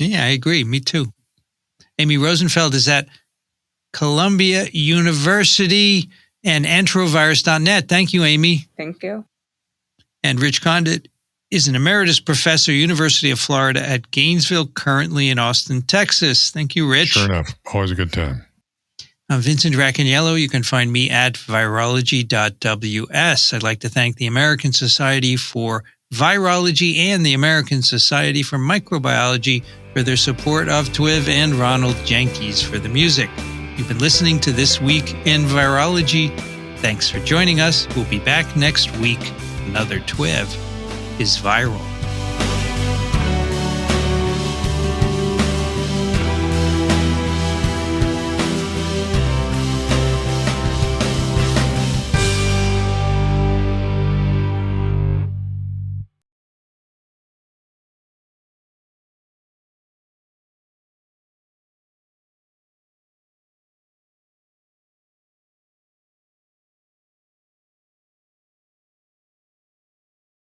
Speaker 1: Yeah, I agree. Me too. Amy Rosenfeld is at Columbia University and enterovirus.net. Thank you, Amy.
Speaker 4: Thank you.
Speaker 1: And Rich Condit is an emeritus professor, University of Florida at Gainesville, currently in Austin, Texas. Thank you, Rich.
Speaker 3: Sure enough. Always a good time.
Speaker 1: I'm Vincent Racaniello. You can find me at virology.ws. I'd like to thank the American Society for Virology and the American Society for Microbiology for their support of TWiV, and Ronald Jenkins for the music. You've been listening to This Week in Virology. Thanks for joining us. We'll be back next week. Another TWiV is viral.